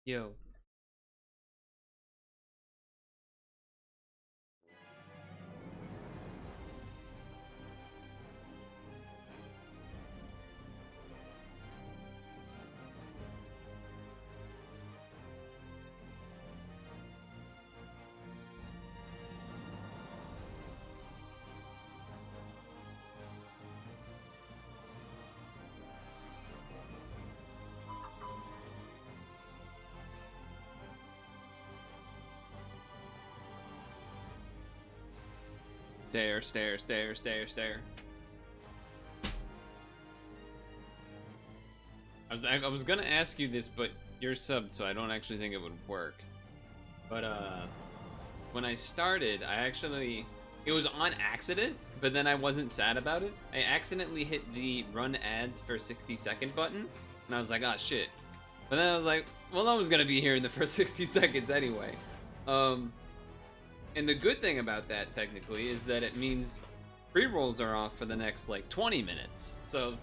Yo. Stare, stare, stare, stare, stare. I was gonna ask you this, but you're subbed, so I don't actually think it would work. But when I started, it was on accident, but then I wasn't sad about it. I accidentally hit the run ads for 60-second button, and I was like, ah, shit. But then I was like, well, no one's gonna be here in the first 60 seconds anyway. Um, and the good thing about that, technically, is that it means pre-rolls are off for the next, like, 20 minutes. So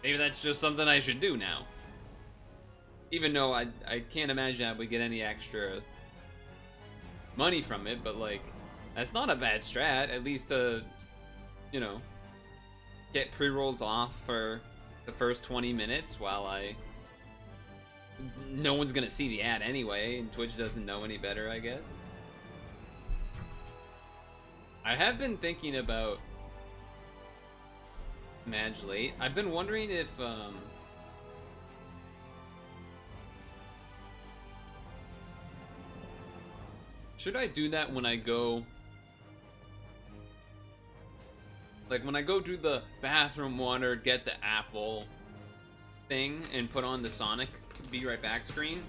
maybe that's just something I should do now. Even though I can't imagine I would get any extra money from it, but, like, that's not a bad strat. At least to, you know, get pre-rolls off for the first 20 minutes while no one's gonna see the ad anyway, and Twitch doesn't know any better, I guess. I have been thinking about Madge Late. I've been wondering if should I do that when I go, like, when I go do the bathroom water, get the apple thing, and put on the Sonic Be Right Back screen?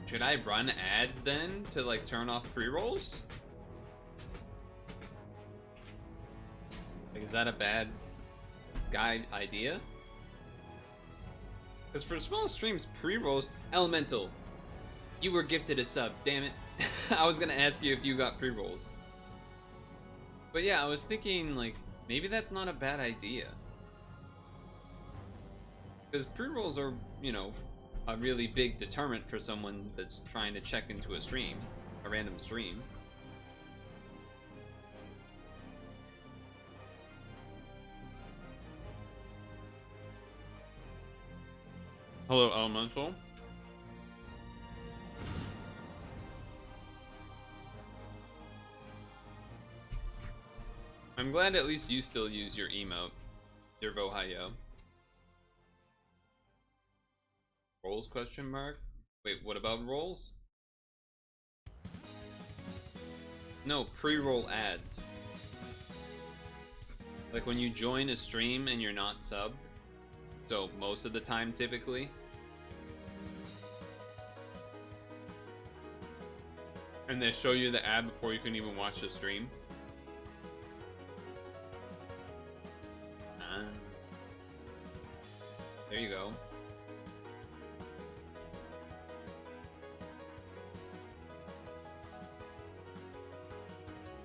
Should I run ads then to, like, turn off pre-rolls? Like, is that a bad guide idea? Because for small streams, pre-rolls... Elemental, you were gifted a sub, damn it. I was gonna ask you if you got pre-rolls. But yeah, I was thinking, like, maybe that's not a bad idea. Because pre-rolls are, you know, a really big deterrent for someone that's trying to check into a stream, a random stream. Hello, Elemental. I'm glad at least you still use your emote, your Vohayo. Rolls question mark? Wait, what about rolls? No, pre-roll ads. Like when you join a stream and you're not subbed. So most of the time, typically. And they show you the ad before you can even watch the stream. There you go.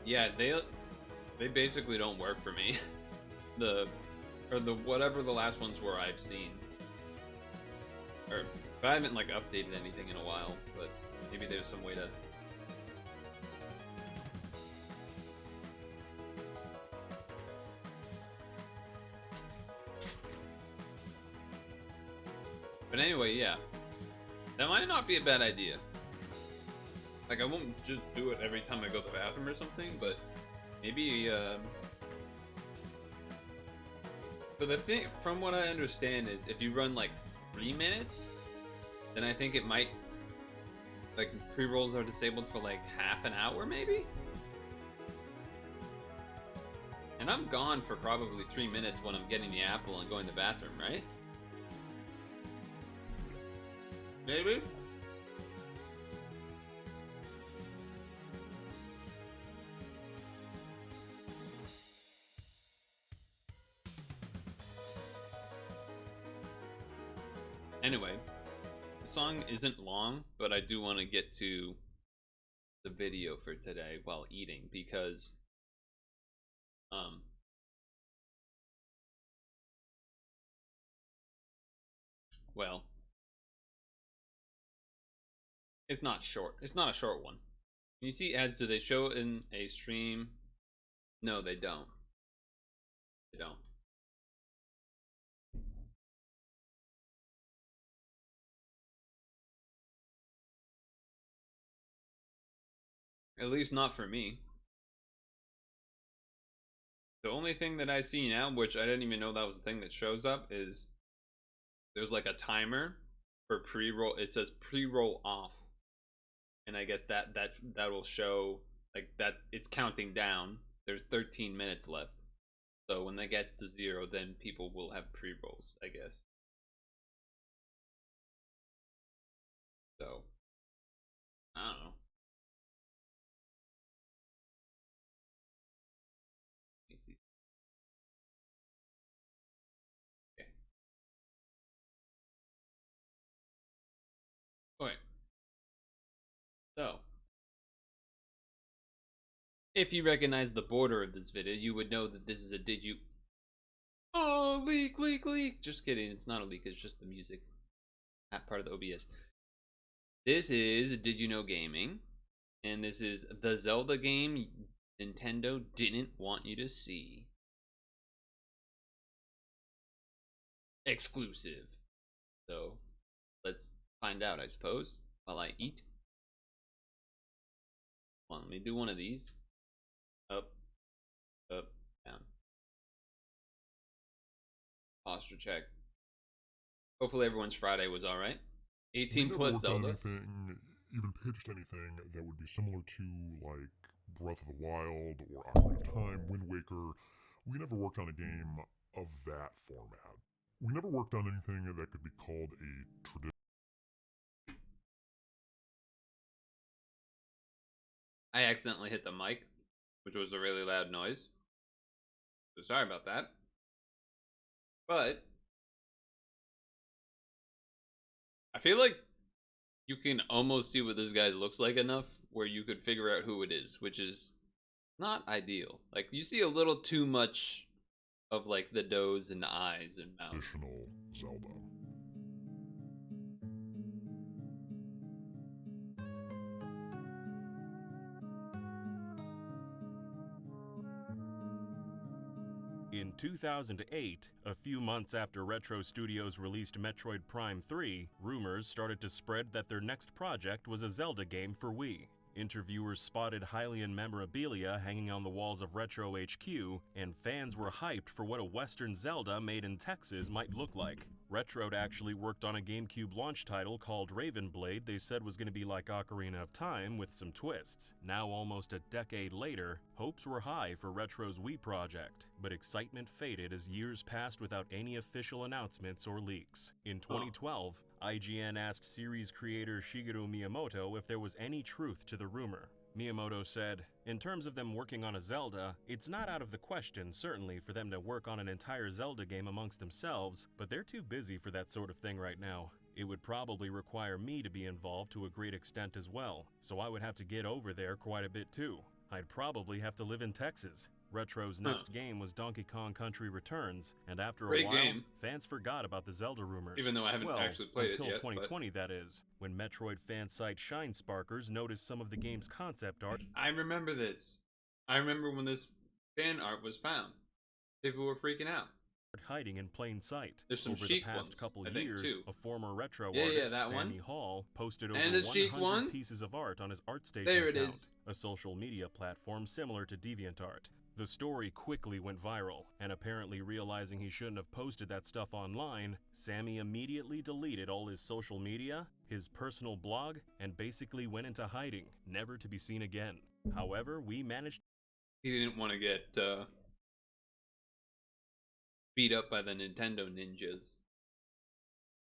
Yeah, they basically don't work for me. the whatever the last ones were I've seen. But I haven't, like, updated anything in a while, but maybe there's some way to. But anyway, yeah. That might not be a bad idea. Like, I won't just do it every time I go to the bathroom or something, but maybe, But the thing, from what I understand, is if you run, like, 3 minutes, then I think it might, like, pre-rolls are disabled for, like, half an hour, maybe? And I'm gone for probably 3 minutes when I'm getting the apple and going to the bathroom, right? Maybe? Anyway, the song isn't long, but I do want to get to the video for today while eating because, well, It's not short. It's not a short one. When you see ads, do they show it in a stream? No, they don't. They don't. At least not for me. The only thing that I see now, which I didn't even know that was a thing that shows up, is there's like a timer for pre-roll. It says pre-roll off, and I guess that will show like that it's counting down. There's 13 minutes left, so when that gets to 0, then people will have pre-rolls, I guess. So I don't know. Let me see. Okay. Okay. So if you recognize the border of this video, you would know that this is a did you. Oh, leak, leak, leak. Just kidding. It's not a leak. It's just the music. Not part of the OBS. This is Did You Know Gaming. And this is the Zelda game Nintendo didn't want you to see. Exclusive. So, let's find out, I suppose, while I eat. Come on, let me do one of these. Up, up, down. Posture check. Hopefully everyone's Friday was alright. 18 plus Zelda. Anything, even pitched anything that would be similar to like Breath of the Wild or Ocarina of Time, Wind Waker. We never worked on a game of that format. We never worked on anything that could be called a traditional. I accidentally hit the mic, which was a really loud noise. So sorry about that. But I feel like you can almost see what this guy looks like enough where you could figure out who it is, which is not ideal. Like, you see a little too much of like the nose and the eyes and mouth. Traditional Zelda. In 2008, a few months after Retro Studios released Metroid Prime 3, rumors started to spread that their next project was a Zelda game for Wii. Interviewers spotted Hylian memorabilia hanging on the walls of Retro HQ, and fans were hyped for what a Western Zelda made in Texas might look like. Retro'd actually worked on a GameCube launch title called Raven Blade they said was going to be like Ocarina of Time with some twists. Now almost a decade later, hopes were high for Retro's Wii project, but excitement faded as years passed without any official announcements or leaks. In 2012, IGN asked series creator Shigeru Miyamoto if there was any truth to the rumor. Miyamoto said, "In terms of them working on a Zelda, it's not out of the question, certainly, for them to work on an entire Zelda game amongst themselves, but they're too busy for that sort of thing right now. It would probably require me to be involved to a great extent as well, so I would have to get over there quite a bit too. I'd probably have to live in Texas." Retro's next game was Donkey Kong Country Returns, and after a while, fans forgot about the Zelda rumors. Even though I haven't actually played it yet. Until 2020, that is, when Metroid fan site Shine Sparkers noticed some of the game's concept art. I remember this. I remember when this fan art was found. People were freaking out. Hiding in plain sight. There's some over the past couple years, a former retro artist, Sammy Hall, posted over 100 pieces of art on his ArtStation account, a social media platform similar to DeviantArt. The story quickly went viral, and apparently realizing he shouldn't have posted that stuff online, Sammy immediately deleted all his social media, his personal blog, and basically went into hiding, never to be seen again. However, we managed. He didn't want to get beat up by the Nintendo ninjas.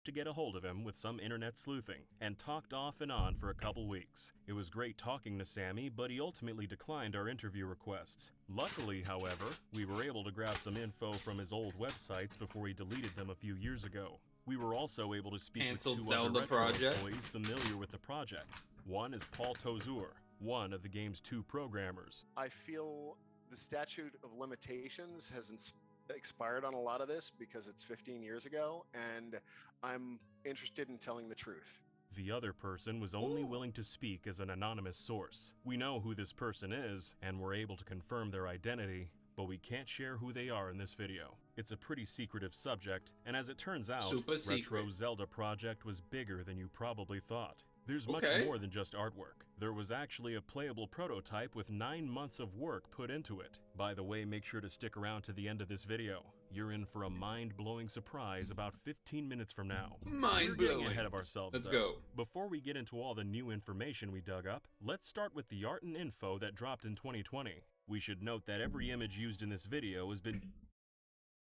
To get a hold of him with some internet sleuthing, and talked off and on for a couple weeks. It was great talking to Sammy, but he ultimately declined our interview requests. Luckily, however, we were able to grab some info from his old websites before he deleted them a few years ago. We were also able to speak with two other retro employees familiar with the project. One is Paul Tozur, one of the game's 2 programmers. I feel the statute of limitations has expired on a lot of this because it's 15 years ago, and I'm interested in telling the truth. The other person was only willing to speak as an anonymous source. We know who this person is, and we're able to confirm their identity, but we can't share who they are in this video. It's a pretty secretive subject, and as it turns out, Super secret. Retro Zelda project was bigger than you probably thought. There's much Okay. more than just artwork. There was actually a playable prototype with 9 months of work put into it. By the way, make sure to stick around to the end of this video. You're in for a mind-blowing surprise about 15 minutes from now. We're Mind getting blowing. ahead of ourselves, Let's though. go. Before we get into all the new information we dug up, let's start with the art and info that dropped in 2020. We should note that every image used in this video has been...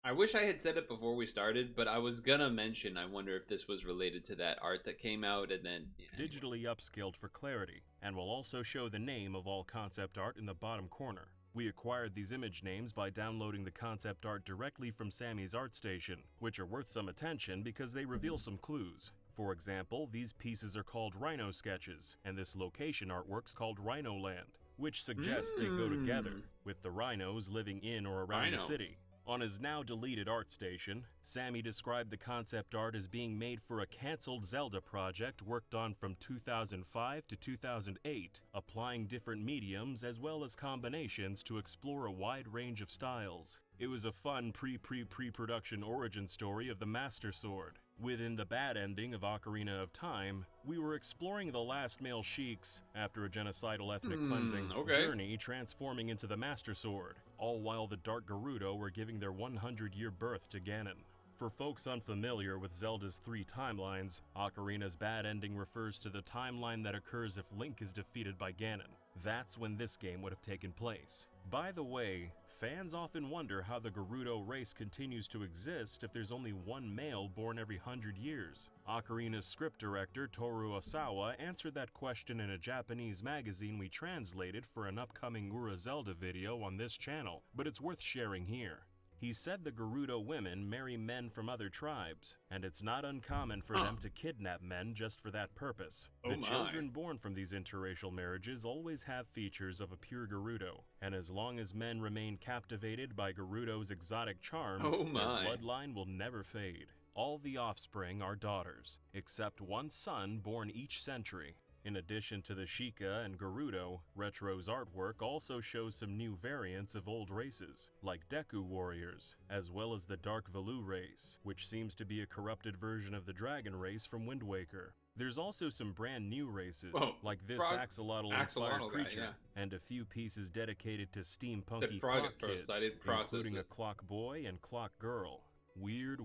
I wish I had said it before we started, but I was gonna mention, I wonder if this was related to that art that came out and then... yeah, anyway. digitally upscaled for clarity, and will also show the name of all concept art in the bottom corner. We acquired these image names by downloading the concept art directly from Sammy's ArtStation, which are worth some attention because they reveal some clues. For example, these pieces are called Rhino sketches, and this location artwork's called Rhino Land, which suggests they go together, with the rhinos living in or around the Rhino. city. On his now deleted ArtStation, Sammy described the concept art as being made for a cancelled Zelda project worked on from 2005 to 2008, applying different mediums as well as combinations to explore a wide range of styles. It was a fun pre-production origin story of the Master Sword. Within the bad ending of Ocarina of Time, we were exploring the last male sheiks, after a genocidal ethnic cleansing, journey transforming into the Master Sword, all while the Dark Gerudo were giving their 100-year birth to Ganon. For folks unfamiliar with Zelda's 3 timelines, Ocarina's bad ending refers to the timeline that occurs if Link is defeated by Ganon. That's when this game would have taken place. By the way, fans often wonder how the Gerudo race continues to exist if there's only one male born every 100 years. Ocarina's script director Toru Osawa answered that question in a Japanese magazine we translated for an upcoming Ura Zelda video on this channel, but it's worth sharing here. He said the Gerudo women marry men from other tribes, and it's not uncommon for them to kidnap men just for that purpose. The children born from these interracial marriages always have features of a pure Gerudo, and as long as men remain captivated by Gerudo's exotic charms, their bloodline will never fade. All the offspring are daughters, except one son born each century. In addition to the Sheikah and Gerudo, Retro's artwork also shows some new variants of old races, like Deku warriors, as well as the Dark Velu race, which seems to be a corrupted version of the dragon race from Wind Waker. There's also some brand new races, like this axolotl-inspired creature, and a few pieces dedicated to steampunky clock kids, including a clock boy and clock girl. Weird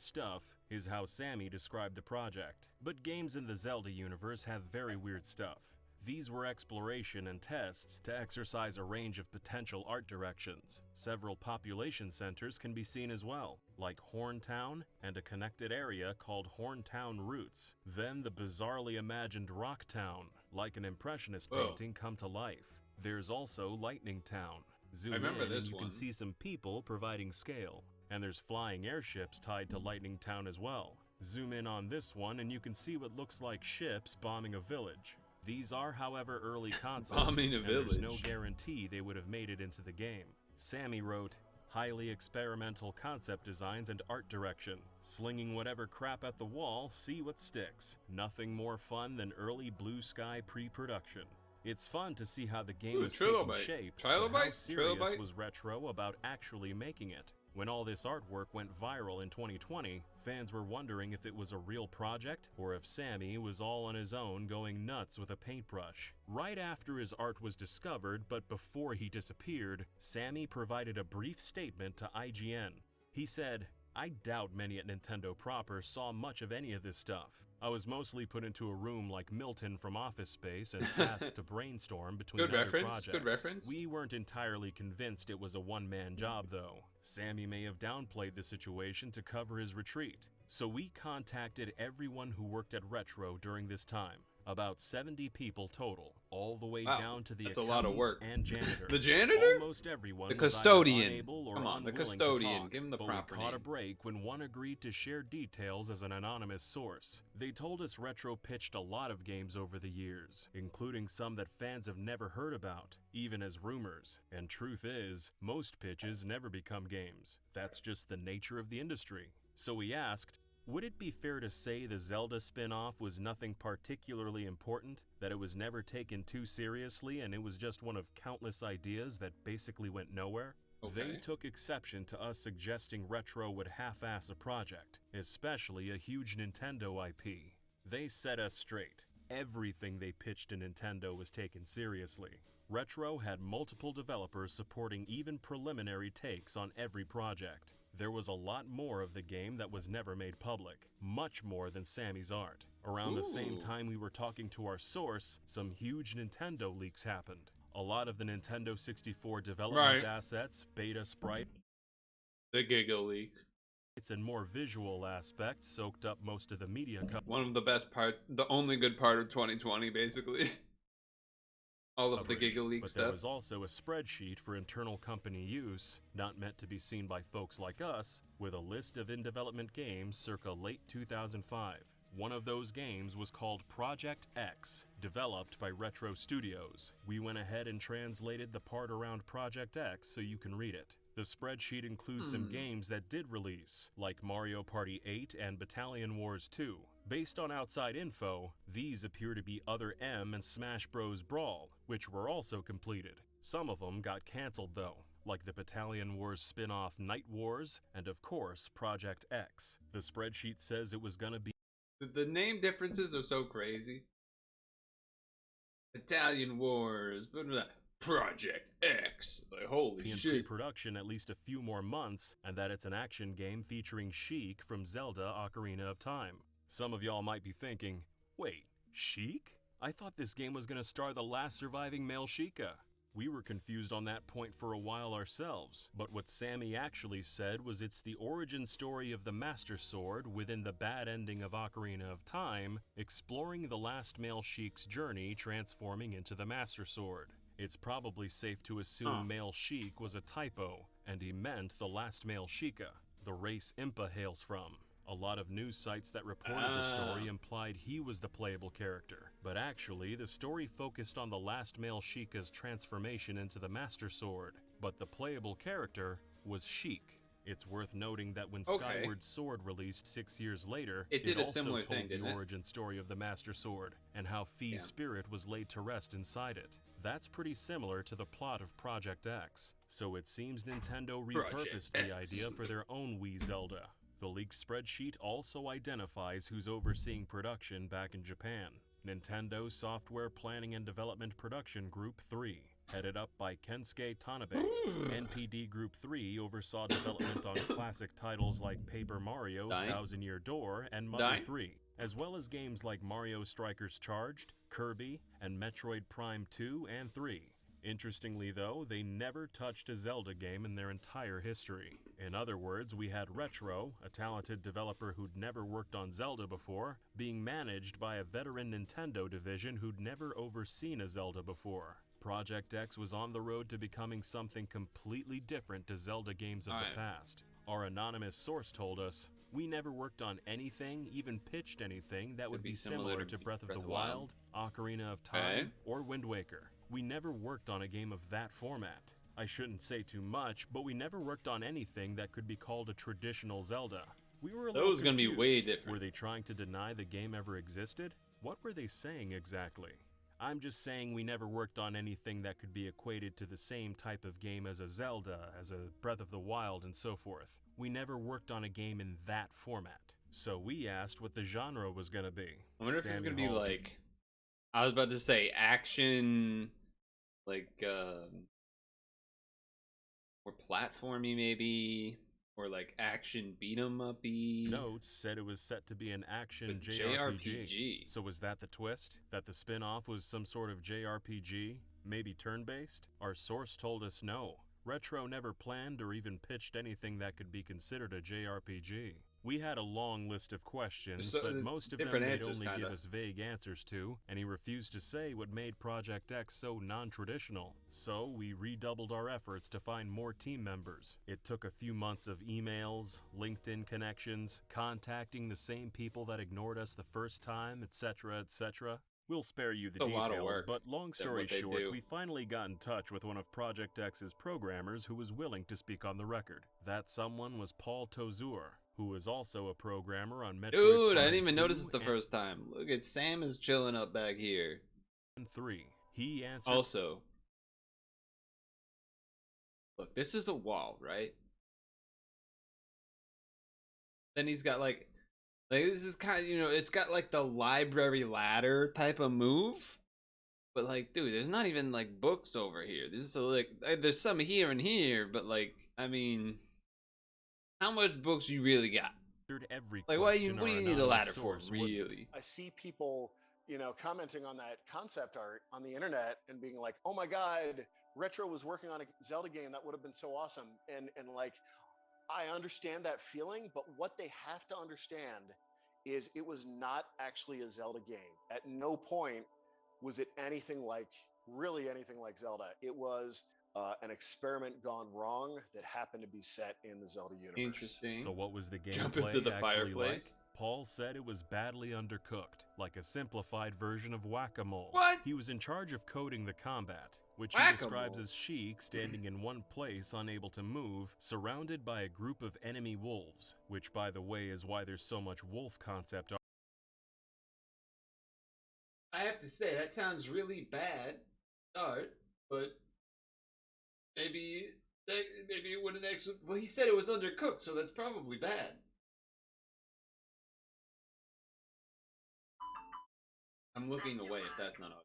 stuff is how Sammy described the project. But games in the Zelda universe have very weird stuff. These were exploration and tests to exercise a range of potential art directions. Several population centers can be seen as well, like Horntown and a connected area called Horntown Roots. Then the bizarrely imagined Rock Town, like an impressionist painting come to life. There's also Lightning Town. Zoom in and you can see some people providing scale. And there's flying airships tied to Lightning Town as well. Zoom in on this one and you can see what looks like ships bombing a village. These are, however, early concepts, and there's no guarantee they would have made it into the game. Sammy wrote, highly experimental concept designs and art direction. Slinging whatever crap at the wall, see what sticks. Nothing more fun than early blue sky pre-production. It's fun to see how the game is taking shape, but how serious was Retro about actually making it? When all this artwork went viral in 2020, fans were wondering if it was a real project or if Sammy was all on his own going nuts with a paintbrush. Right after his art was discovered, but before he disappeared, Sammy provided a brief statement to IGN. He said, I doubt many at Nintendo proper saw much of any of this stuff. I was mostly put into a room like Milton from Office Space and tasked to brainstorm between other projects. Good reference. We weren't entirely convinced it was a one-man job, though. Sammy may have downplayed the situation to cover his retreat. So we contacted everyone who worked at Retro during this time. About 70 people total, all the way down to the accountants and janitor. The janitor? Almost everyone the was custodian. Unable or Come on, the unwilling custodian. To talk, Give him the but proper we caught name. a break when one agreed to share details as an anonymous source. They told us Retro pitched a lot of games over the years, including some that fans have never heard about, even as rumors. And truth is, most pitches never become games. That's just the nature of the industry. So we asked, Would it be fair to say the Zelda spin-off was nothing particularly important, that it was never taken too seriously and it was just one of countless ideas that basically went nowhere? Okay. They took exception to us suggesting Retro would half-ass a project, especially a huge Nintendo IP. They set us straight. Everything they pitched to Nintendo was taken seriously. Retro had multiple developers supporting even preliminary takes on every project. There was a lot more of the game that was never made public, much more than Sammy's art. Around the same time we were talking to our source, some huge Nintendo leaks happened. A lot of the Nintendo 64 development assets, beta sprite, The Giga Leak. and more visual aspects soaked up most of the media coverage. One of the best parts, the only good part of 2020, basically. All of the Giga Leak But stuff. there was also a spreadsheet for internal company use, not meant to be seen by folks like us, with a list of in-development games circa late 2005. One of those games was called Project X, developed by Retro Studios. We went ahead and translated the part around Project X so you can read it. The spreadsheet includes some games that did release, like Mario Party 8 and Battalion Wars 2. Based on outside info, these appear to be other M and Smash Bros. Brawl, which were also completed. Some of them got cancelled though, like the Battalion Wars spin-off Night Wars, and of course Project X. The spreadsheet says it was gonna be The name differences are so crazy. Battalion Wars, Project X. Like, holy in shit. pre-production at least a few more months, and that it's an action game featuring Sheik from Zelda Ocarina of Time. Some of y'all might be thinking, wait, Sheik? I thought this game was gonna star the last surviving male Sheikah. We were confused on that point for a while ourselves, but what Sammy actually said was it's the origin story of the Master Sword within the bad ending of Ocarina of Time, exploring the last male Sheik's journey transforming into the Master Sword. It's probably safe to assume male Sheik was a typo, and he meant the last male Sheikah, the race Impa hails from. A lot of news sites that reported the story implied he was the playable character, but actually the story focused on the last male Sheikah's transformation into the Master Sword, but the playable character was Sheik. It's worth noting that when Skyward Sword released 6 years later, It did a also similar told thing, didn't the it? origin story of the Master Sword, and how Fi's spirit was laid to rest inside it. That's pretty similar to the plot of Project X, so it seems Nintendo repurposed the idea for their own Wii Zelda. The leaked spreadsheet also identifies who's overseeing production back in Japan. Nintendo Software Planning and Development Production Group 3, headed up by Kensuke Tanabe. NPD Group 3 oversaw development on classic titles like Paper Mario, Thousand Year Door, and Mother 3, as well as games like Mario Strikers Charged, Kirby, and Metroid Prime 2 and 3. Interestingly though, they never touched a Zelda game in their entire history. In other words, we had Retro, a talented developer who'd never worked on Zelda before, being managed by a veteran Nintendo division who'd never overseen a Zelda before. Project X was on the road to becoming something completely different to Zelda games of the past. Our anonymous source told us, "We never worked on anything, even pitched anything that would be similar to Breath of the Wild, Ocarina of Time, or Wind Waker. We never worked on a game of that format. I shouldn't say too much, but we never worked on anything that could be called a traditional Zelda. We were a little confused. Gonna be way different. Were they trying to deny the game ever existed? What were they saying exactly? I'm just saying we never worked on anything that could be equated to the same type of game as a Zelda, as a Breath of the Wild, and so forth. We never worked on a game in that format. So we asked what the genre was gonna be." I wonder if it's Sammy gonna be Hall's- like, I was about to say action, like or platformy maybe, or like action beat 'em uppy. Notes said it was set to be an action But JRPG. So was that the twist? That the spin-off was some sort of JRPG? Maybe turn-based? Our source told us no. Retro never planned or even pitched anything that could be considered a JRPG. We had a long list of questions, but most of them they'd only give us vague answers to, and he refused to say what made Project X so non-traditional. So we redoubled our efforts to find more team members. It took a few months of emails, LinkedIn connections, contacting the same people that ignored us the first time, etc., etc. We'll spare you the details, but long story short, we finally got in touch with one of Project X's programmers who was willing to speak on the record. That someone was Paul Tozur, who was also a programmer on Metroid Dude, I Prime didn't even 2 notice this the and first time. Look at Sam is chilling up back here. 3. He answered Also, look, this is a wall, right? Then he's got like this is kind of, you know, it's got like the library ladder type of move. But like, dude, there's not even like books over here. There's some here and here, but like, I mean, how much books you really got? every Like, what do you need the ladder for, really? I see people, you know, commenting on that concept art on the internet and being like, "Oh my God, Retro was working on a Zelda game that would have been so awesome." And like, I understand that feeling, but what they have to understand is it was not actually a Zelda game. At no point was it anything like, really anything like Zelda. It was an experiment gone wrong that happened to be set in the Zelda universe. Interesting. So what was the gameplay Jump into the actually fireplace. like? Paul said it was badly undercooked, like a simplified version of whack-a-mole. What? He was in charge of coding the combat, which he Whack-a-mole? describes as Sheik standing in one place, unable to move, surrounded by a group of enemy wolves, which, by the way, is why there's so much wolf concept art. I have to say, that sounds really bad art, but maybe it wouldn't actually. Well, he said it was undercooked, so that's probably bad. I'm looking away if that's not okay.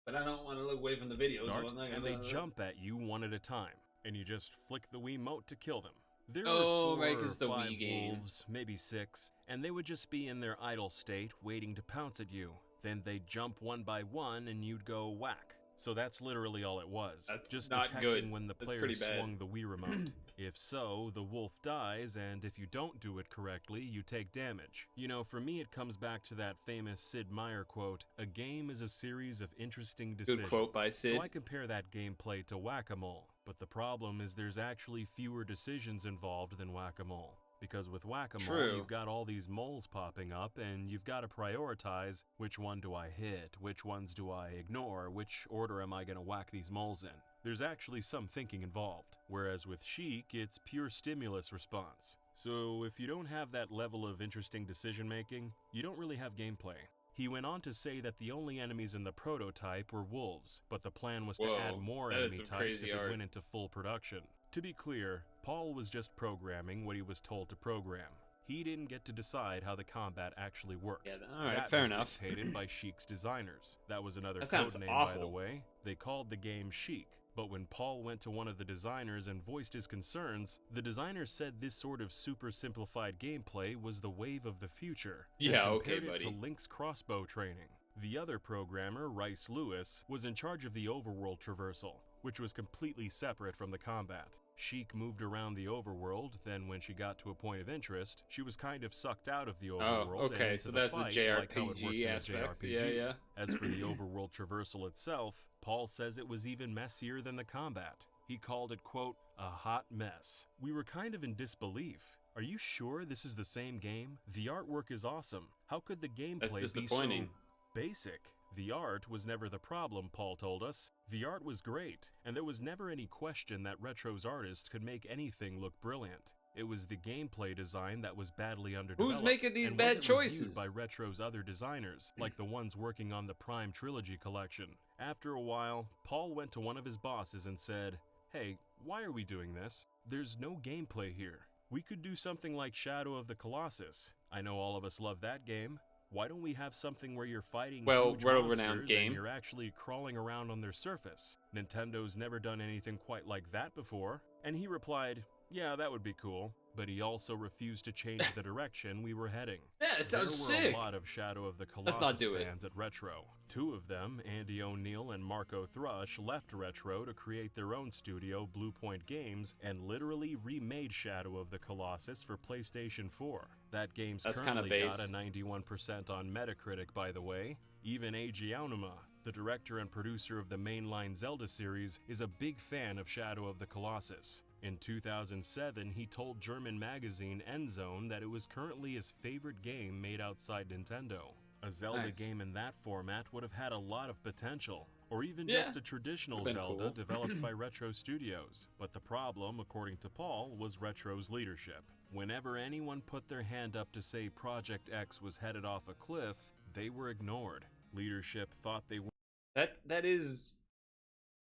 But I don't want to look away from the video. So I'm not And gonna... they jump at you one at a time, and you just flick the Wiimote to kill them. There Oh, were right, 4 'cause it's a or 5 Wii game. wolves, maybe 6, and they would just be in their idle state, waiting to pounce at you. Then they'd jump one by one, and you'd go whack. So that's literally all it was. That's just not detecting good. when the That's player pretty bad. swung the Wii remote. If so, the wolf dies, and if you don't do it correctly, you take damage. You know, for me it comes back to that famous Sid Meier quote, "A game is a series of interesting decisions." Good quote by Sid. So I compare that gameplay to whack-a-mole. But the problem is there's actually fewer decisions involved than whack-a-mole. Because with whack-a-mole, True. you've got all these moles popping up, and you've got to prioritize which one do I hit, which ones do I ignore, which order am I going to whack these moles in. There's actually some thinking involved, whereas with Sheik, it's pure stimulus response. So if you don't have that level of interesting decision-making, you don't really have gameplay. He went on to say that the only enemies in the prototype were wolves, but the plan was to Whoa, add more that is enemy some types crazy if it art. went into full production. To be clear, Paul was just programming what he was told to program. He didn't get to decide how the combat actually worked. Yeah, alright, That fair was enough. dictated by Sheik's designers. That was another That sounds code name, by the awful. way. They called the game Sheik. But when Paul went to one of the designers and voiced his concerns, the designer said this sort of super simplified gameplay was the wave of the future. and Yeah, okay, compared it buddy. to Link's crossbow training. The other programmer, Rice Lewis, was in charge of the overworld traversal, which was completely separate from the combat. Sheik moved around the overworld, then when she got to a point of interest, she was kind of sucked out of the overworld Oh, and okay, into so the that's the fight, like how it works JRPG in a aspect. JRPG. Yeah. As for the overworld traversal itself, Paul says it was even messier than the combat. He called it, quote, a hot mess. We were kind of in disbelief. Are you sure this is the same game? The artwork is awesome. How could the That's gameplay be so disappointing. basic? The art was never the problem, Paul told us. The art was great, and there was never any question that Retro's artists could make anything look brilliant. It was the gameplay design that was badly underdeveloped. Who's making these and bad wasn't choices? reviewed by Retro's other designers, like the ones working on the Prime Trilogy collection. After a while, Paul went to one of his bosses and said, "Hey, why are we doing this? There's no gameplay here. We could do something like Shadow of the Colossus. I know all of us love that game. Why don't we have something where you're fighting Well, huge world-renowned monsters game. and you're actually crawling around on their surface? Nintendo's never done anything quite like that before." And he replied, "Yeah, that would be cool." But he also refused to change the direction we were heading. Yeah, it sounds There were sick. a lot of Shadow of the Let's not Colossus do it. fans at Retro. 2 of them, Andy O'Neill and Marco Thrush, left Retro to create their own studio, Blue Point Games, and literally remade Shadow of the Colossus for PlayStation 4. That game's That's kinda currently got based. a 91% on Metacritic, by the way. Even Eiji Aonuma, the director and producer of the mainline Zelda series, is a big fan of Shadow of the Colossus. In 2007, he told German magazine Endzone that it was currently his favorite game made outside Nintendo. A Zelda Nice. game in that format would have had a lot of potential. or even Yeah, just a traditional would've been Zelda cool. developed by Retro Studios. But the problem, according to Paul, was Retro's leadership. Whenever anyone put their hand up to say Project X was headed off a cliff, they were ignored. Leadership thought they were. That is,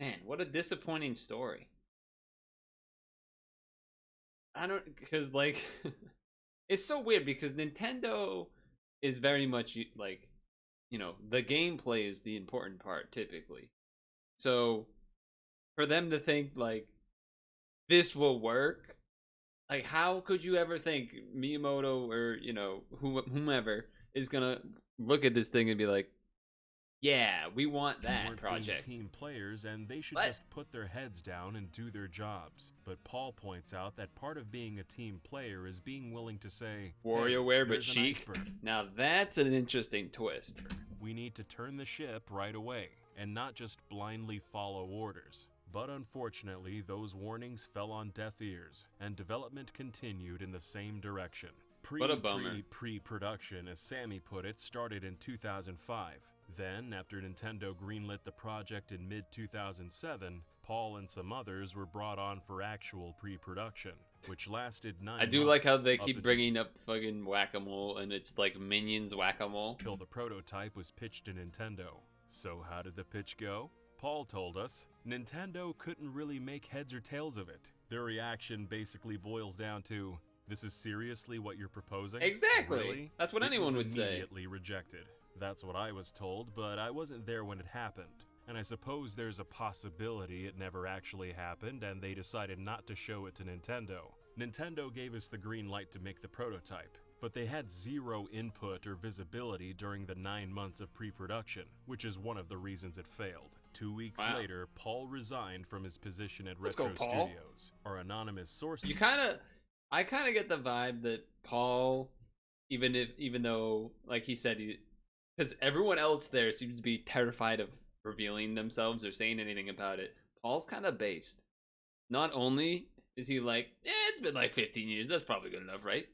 man, what a disappointing story. I don't, because like, it's so weird because Nintendo is very much like, the gameplay is the important part typically. So for them to think like this will work, like how could you ever think Miyamoto or whomever is gonna look at this thing and be like, yeah, we want that weren't project. being team players and they should What? just put their heads down and do their jobs. But Paul points out that part of being a team player is being willing to say, WarioWare, but there's an chic. iceberg. Now that's an interesting twist. We need to turn the ship right away and not just blindly follow orders. But unfortunately, those warnings fell on deaf ears, and development continued in the same direction. What a bummer. Pre-production, as Sammy put it, started in 2005. Then, after Nintendo greenlit the project in mid-2007, Paul and some others were brought on for actual pre-production, which lasted 9 months. I do like how they up keep bringing up fucking whack-a-mole, and it's like Minions whack-a-mole. until the prototype was pitched to Nintendo. So how did the pitch go? Paul told us, Nintendo couldn't really make heads or tails of it. Their reaction basically boils down to, this is seriously what you're proposing? Exactly. Really? That's what It anyone was would say. Immediately rejected. That's what I was told, but I wasn't there when it happened. And I suppose there's a possibility it never actually happened and they decided not to show it to Nintendo. Nintendo gave us the green light to make the prototype, but they had zero input or visibility during the 9 months of pre-production, which is one of the reasons it failed. 2 weeks Wow. later, Paul resigned from his position at Let's go, Retro Paul. Studios. Our anonymous sources I kind of get the vibe that Paul, even though, like he said, because everyone else there seems to be terrified of revealing themselves or saying anything about it. Paul's kind of based. Not only is he like, it's been like 15 years, that's probably good enough, right?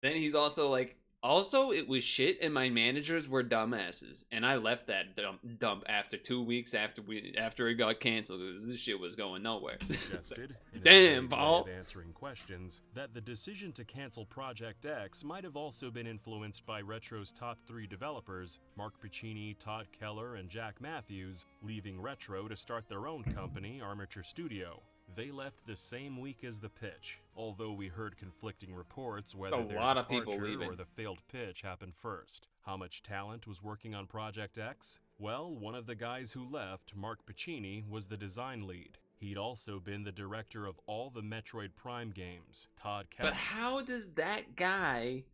Then he's also like, it was shit and my managers were dumbasses. And I left that dump after 2 weeks after it got canceled because this shit was going nowhere. suggested, in a Damn, vague way Paul. of answering questions, that the decision to cancel Project X might have also been influenced by Retro's top 3 developers, Mark Pacini, Todd Keller, and Jack Matthews, leaving Retro to start their own company, Armature Studio. They left the same week as the pitch, although we heard conflicting reports whether A their lot of people departure leaving. or the failed pitch happened first. How much talent was working on Project X? Well, one of the guys who left, Mark Pacini, was the design lead. He'd also been the director of all the Metroid Prime games. Todd Keller But how does that guy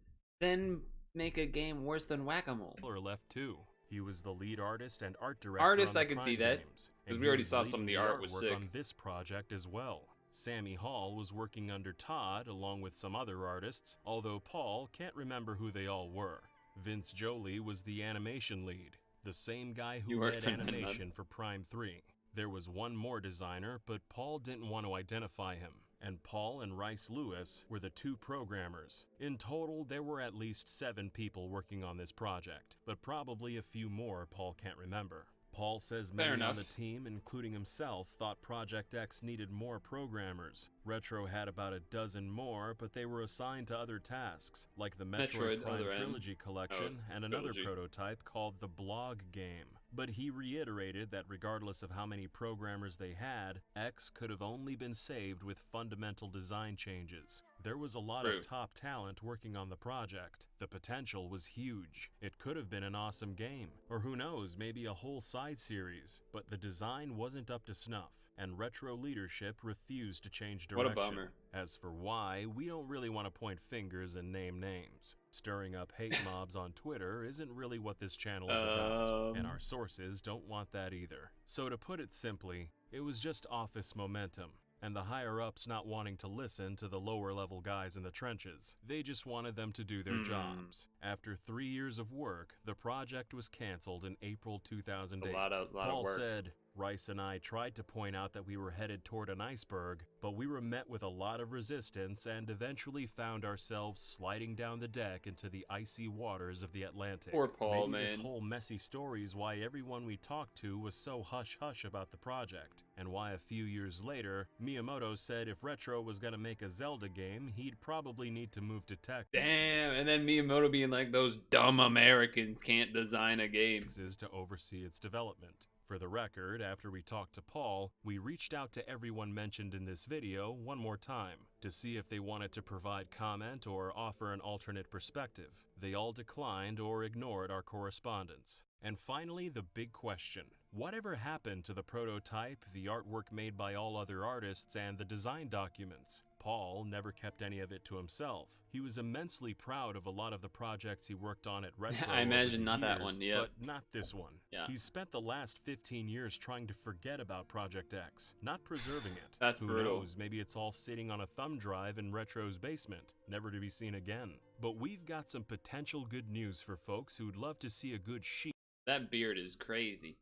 then make a game worse than Whack-A-Mole? left too. He was the lead artist and art director Artist, on I the can Prime see that, games, 'cause and we he already was saw some of leading the art was artwork sick. on this project as well. Sammy Hall was working under Todd along with some other artists, although Paul can't remember who they all were. Vince Jolie was the animation lead, the same guy who You worked led for 9 animation months. for Prime 3. There was one more designer, but Paul didn't want to identify him, and Paul and Rice Lewis were the 2 programmers. In total, there were at least 7 people working on this project, but probably a few more Paul can't remember. Paul says Fair many on the enough. team, including himself, thought Project X needed more programmers. Retro had about a dozen more, but they were assigned to other tasks, like the Metroid Prime other M. Trilogy Collection and another Trilogy. prototype called the Blog Game. But he reiterated that regardless of how many programmers they had, X could have only been saved with fundamental design changes. There was a lot True. of top talent working on the project. The potential was huge. It could have been an awesome game, or who knows, maybe a whole side series, but the design wasn't up to snuff, and Retro leadership refused to change What direction. a bummer. As for why, we don't really want to point fingers and name names. Stirring up hate mobs on Twitter isn't really what this channel is about, and our sources don't want that either. So to put it simply, it was just office momentum, and the higher-ups not wanting to listen to the lower-level guys in the trenches. They just wanted them to do their jobs. After 3 years of work, the project was canceled in April 2008. A lot of Paul work. said, Rice and I tried to point out that we were headed toward an iceberg, but we were met with a lot of resistance and eventually found ourselves sliding down the deck into the icy waters of the Atlantic. Poor Paul, Maybe man. This whole messy story is why everyone we talked to was so hush-hush about the project, and why a few years later, Miyamoto said if Retro was gonna make a Zelda game, he'd probably need to move to tech. Damn, and then Miyamoto being like, those dumb Americans can't design a game. Is to oversee its development. For the record, after we talked to Paul, we reached out to everyone mentioned in this video one more time to see if they wanted to provide comment or offer an alternate perspective. They all declined or ignored our correspondence. And finally, the big question. Whatever happened to the prototype, the artwork made by all other artists, and the design documents? Paul never kept any of it to himself. He was immensely proud of a lot of the projects he worked on at Retro. I imagine not years, that one, yeah. But not this one. Yeah. He's spent the last 15 years trying to forget about Project X, not preserving it. That's Who brutal. knows, maybe it's all sitting on a thumb drive in Retro's basement, never to be seen again. But we've got some potential good news for folks who'd love to see a good sheet. That beard is crazy.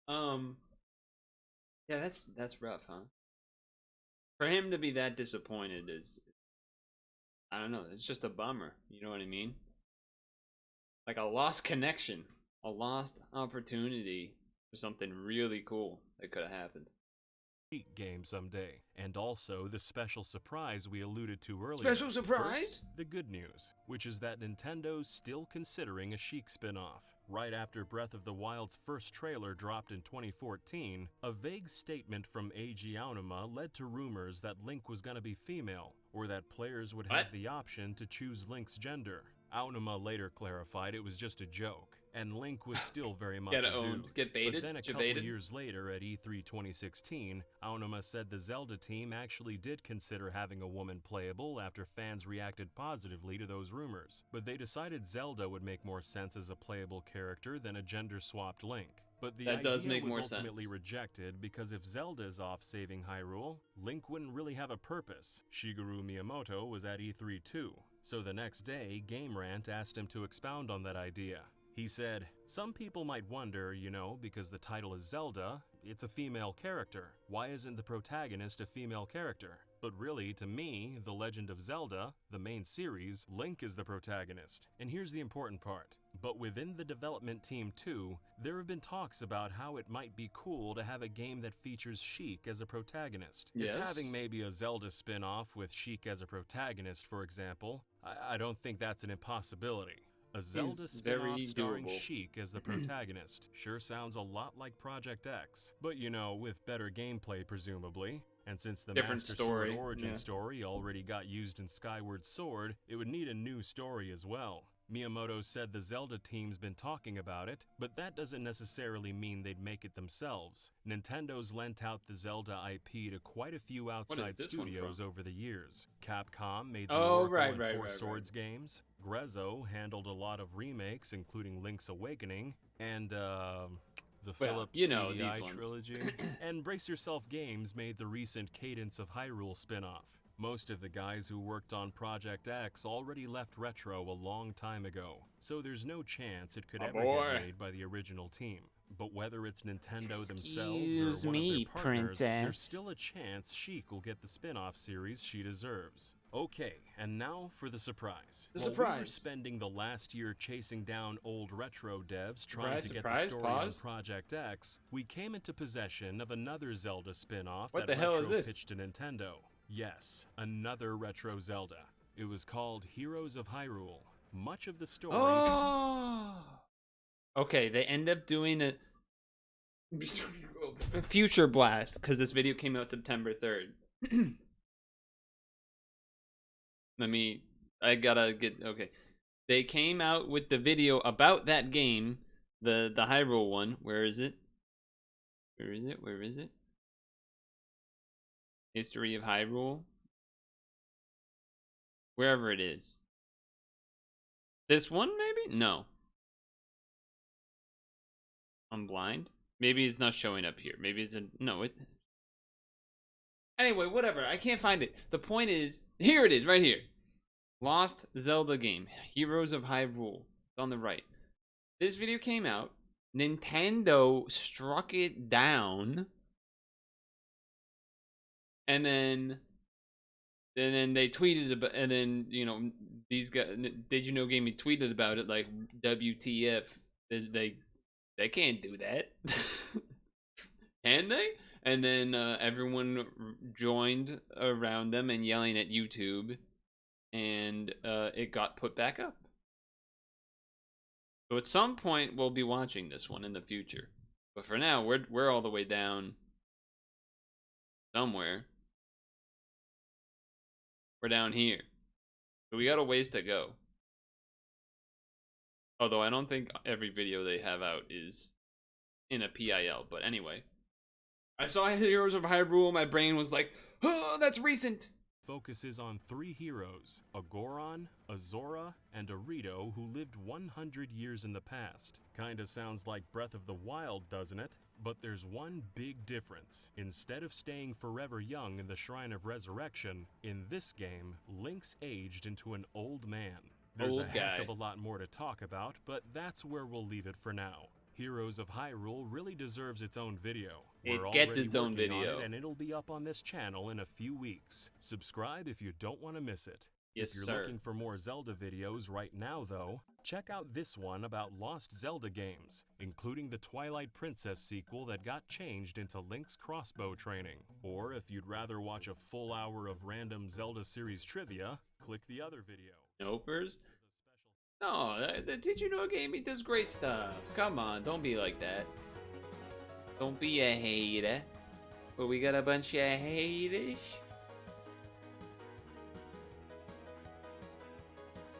Yeah, that's rough, huh? For him to be that disappointed is, I don't know, it's just a bummer. You know what I mean? Like a lost connection, a lost opportunity for something really cool that could have happened. Game someday, and also the special surprise we alluded to earlier. Special surprise? First, the good news, which is that Nintendo's still considering a Sheik spin-off. Right after Breath of the Wild's first trailer dropped in 2014, a vague statement from Eiji Aonuma led to rumors that Link was gonna be female, or that players would have the option to choose Link's gender. Aonuma later clarified it was just a joke, and Link was still very much a dude. Get baited, But then a couple years later at E3 2016, Aonuma said the Zelda team actually did consider having a woman playable after fans reacted positively to those rumors, but they decided Zelda would make more sense as a playable character than a gender-swapped Link. But the idea was ultimately rejected because if Zelda is off saving Hyrule, Link wouldn't really have a purpose. Shigeru Miyamoto was at E3 too, so the next day, Game Rant asked him to expound on that idea. He said, "Some people might wonder, you know, because the title is Zelda, it's a female character. Why isn't the protagonist a female character? But really, to me, The Legend of Zelda, the main series, Link is the protagonist. And here's the important part. But within the development team too, there have been talks about how it might be cool to have a game that features Sheik as a protagonist. Yes. It's having maybe a Zelda spin-off with Sheik as a protagonist, for example. I don't think that's an impossibility. A Zelda spin-off starring Sheik as the protagonist. Sure sounds a lot like Project X, but you know, with better gameplay presumably. And since the Master Sword origin story already got used in Skyward Sword, it would need a new story as well. Miyamoto said the Zelda team's been talking about it, but that doesn't necessarily mean they'd make it themselves. Nintendo's lent out the Zelda IP to quite a few outside studios over the years. Capcom made the Oracle and Four Swords games. Grezzo handled a lot of remakes, including Link's Awakening, and the Philips CDI trilogy. And Brace Yourself Games made the recent Cadence of Hyrule spin-off. Most of the guys who worked on Project X already left Retro a long time ago, so there's no chance it could ever get made by the original team. But whether it's Nintendo themselves or one of their partners, there's still a chance Sheik will get the spin-off series she deserves. Okay, and now for the surprise. We were spending the last year chasing down old Retro devs trying to get the story on Project X, we came into possession of another Zelda spin-off that Retro pitched to Nintendo. Yes, another Retro Zelda. It was called Heroes of Hyrule. Much of the story... Okay, they end up doing a Future Blast, because this video came out September 3rd. Okay. They came out with the video about that game, the Hyrule one. Where is it? Where is it? History of Hyrule. Wherever it is. This one, maybe? No. I'm blind. Maybe it's not showing up here. Maybe it's no, it's... Anyway, whatever. I can't find it. The point is, here it is, right here. Lost Zelda game. Heroes of Hyrule. It's on the right. This video came out. Nintendo struck it down, and then they tweeted about, and then these guys, Did You Know Gaming tweeted about it like, WTF, is they can't do that. Can they? And then everyone joined around them and yelling at YouTube, and it got put back up. So at some point we'll be watching this one in the future, but for now we're all the way down somewhere. We're down here, so we got a ways to go. Although I don't think every video they have out is in a PIL, but anyway. I saw Heroes of Hyrule, my brain was like, oh, that's recent! Focuses on 3 heroes, a Goron, a Zora, and a Rito, who lived 100 years in the past. Kinda sounds like Breath of the Wild, doesn't it? But there's one big difference. Instead of staying forever young in the Shrine of Resurrection, in this game, Link's aged into an old man. There's a heck of a lot more to talk about, but that's where we'll leave it for now. Heroes of Hyrule really deserves its own video. It gets its own video. And it'll be up on this channel in a few weeks. Subscribe if you don't want to miss it. Yes, if you're sir. looking for more Zelda videos right now, though, check out this one about lost Zelda games, including the Twilight Princess sequel that got changed into Link's crossbow training. Or if you'd rather watch a full hour of random Zelda series trivia, click the other video. Nopers? No, Did You Know Gaming does great stuff. Come on, don't be like that. Don't be a hater. But we got a bunch of haters.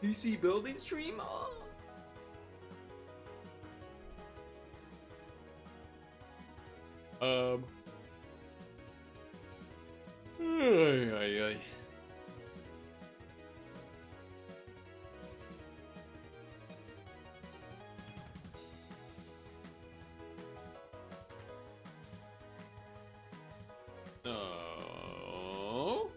PC building stream? Oh. Ay. No.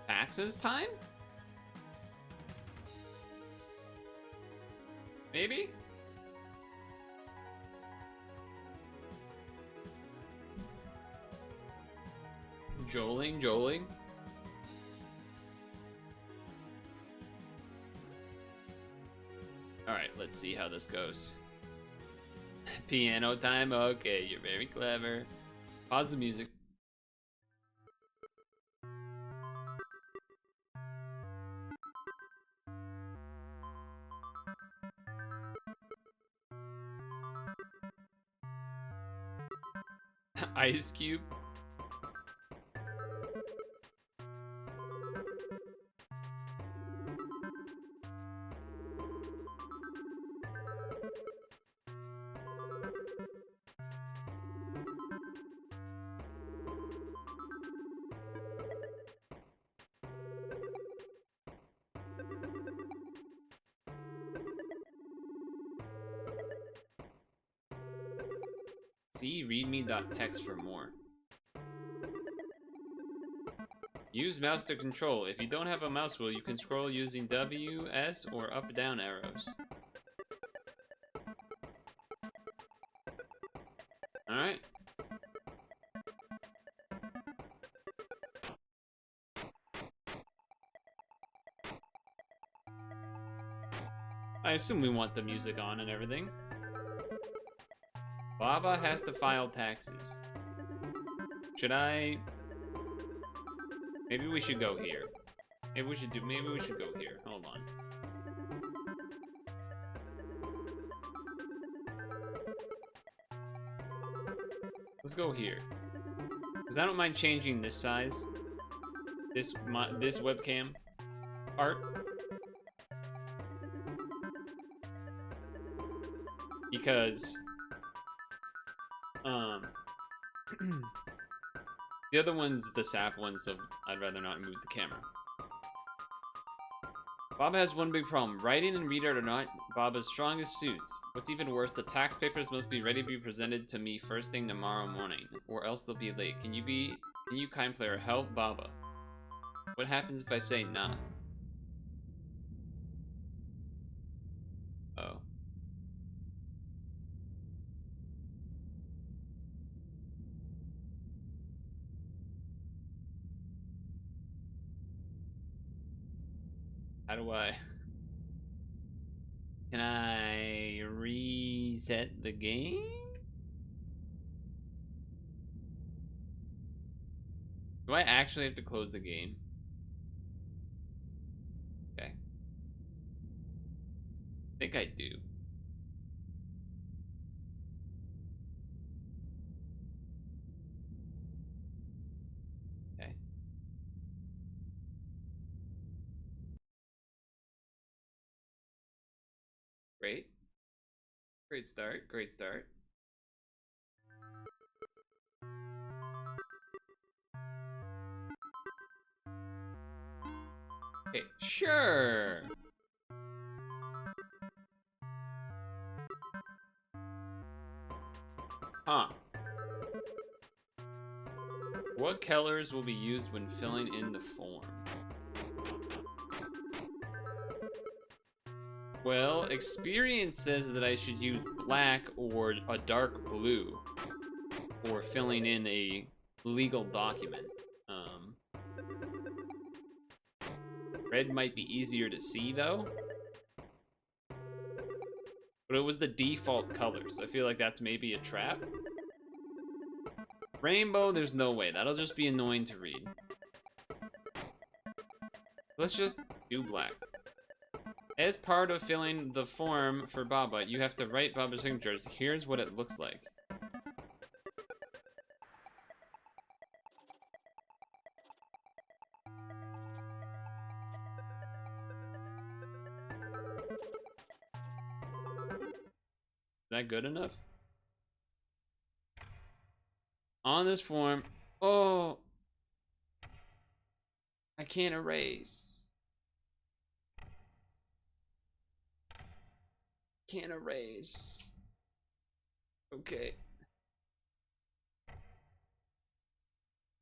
Taxes time? Maybe? Joling. Alright, let's see how this goes. Piano time? Okay, you're very clever. Pause the music. Ice Cube. See readme.txt for more. Use mouse to control. If you don't have a mouse wheel, you can scroll using W, S, or up-down arrows. Alright. I assume we want the music on and everything. Baba has to file taxes. Should I? Maybe we should go here. Maybe we should go here. Hold on. Let's go here. Because I don't mind changing this size. This webcam art. Because the other one's the sap one, so I'd rather not move the camera. Baba has one big problem. Writing and read art are not Baba's strongest suits. What's even worse, the tax papers must be ready to be presented to me first thing tomorrow morning, or else they'll be late. Can you, kind player, help Baba? What happens if I say nah? Oh. How do I... Can I reset the game? Do I actually have to close the game? Okay. I think I do. Okay. Great. Great start. Great start. Okay, sure. Huh. What colors will be used when filling in the form? Well, experience says that I should use black or a dark blue for filling in a legal document. Red might be easier to see though. But it was the default color, so I feel like that's maybe a trap. Rainbow, there's no way. That'll just be annoying to read. Let's just do black. As part of filling the form for Baba, you have to write Baba's signatures. Here's what it looks like. Is that good enough? On this form, oh, I can't erase. Can't erase. Okay.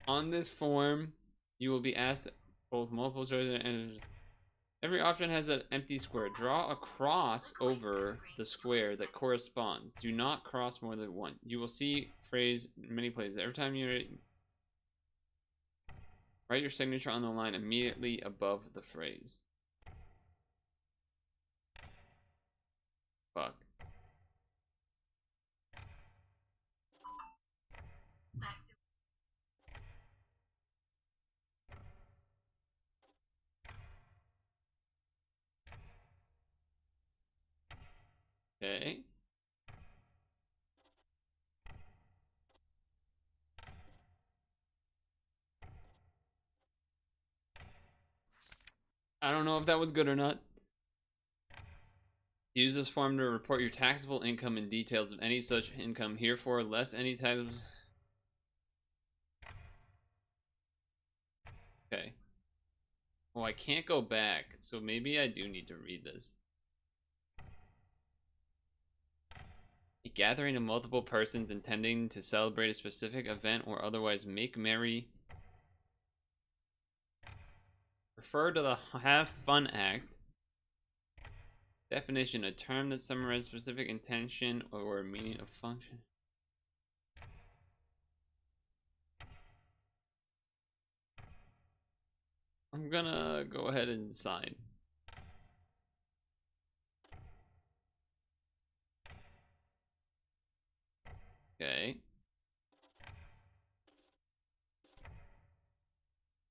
On this form, you will be asked both multiple choice and every option has an empty square. Draw a cross over the square that corresponds. Do not cross more than one. You will see phrase in many places. Every time you write your signature on the line immediately above the phrase. Fuck. Okay. I don't know if that was good or not. Use this form to report your taxable income and details of any such income. Herefore, less any type of... Okay. Oh, I can't go back, so maybe I do need to read this. A gathering of multiple persons intending to celebrate a specific event or otherwise make merry. Refer to the Have Fun Act. Definition, a term that summarizes specific intention or meaning of function. I'm gonna go ahead and sign. Okay.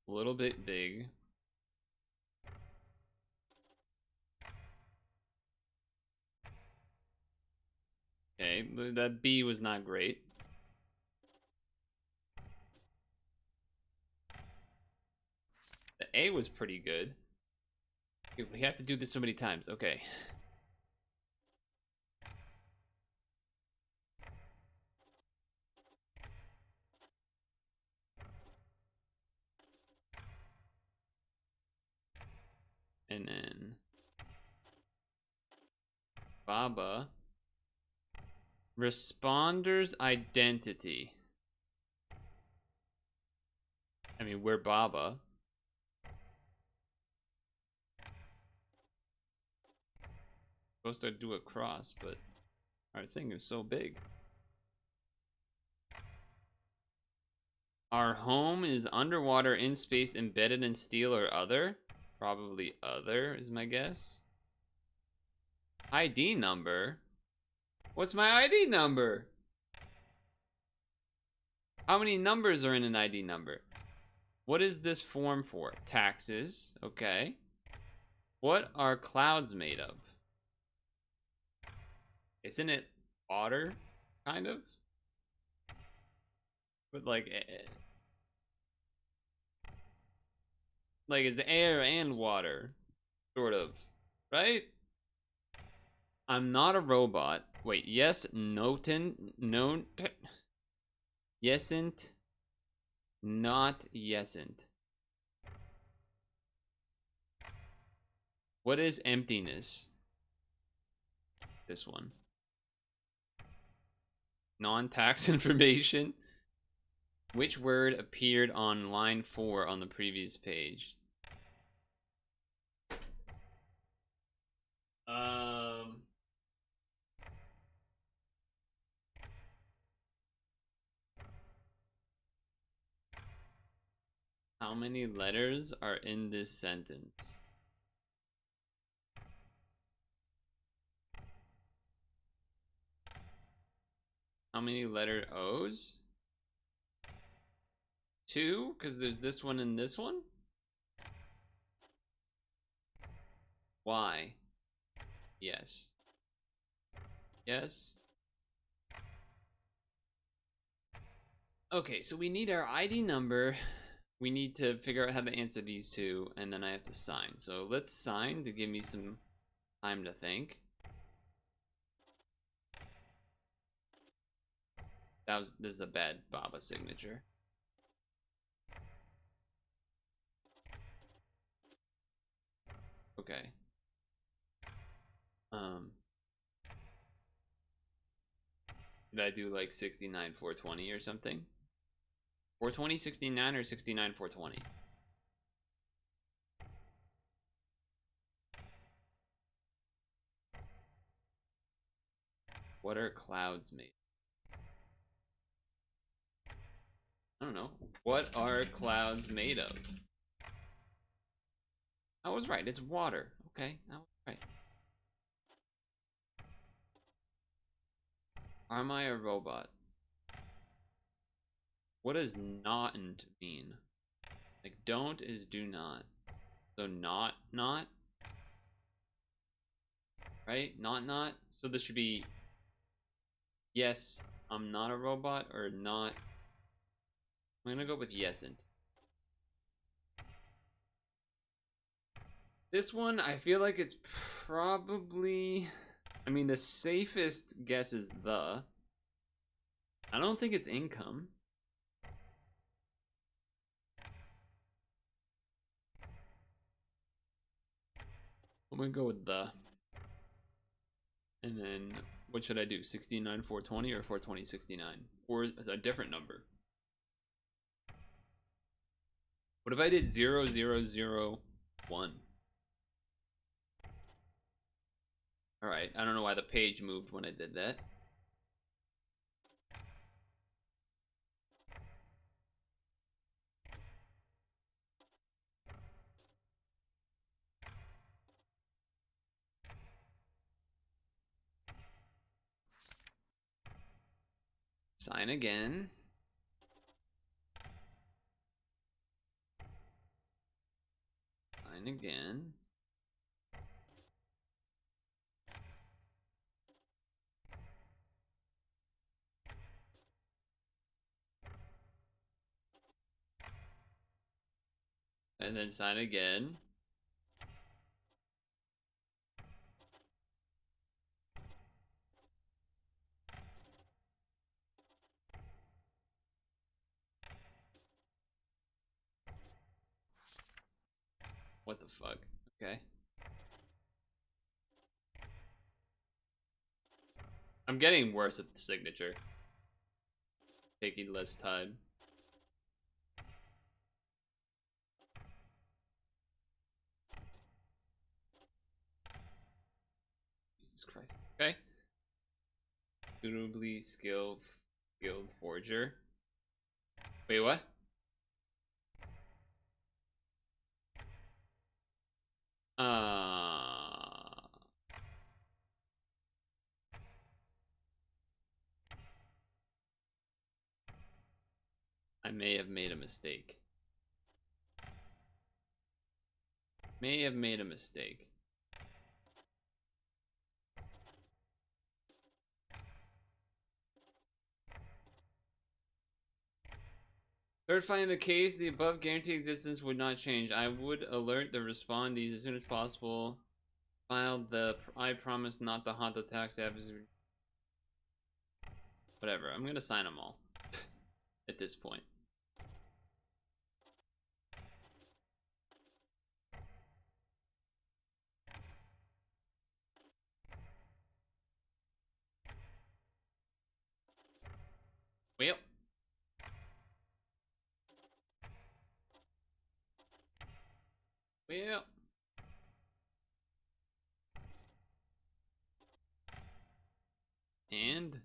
A little bit big. Okay, that B was not great. The A was pretty good. Dude, we have to do this so many times. Okay. And then Baba. Responder's identity. I mean, we're Baba. Supposed to do a cross, but our thing is so big. Our home is underwater, in space, embedded in steel or other. Probably other is my guess. ID number? What's my ID number? How many numbers are in an ID number? What is this form for? Taxes. Okay. What are clouds made of? Isn't it water? Kind of? But like it's air and water. Sort of. Right? I'm not a robot. Wait, yes, notin, no, yesn't, not yesn't. What is emptiness? This one. Non-tax information. Which word appeared on line 4 on the previous page? How many letters are in this sentence? How many letter O's? 2, because there's this one and this one? Y. Yes. Yes. Okay, so we need our ID number. We need to figure out how to answer these two, and then I have to sign. So let's sign to give me some time to think. This is a bad Baba signature. Okay. Did I do like 69 420 or something? 420 69 or 69 420? What are clouds made? I don't know. What are clouds made of? I was right. It's water. Okay, I was right. Am I a robot? What does not mean? Like don't is do not. So not. Right? Not. So this should be yes, I'm not a robot, or not. I'm gonna go with yesn't. This one, I feel like it's probably, I mean, the safest guess is the. I don't think it's income. I'm gonna go with the. And then, what should I do? 69 420 or 420 69? Or a different number? What if I did 0001? Alright, I don't know why the page moved when I did that. Sign again. Sign again. And then sign again. What the fuck? Okay. I'm getting worse at the signature. Taking less time. Jesus Christ. Okay. Suitably skilled forger. Wait, what? I may have made a mistake. May have made a mistake. Certifying the case, the above guaranteed existence would not change. I would alert the respondees as soon as possible. Filed the I promise not to haunt the tax advisory. Whatever, I'm gonna sign them all at this point. Well. Well. And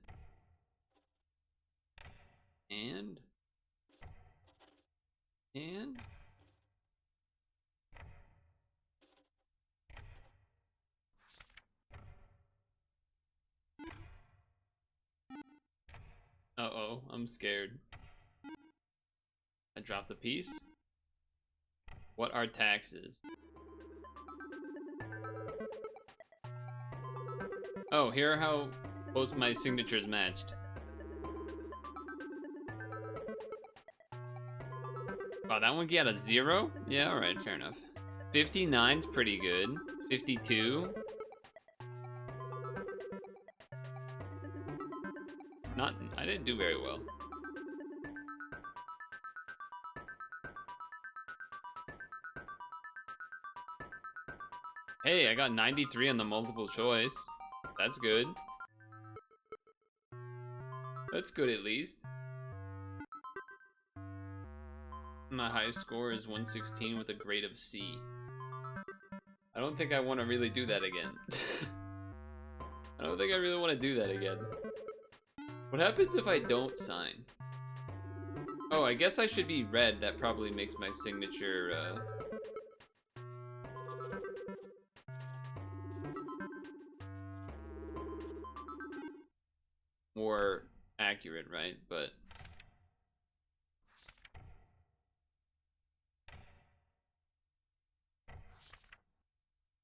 uh-oh, I'm scared. I dropped a piece. What are taxes? Oh, here are how close my signatures matched. Wow, that one got a 0? Yeah, alright, fair enough. 59's pretty good. 52. I didn't do very well. Hey, I got 93 on the multiple choice. That's good. That's good at least. My highest score is 116 with a grade of C. I don't think I want to really do that again. I don't think I really want to do that again. What happens if I don't sign? Oh, I guess I should be red. That probably makes my signature, more accurate, right? But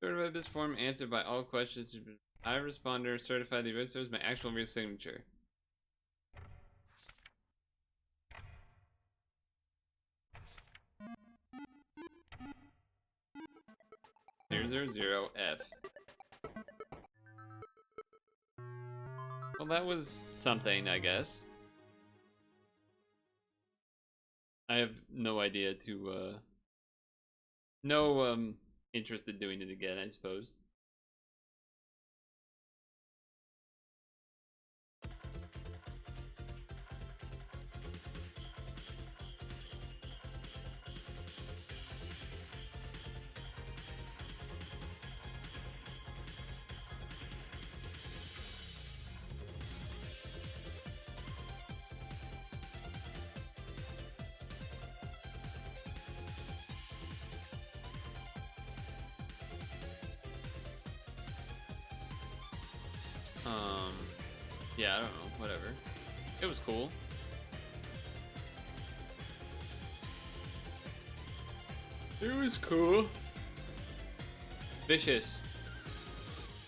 certify this form answered by all questions. I responder certify the register is my actual real signature. 000F. Well, that was something, I guess. I have no idea to, no, interest in doing it again, I suppose. Yeah, I don't know, whatever. It was cool. It was cool. Vicious.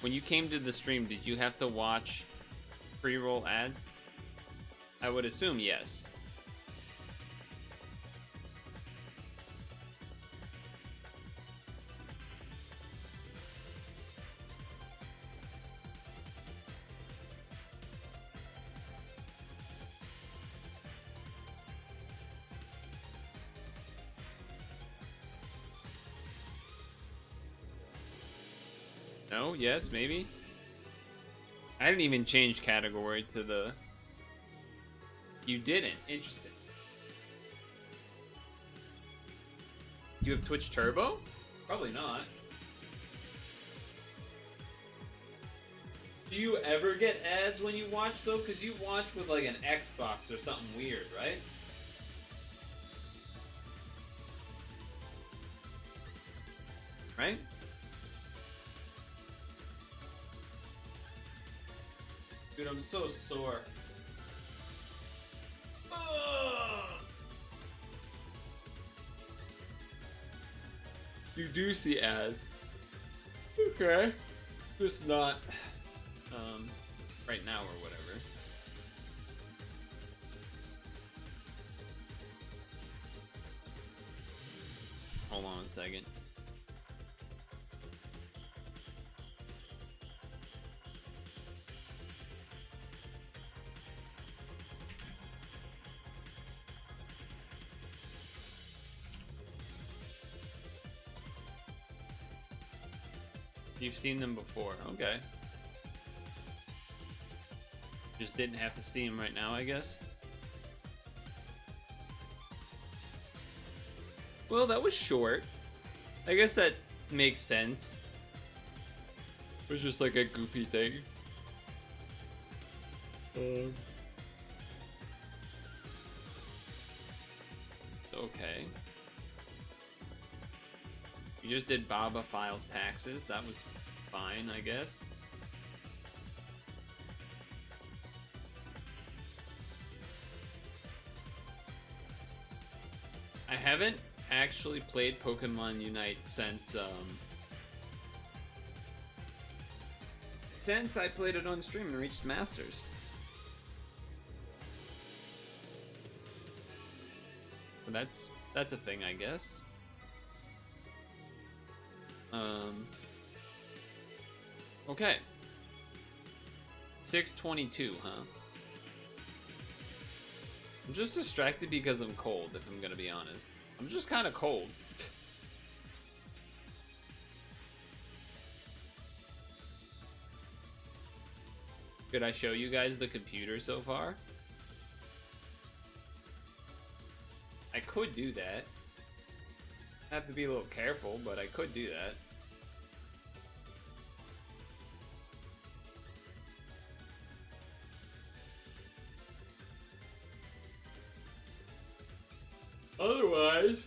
When you came to the stream, did you have to watch pre-roll ads? I would assume yes. No? Yes? Maybe? I didn't even change category to the... You didn't? Interesting. Do you have Twitch Turbo? Probably not. Do you ever get ads when you watch, though? Because you watch with, like, an Xbox or something weird, right? Right? Dude, I'm so sore. Ugh. You do see ads. Okay. Just not, right now or whatever. Hold on a second. You've seen them before, okay. Just didn't have to see them right now, I guess. Well, that was short. I guess that makes sense. It was just like a goofy thing. Okay. You just did Baba files taxes. That was fine, I guess. I haven't actually played Pokemon Unite since I played it on stream and reached Masters. But that's a thing, I guess. Okay. 6:22, huh? I'm just distracted because I'm cold, if I'm gonna be honest. I'm just kind of cold. Could I show you guys the computer so far? I could do that. I have to be a little careful, but I could do that. Otherwise...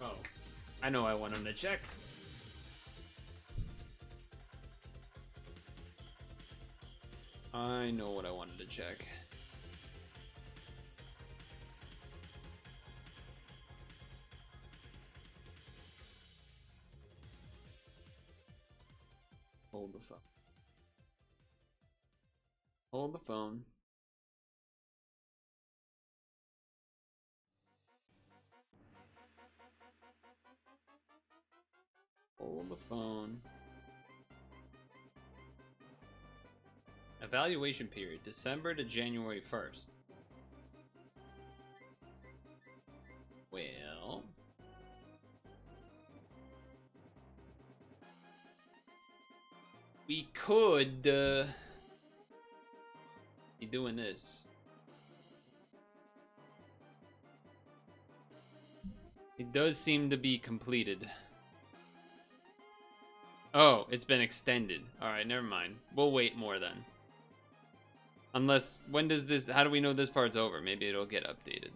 Oh. I know I want him to check. I know what I wanted to check. Hold the phone. Hold the phone. Hold the phone. Evaluation period, December to January 1st. Well... we could, be doing this. It does seem to be completed. Oh, it's been extended. Alright, never mind. We'll wait more then. Unless, when does this, how do we know this part's over? Maybe it'll get updated.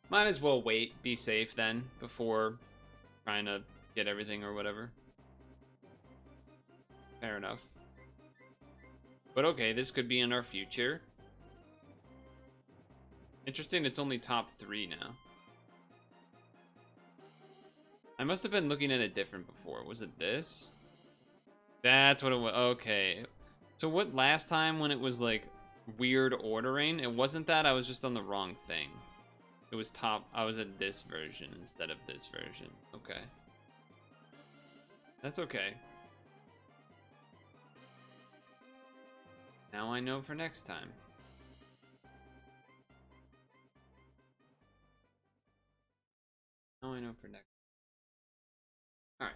Might as well wait, be safe then, before trying to get everything or whatever. Fair enough. But okay, this could be in our future. Interesting, it's only top 3 now. I must have been looking at it different before. Was it this? That's what it was. Okay. So what last time when it was like weird ordering, it wasn't that, I was just on the wrong thing. It was top, I was at this version instead of this version. Okay. That's okay. Now I know for next time. for next. All right.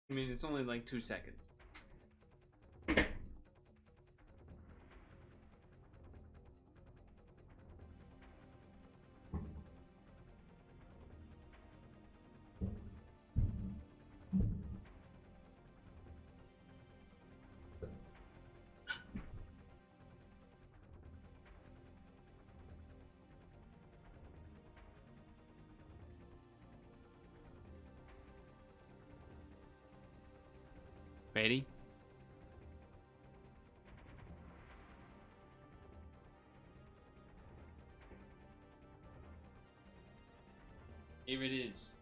I mean, it's only like 2 seconds. Ready? Here it is.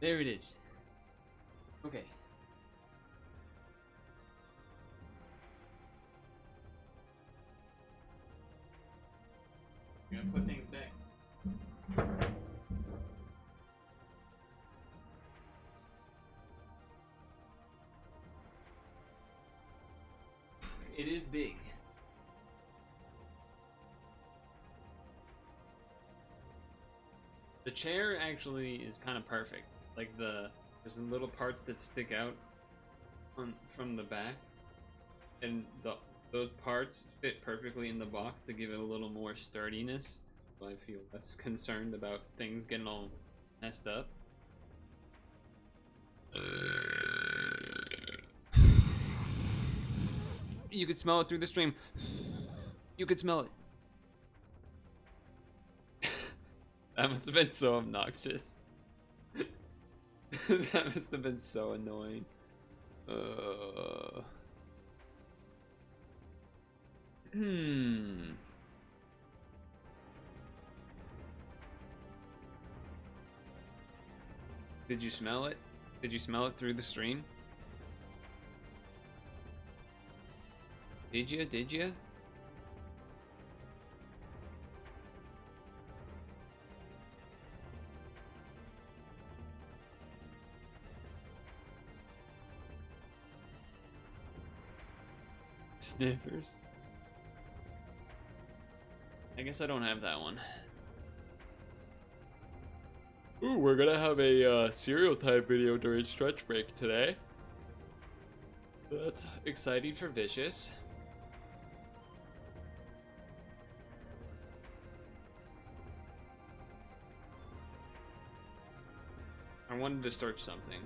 There it is. Okay. I'm gonna put things back. It is big. The chair actually is kind of perfect. Like there's some little parts that stick out from the back, and those parts fit perfectly in the box to give it a little more sturdiness. So I feel less concerned about things getting all messed up. You could smell it through the stream. You could smell it. That must have been so obnoxious. That must have been so annoying. Did you smell it? Did you smell it through the stream? Did you? Did you? Sniffers. I guess I don't have that one. Ooh, we're gonna have a cereal type video during stretch break today. That's exciting for Vicious. I wanted to search something.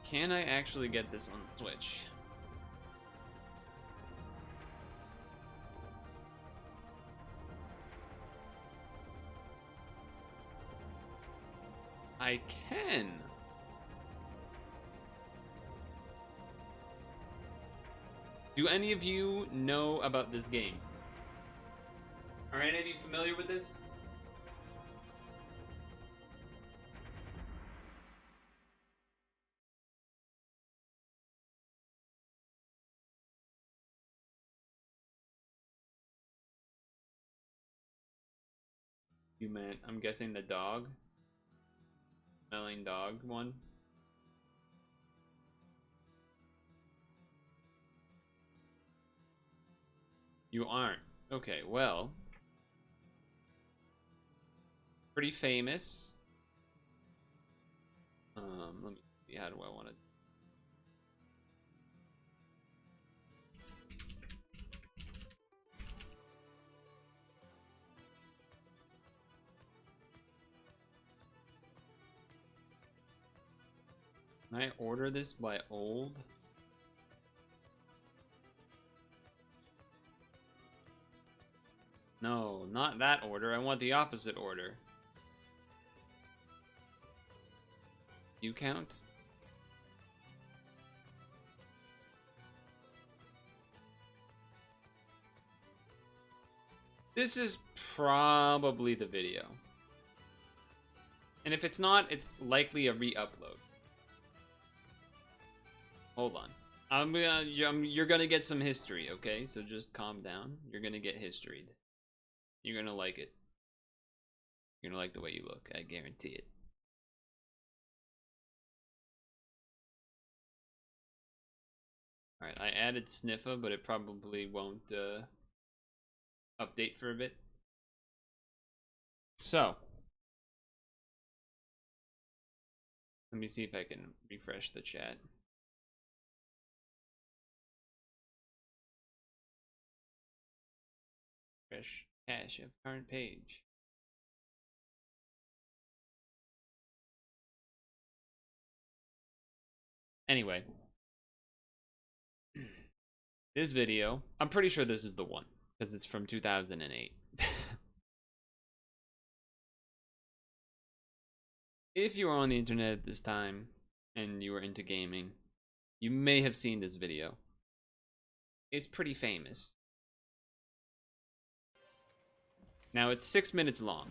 Can I actually get this on Switch? I can. Do any of you know about this game? Are any of you familiar with this? You meant, I'm guessing the dog? Smelling dog one? You aren't. Okay, well. Pretty famous. Let me see, how do I want to... Can I order this by old? No, not that order. I want the opposite order. view count. This is probably the video. And if it's not, it's likely a re-upload. Hold on. You're gonna get some history, okay? So just calm down. You're gonna get historied. You're gonna like it. You're gonna like the way you look. I guarantee it. Alright, I added Sniffa, but it probably won't update for a bit. So, let me see if I can refresh the chat. Refresh cache of current page. Anyway, this video, I'm pretty sure this is the one because it's from 2008. If you were on the internet at this time and you were into gaming, you may have seen this video. It's pretty famous. Now it's 6 minutes long,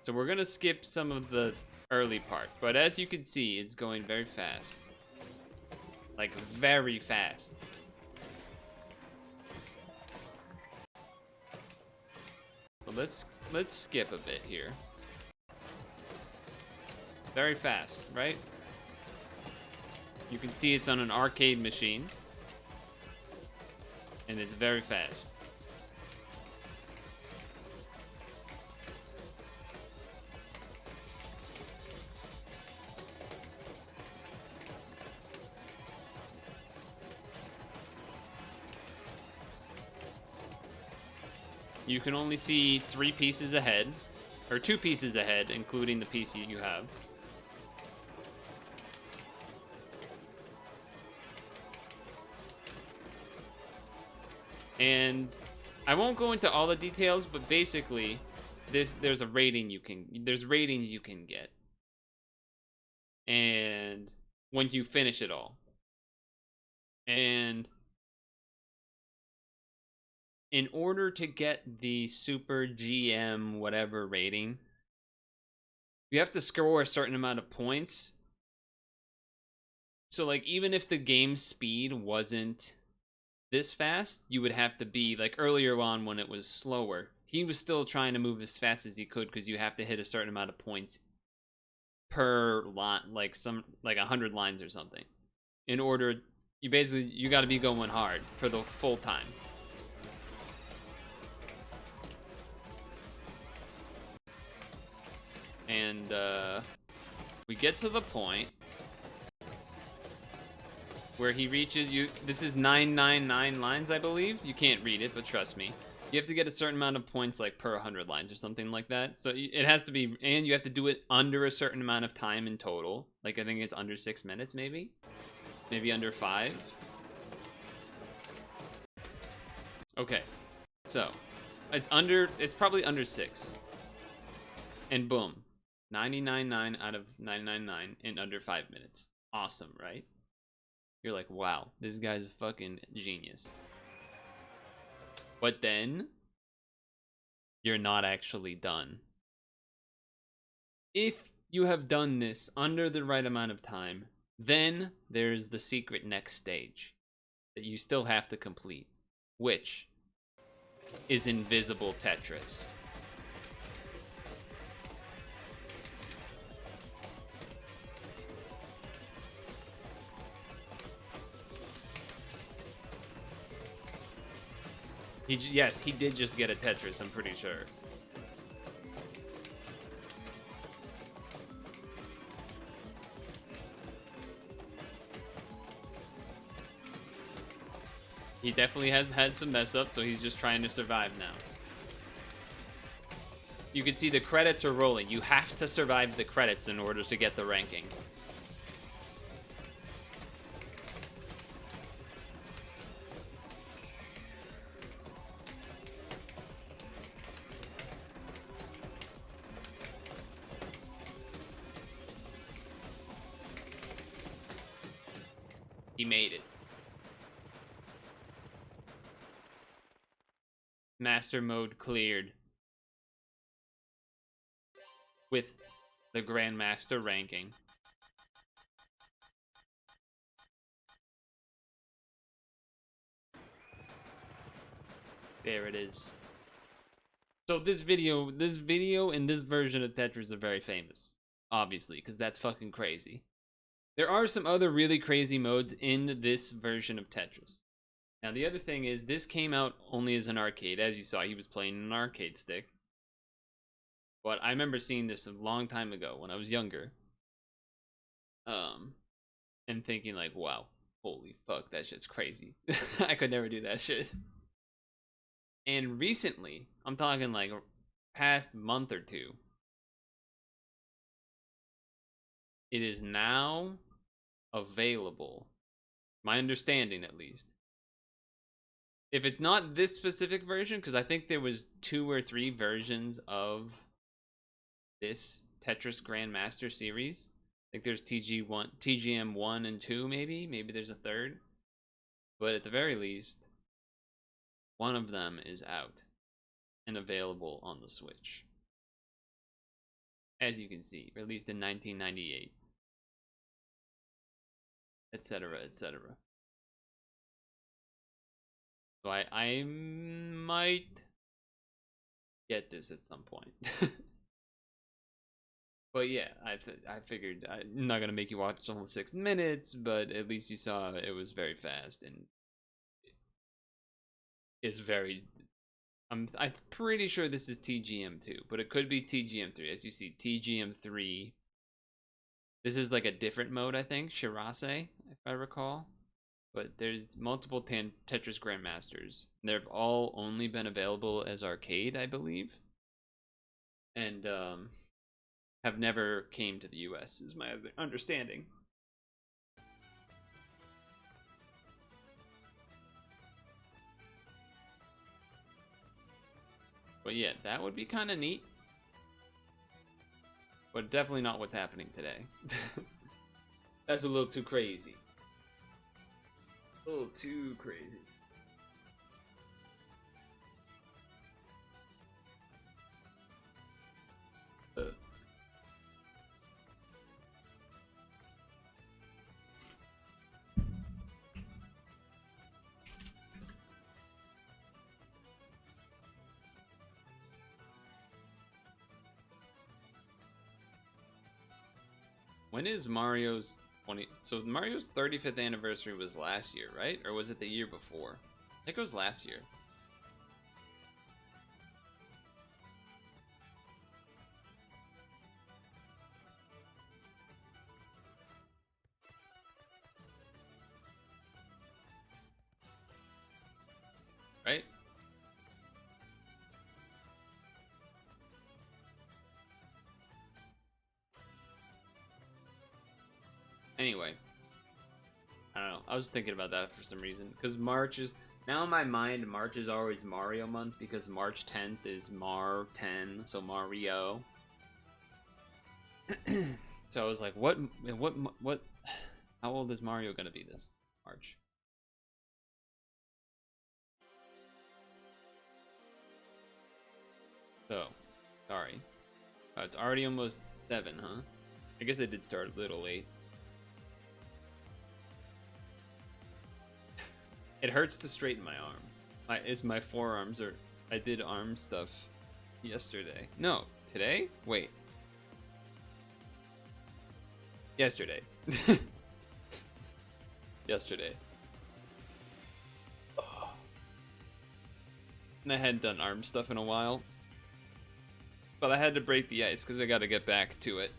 so we're gonna skip some of the early part, but as you can see, it's going very fast. Like, very fast. So let's skip a bit here. Very fast, right? You can see it's on an arcade machine. And it's very fast. You can only see 3 pieces ahead, or 2 pieces ahead, including the piece you have. And I won't go into all the details, but basically, there's ratings you can get, and when you finish it all, and in order to get the Super GM whatever rating, you have to score a certain amount of points. So like, even if the game speed wasn't this fast, you would have to be like earlier on when it was slower. He was still trying to move as fast as he could because you have to hit a certain amount of points per line, like 100 lines or something. In order, you got to be going hard for the full time. And we get to the point where he reaches you. This is 999 lines, I believe. You can't read it, but trust me. You have to get a certain amount of points, like per 100 lines or something like that. So it has to be, and you have to do it under a certain amount of time in total. Like, I think it's under 6 minutes, maybe under 5. Okay, so it's probably under 6. And boom, 99.9 out of 999 in under 5 minutes. Awesome, right? You're like, wow, this guy's fucking genius. But then, you're not actually done. If you have done this under the right amount of time, then there's the secret next stage that you still have to complete, which is Invisible Tetris. Yes, he did just get a Tetris, I'm pretty sure. He definitely has had some mess ups, so he's just trying to survive now. You can see the credits are rolling. You have to survive the credits in order to get the ranking. He made it. Master mode cleared. With the Grandmaster ranking. There it is. So this video and this version of Tetris are very famous. Obviously, because that's fucking crazy. There are some other really crazy modes in this version of Tetris. Now the other thing is, this came out only as an arcade. As you saw, he was playing an arcade stick. But I remember seeing this a long time ago when I was younger. And thinking like, wow, holy fuck, that shit's crazy. I could never do that shit. And recently, I'm talking like past month or two, it is now available, my understanding at least. If it's not this specific version, because I think there was 2 or 3 versions of this Tetris Grandmaster series. I think there's TGM 1 and 2 maybe there's a third. But at the very least, one of them is out and available on the Switch. As you can see, released in 1998. Etc, etc. So I might get this at some point. But yeah, I figured I'm not gonna make you watch the whole 6 minutes, but at least you saw it was very fast and it's very. I'm pretty sure this is TGM2, but it could be TGM3. As you see, TGM3. This is like a different mode, I think, Shirase, if I recall. But there's multiple Tetris Grandmasters. They've all only been available as arcade, I believe. And have never came to the US, is my understanding. But yeah, that would be kind of neat. But definitely not what's happening today. That's a little too crazy. A little too crazy. When is Mario's 20? So Mario's 35th anniversary was last year, right? Or was it the year before? I think it was last year. Right? Anyway, I don't know. I was thinking about that for some reason because March is now in my mind. March is always Mario month because March 10th is Mar 10, so Mario. So I was like, what? How old is Mario gonna be this March? So, sorry. Oh, it's already almost 7, huh? I guess I did start a little late. It hurts to straighten my arm. My forearms are. I did arm stuff yesterday. No, today? Wait. Yesterday. Yesterday. Oh. And I hadn't done arm stuff in a while. But I had to break the ice because I got to get back to it.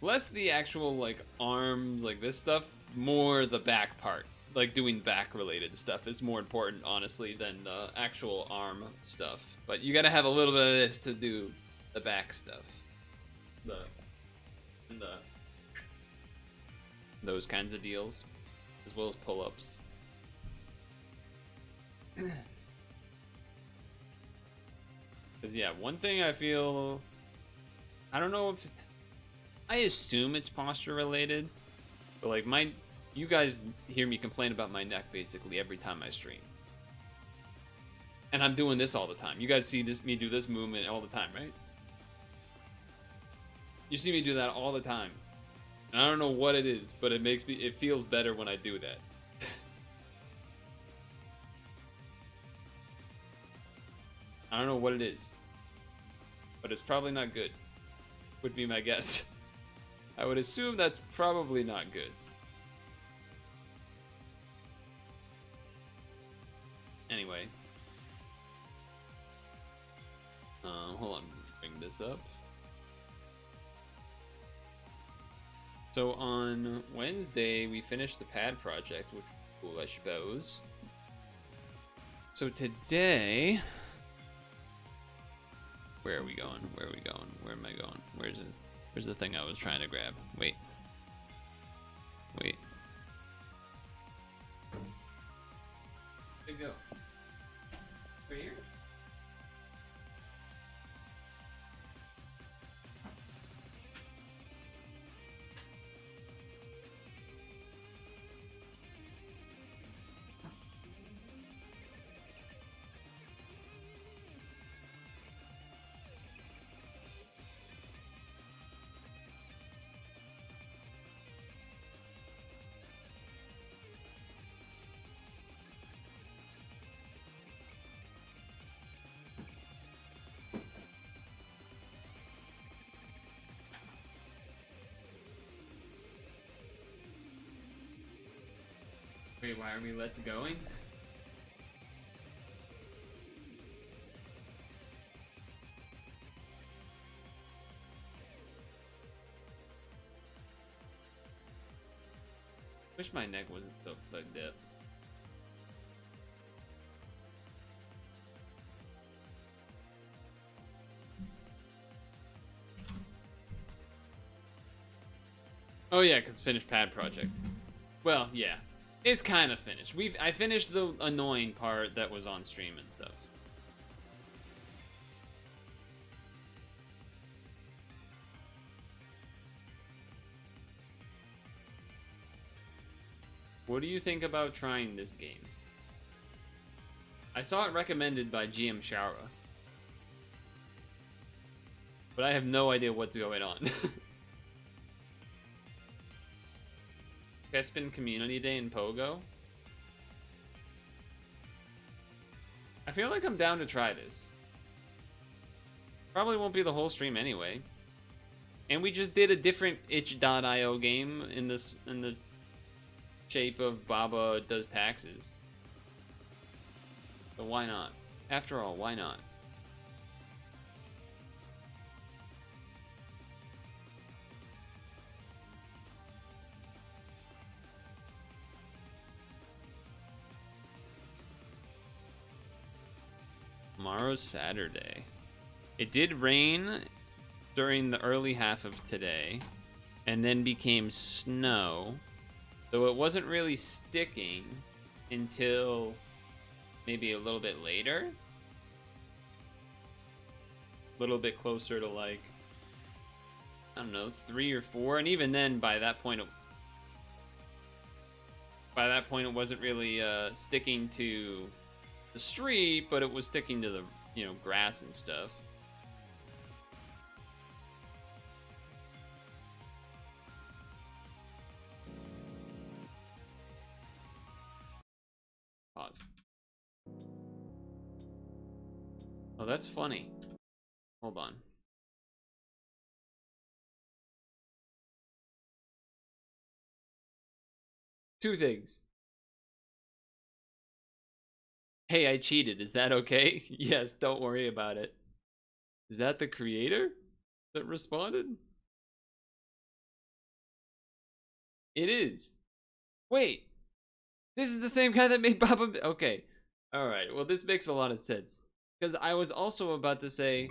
Less the actual, like, arms, like this stuff, more the back part. Like, doing back-related stuff is more important, honestly, than the actual arm stuff. But you gotta have a little bit of this to do the back stuff. Those kinds of deals. As well as pull-ups. Because, yeah, one thing I feel... I don't know if... I assume it's posture-related. But, like, my You guys hear me complain about my neck basically every time I stream. And I'm doing this all the time. You guys see me do this movement all the time, right? You see me do that all the time. And I don't know what it is, but it feels better when I do that. I don't know what it is. But it's probably not good. Would be my guess. I would assume that's probably not good. Anyway. Hold on, bring this up. So on Wednesday, we finished the pad project, which was cool, I suppose. So today, where are we going? Where are we going? Where am I going? Where's the thing I was trying to grab? Wait. Where'd it go? Right here? Wait, why are we let's going? Wish my neck wasn't so plugged up. Oh yeah, cause finished pad project. Well, yeah. It's kind of finished. I finished the annoying part that was on stream and stuff. What do you think about trying this game? I saw it recommended by GM Shara, but I have no idea what's going on. Bespin Community Day in Pogo. I feel like I'm down to try this. Probably won't be the whole stream anyway. And we just did a different itch.io game in the shape of Baba Does Taxes. So why not? After all, why not? Tomorrow's Saturday. It did rain during the early half of today, and then became snow, though it wasn't really sticking until maybe a little bit later. A little bit closer to like, I don't know, 3 or 4, and even then by that point it wasn't really sticking to the street, but it was sticking to the, grass and stuff. Pause. Oh, that's funny. Hold on. Two things. Hey, I cheated. Is that okay? Yes, don't worry about it. Is that the creator that responded? It is. Wait. This is the same guy that made Baba... Okay. Alright, well this makes a lot of sense. Because I was also about to say...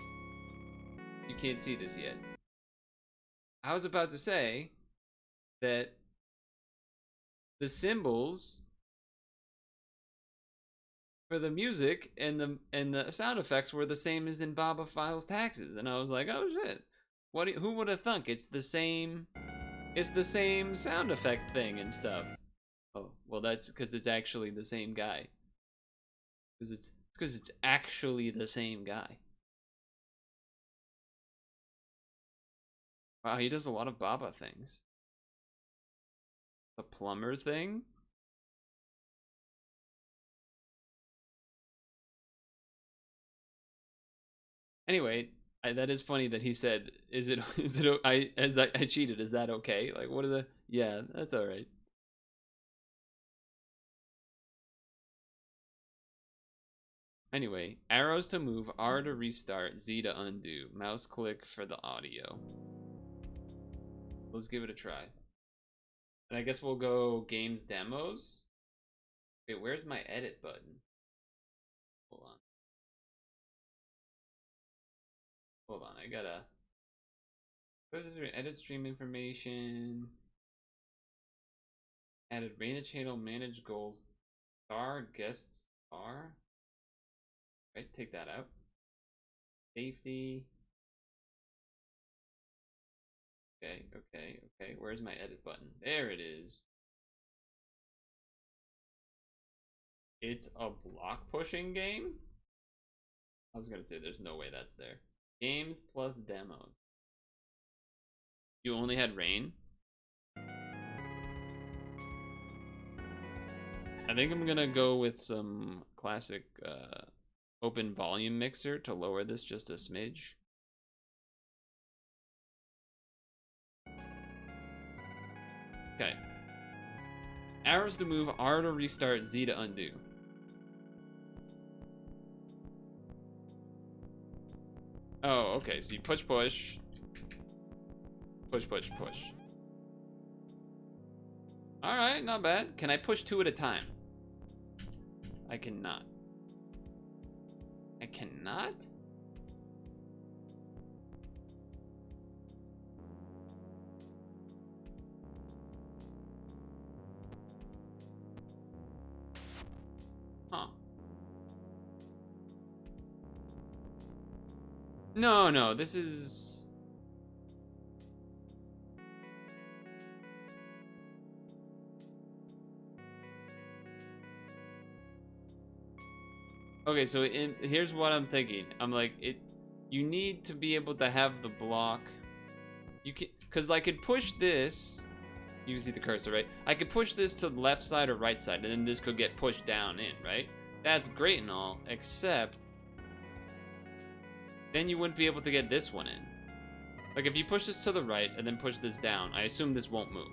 You can't see this yet. I was about to say that the symbols for the music and the sound effects were the same as in Baba Files Taxes, and I was like, oh shit, who would have thunk? It's the same sound effect thing and stuff. Well, that's because it's actually the same guy. Because it's actually the same guy. Wow, he does a lot of Baba things. The plumber thing? Anyway, that is funny that he said, "Is it? Is it? I cheated. Is that okay?" Like, what are the? Yeah, that's all right. Anyway, arrows to move, R to restart, Z to undo, mouse click for the audio. Let's give it a try. And I guess we'll go games demos. Wait, where's my edit button? Hold on. Hold on, I gotta edit stream information. Added Raina channel, manage goals, star, guest star. Right, take that out. Safety. Okay. Where's my edit button? There it is. It's a block pushing game? I was gonna say there's no way that's there. Games plus demos. You only had rain? I think I'm gonna go with some classic open volume mixer to lower this just a smidge. Okay. Arrows to move, R to restart, Z to undo. Oh, okay. So you push. Push. Alright, not bad. Can I push 2 at a time? I cannot. I cannot? Huh. No, this is... Okay, so here's what I'm thinking. I'm like, you need to be able to have the block. You can, because I could push this. You can see the cursor, right? I could push this to the left side or right side, and then this could get pushed down in, right? That's great and all, except then you wouldn't be able to get this one in. Like if you push this to the right and then push this down, I assume this won't move.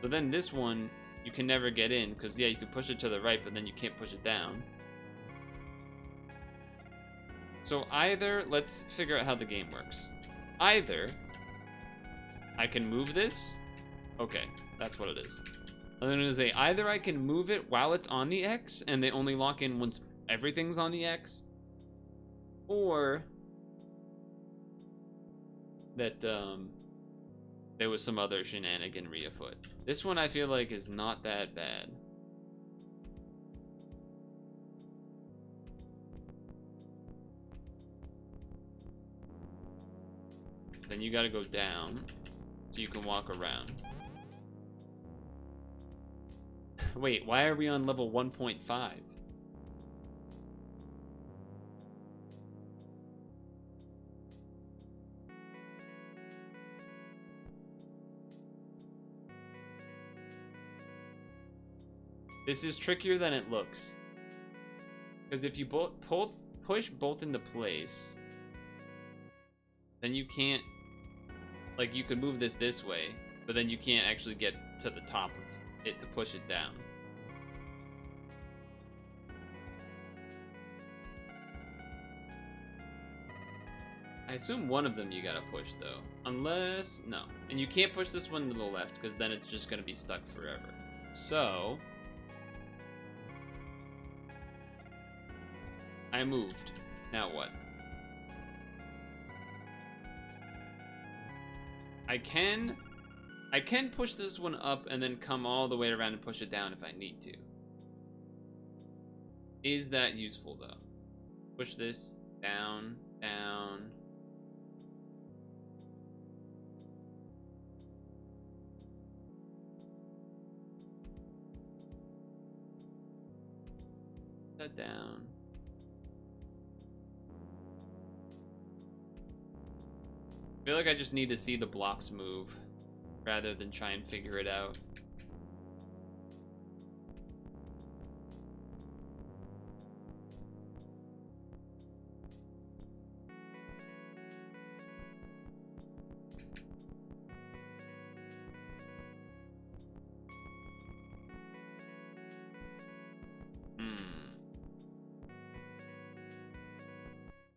So then this one, you can never get in, because yeah, you can push it to the right, but then you can't push it down. So either, let's figure out how the game works. Either I can move this. Okay, that's what it is. I'm gonna say either I can move it while it's on the X and they only lock in once everything's on the X, or that there was some other shenaniganry afoot. This one I feel like is not that bad. Then you gotta go down so you can walk around. Wait, why are we on level 1.5? This is trickier than it looks. Because if you push both into place, then you can't, like, you can move this way, but then you can't actually get to the top of it to push it down. I assume one of them you gotta push though, unless, no. And you can't push this one to the left because then it's just gonna be stuck forever. So I moved. Now what? I can push this one up and then come all the way around and push it down if I need to. Is that useful though? Push this down, down. that down. I feel like I just need to see the blocks move rather than try and figure it out.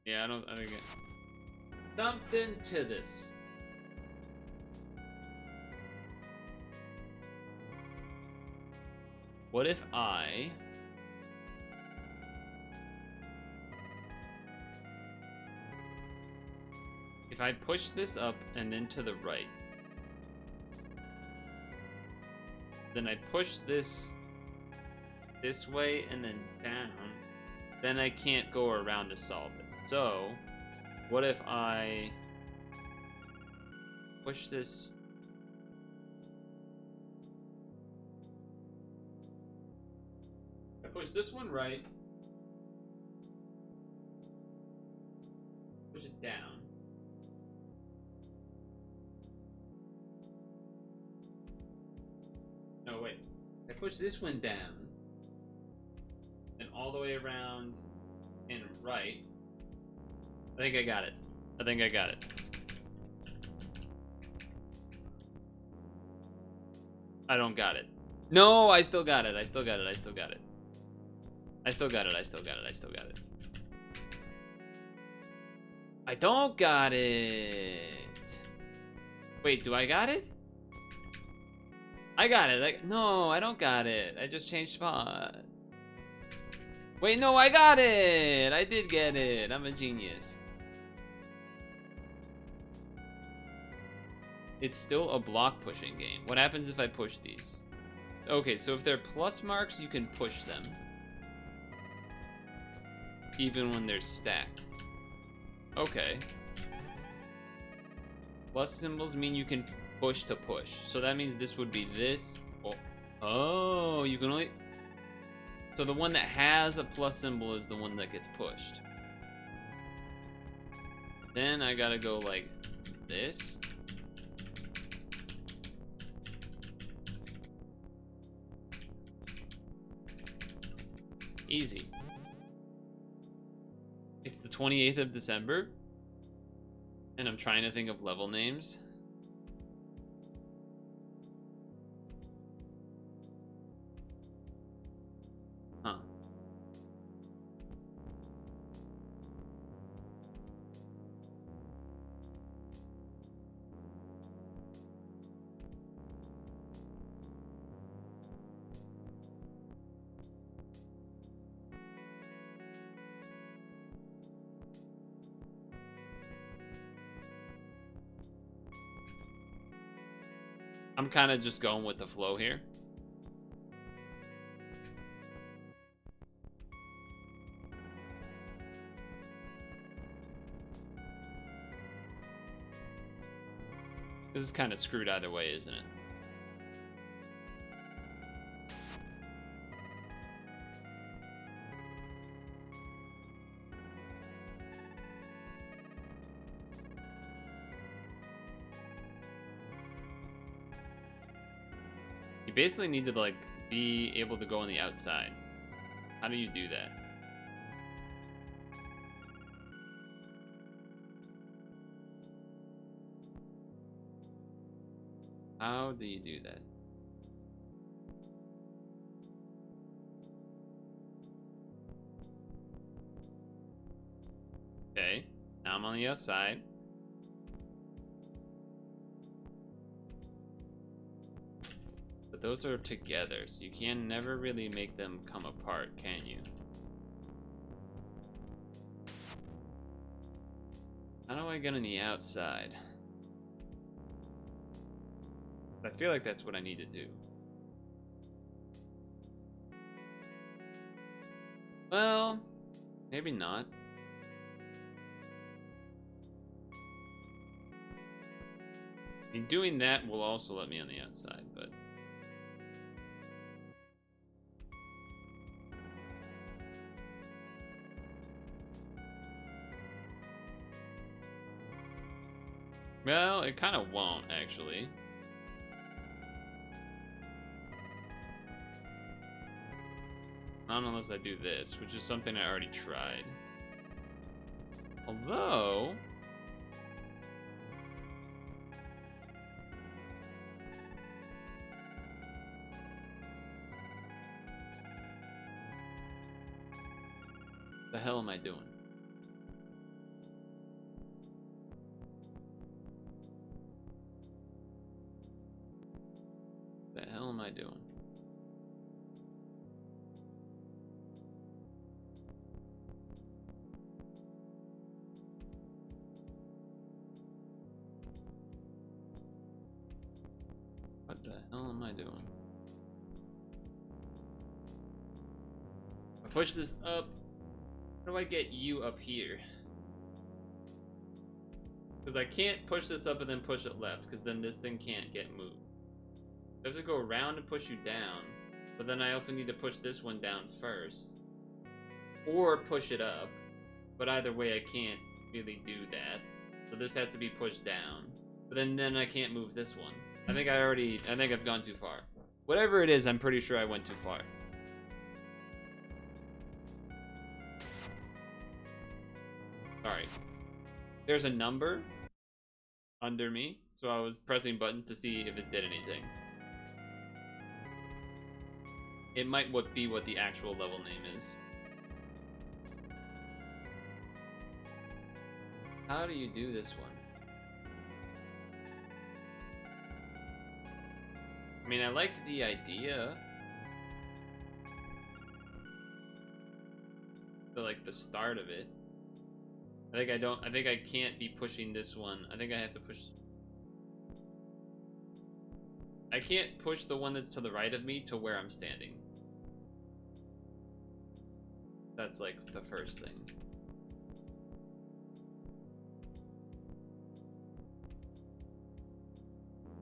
Yeah, I think it. Something to this. What if I push this up and then to the right, then I push this way and then down, then I can't go around to solve it. So, what if I push this? I push this one right, push it down. No, wait. I push this one down, and all the way around and right. I think I got it. I think I got it. I don't got it. No, I still got it. I still got it. I still got it. I still got it. I still got it. I still got it. I don't got it. Wait, do I got it? I got it. No, I don't got it. I just changed spots. Wait, no, I got it. I did get it. I'm a genius. It's still a block pushing game. What happens if I push these? Okay, so if they're plus marks, you can push them. Even when they're stacked. Okay. Plus symbols mean you can push to push. So that means this would be this. Oh, you can only... So the one that has a plus symbol is the one that gets pushed. Then I gotta go like this. Easy. It's the 28th of December, and I'm trying to think of level names. Huh. I'm kind of just going with the flow here. This is kind of screwed either way, isn't it? You basically need to like be able to go on the outside. How do you do that? How do you do that? Okay, now I'm on the outside. But those are together, so you can never really make them come apart, can you? How do I get on the outside? I feel like that's what I need to do. Well, maybe not. I mean, doing that will also let me on the outside, but... Well, it kind of won't, actually. Not unless I do this, which is something I already tried. Although... the hell am I doing? The hell am I doing? What the hell am I doing? I push this up. How do I get you up here? Because I can't push this up and then push it left, because then this thing can't get moved. I have to go around and push you down, but then I also need to push this one down first. Or push it up. But either way, I can't really do that. So this has to be pushed down. But then I can't move this one. I think I've gone too far. Whatever it is, I'm pretty sure I went too far. Alright. There's a number under me, so I was pressing buttons to see if it did anything. It might be what the actual level name is. How do you do this one? I mean, I liked the idea. So, like, the start of it. I think I can't be pushing this one. I think I have to push... I can't push the one that's to the right of me to where I'm standing. That's, like, the first thing.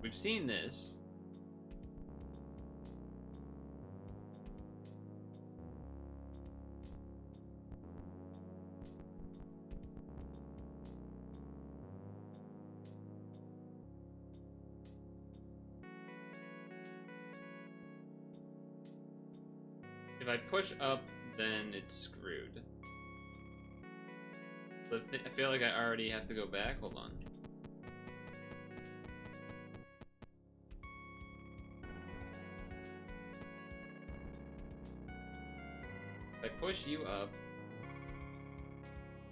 We've seen this. If I push up, then it's screwed. But I feel like I already have to go back. Hold on. If I push you up,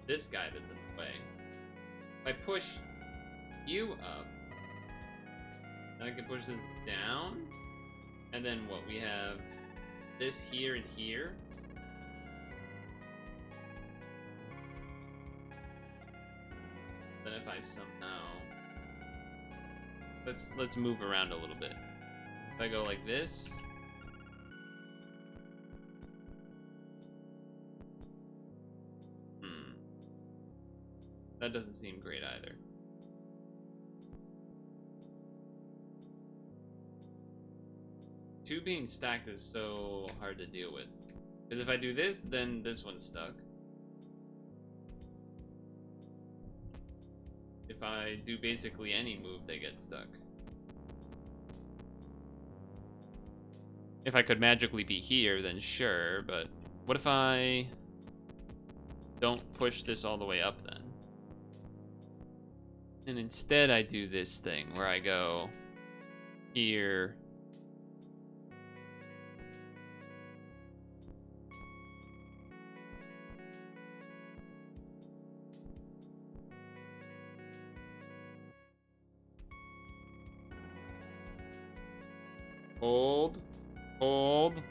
this guy that's in the way. If I push you up, then I can push this down. And then what? We have this here and here. Then if I somehow let's move around a little bit. If I go like this, that doesn't seem great either. Two being stacked is so hard to deal with. Because if I do this, then this one's stuck. If I do basically any move, they get stuck. If I could magically be here, then sure, but what if I don't push this all the way up then? And instead I do this thing where I go here. Hold. Hold.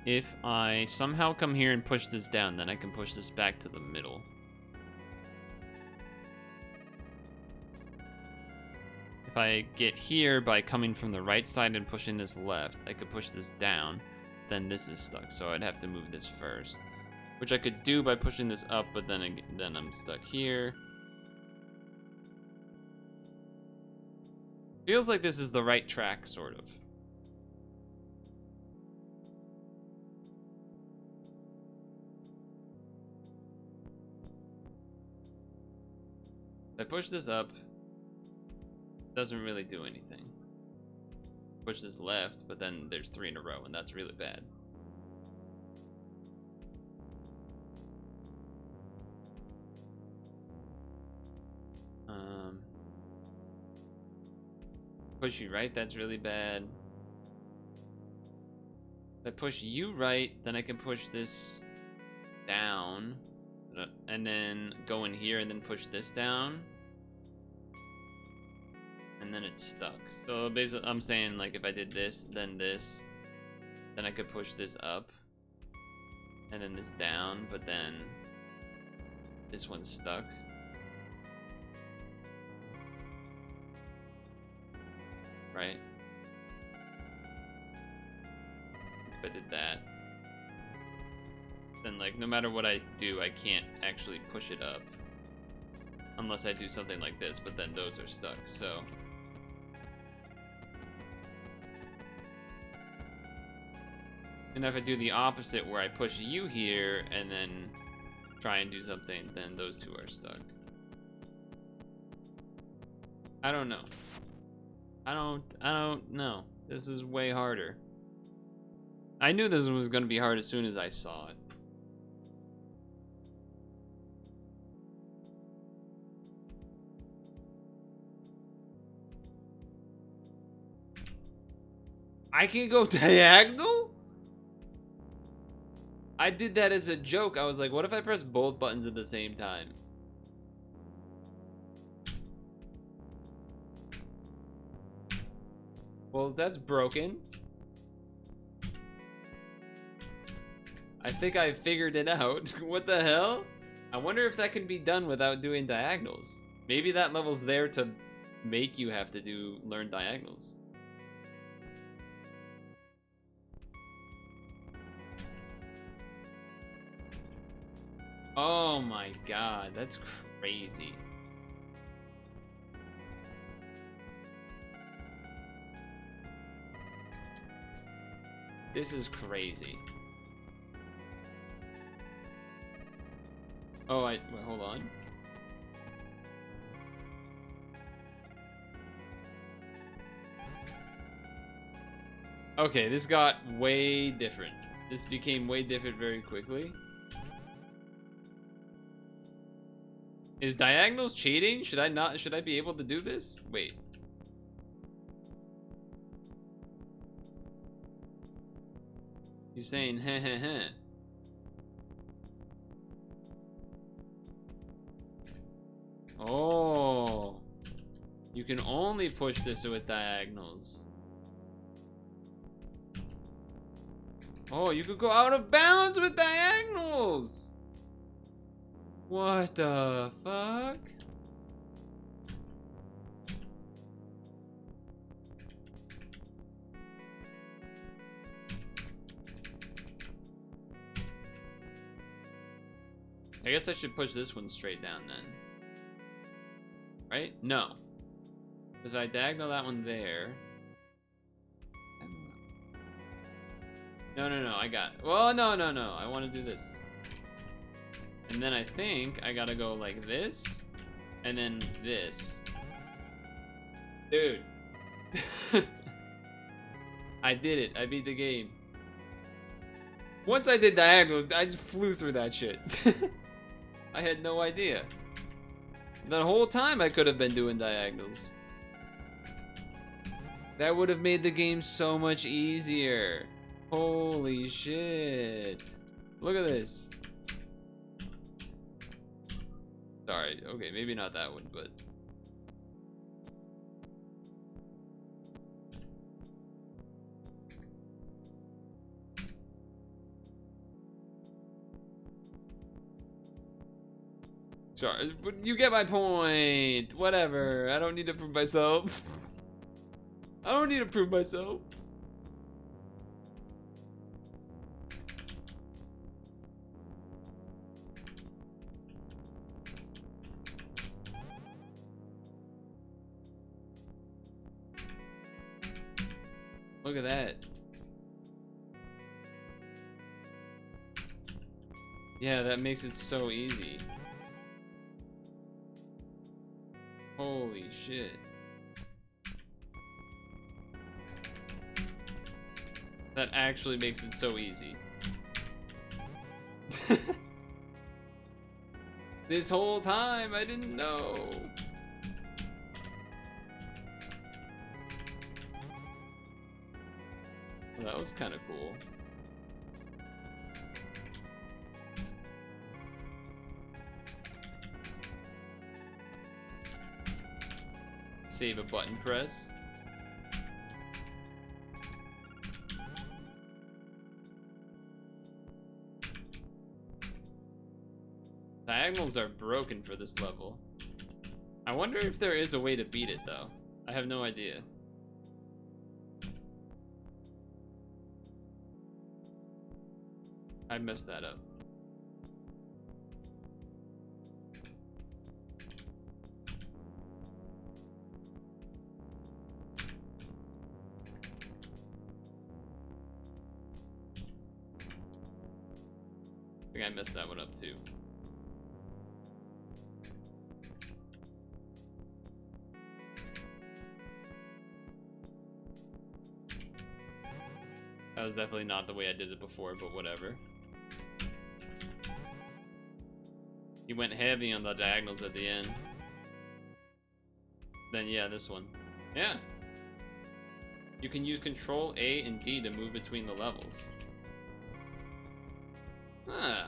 If I somehow come here and push this down, then I can push this back to the middle. If I get here by coming from the right side and pushing this left, I could push this down, then this is stuck, so I'd have to move this first. Which I could do by pushing this up, but then I'm stuck here. Feels like this is the right track, sort of. If I push this up, doesn't really do anything. Push this left, but then there's 3 in a row, and that's really bad. Push you right, that's really bad. If I push you right, then I can push this down, and then go in here and then push this down. And then it's stuck. So basically, I'm saying, like, if I did this, then I could push this up, and then this down, but then this one's stuck. Right? If I did that, then, like, no matter what I do, I can't actually push it up. Unless I do something like this, but then those are stuck, so. And if I do the opposite, where I push you here, and then try and do something, then those two are stuck. I don't know. I don't know. This is way harder. I knew this one was gonna be hard as soon as I saw it. I can go diagonal? I did that as a joke. I was like, what if I press both buttons at the same time? Well, that's broken. I think I figured it out. What the hell? I wonder if that can be done without doing diagonals. Maybe that level's there to make you have to learn diagonals. Oh my god, that's crazy. This is crazy. Oh, wait, hold on. Okay, this got way different. This became way different very quickly. Is diagonals cheating? Should I be able to do this? Wait. He's saying heh heh heh. Oh. You can only push this with diagonals. Oh, you could go out of bounds with diagonals. What the fuck? I guess I should push this one straight down then. Right? No. Because I diagonal that one there. No, I got it. Well, no. I want to do this. And then I think I gotta go like this. And then this. Dude. I did it. I beat the game. Once I did diagonals, I just flew through that shit. I had no idea. The whole time I could have been doing diagonals. That would have made the game so much easier. Holy shit. Look at this. Sorry, okay, maybe not that one, but... Sorry, but you get my point. Whatever, I don't need to prove myself. I don't need to prove myself. Look at that. Yeah, that makes it so easy. Holy shit. That actually makes it so easy. This whole time, I didn't know. Well, that was kind of cool. Save a button press. Diagonals are broken for this level. I wonder if there is a way to beat it though. I have no idea. I messed that up. I think I messed that one up too. That was definitely not the way I did it before, but whatever. He went heavy on the diagonals at the end. Then yeah, this one. Yeah. You can use Control A and D to move between the levels. Ah.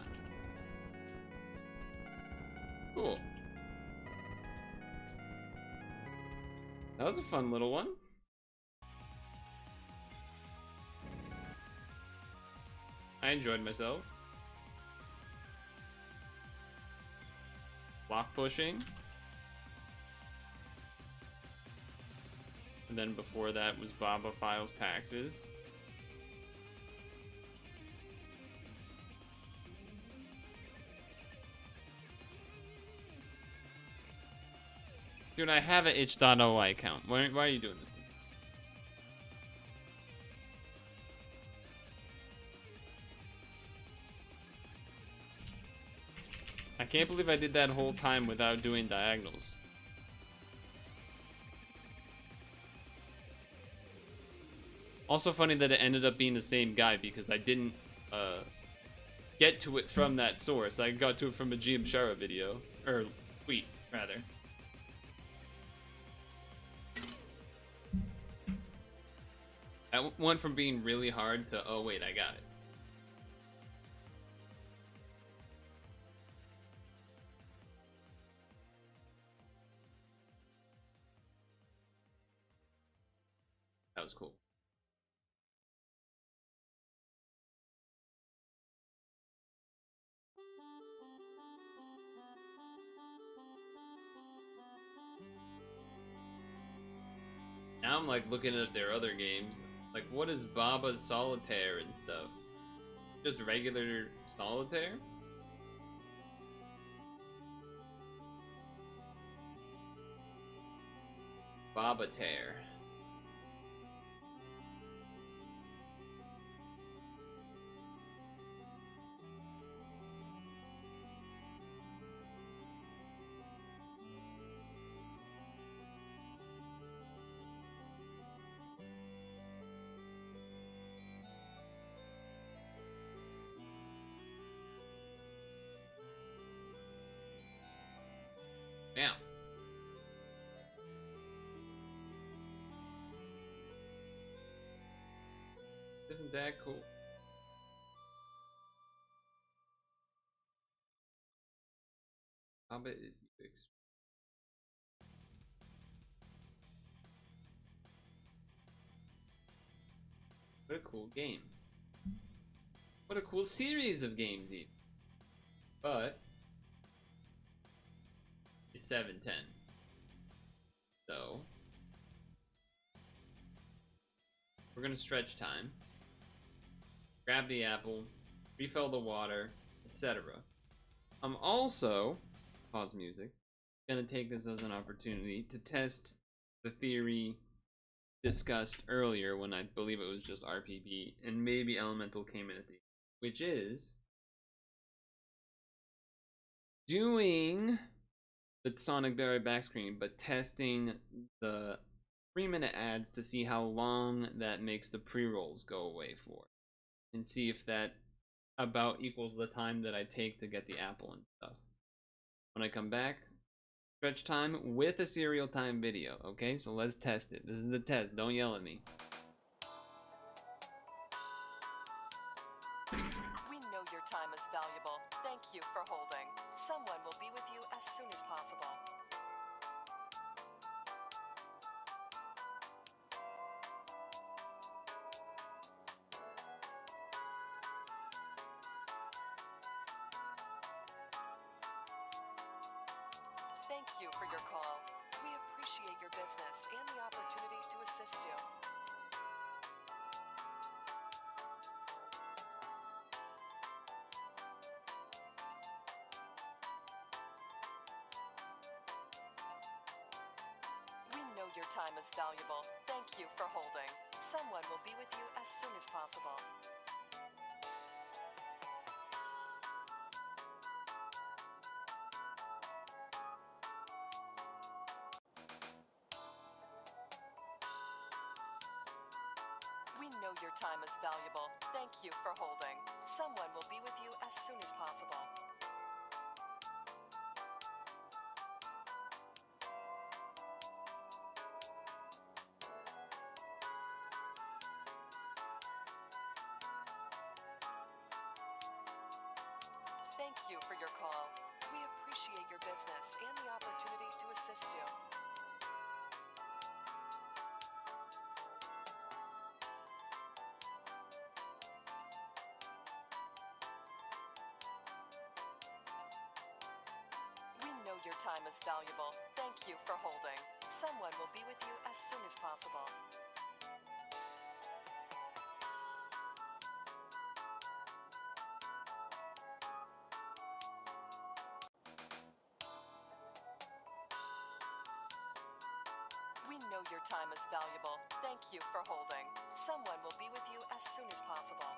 Cool. That was a fun little one. I enjoyed myself. Block pushing. And then before that was Baba files taxes. Dude, I have an itch.oi account. Why are you doing this to me? I can't believe I did that whole time without doing diagonals. Also funny that it ended up being the same guy because I didn't get to it from that source. I got to it from a GM Shara video. Or tweet, rather. That went from being really hard to, oh wait, I got it. That was cool. Now I'm like looking at their other games. Like, what is Baba's Solitaire and stuff? Just regular Solitaire? Baba-taire. Yeah. Isn't that cool? Baba is UX. What a cool game. What a cool series of games even. But it's 7:10. So we're gonna stretch time. Grab the apple, refill the water, etc. I'm also, pause music, gonna take this as an opportunity to test the theory discussed earlier when I believe it was just RPB and maybe Elemental came in at the end, which is doing the Sonic Berry back screen, but testing the 3-minute ads to see how long that makes the pre-rolls go away for, and see if that about equals the time that I take to get the apple and stuff. When I come back, stretch time with a serial time video. Okay, so let's test it. This is the test. Don't yell at me. We know your time is valuable. Thank you for holding. Someone will be with you as soon as possible. Thank you for your call. We appreciate your business and the opportunity to assist you. We know your time is valuable. Thank you for holding. Someone will be with you as soon as possible. We know your time is valuable. Thank you for holding. Someone will be with you as soon as possible. Thank you for your call. We appreciate your business and the opportunity to assist you. We know your time is valuable. Thank you for holding. Someone will be with you as soon as possible. We know your time is valuable. Thank you for holding. Someone will be with you as soon as possible.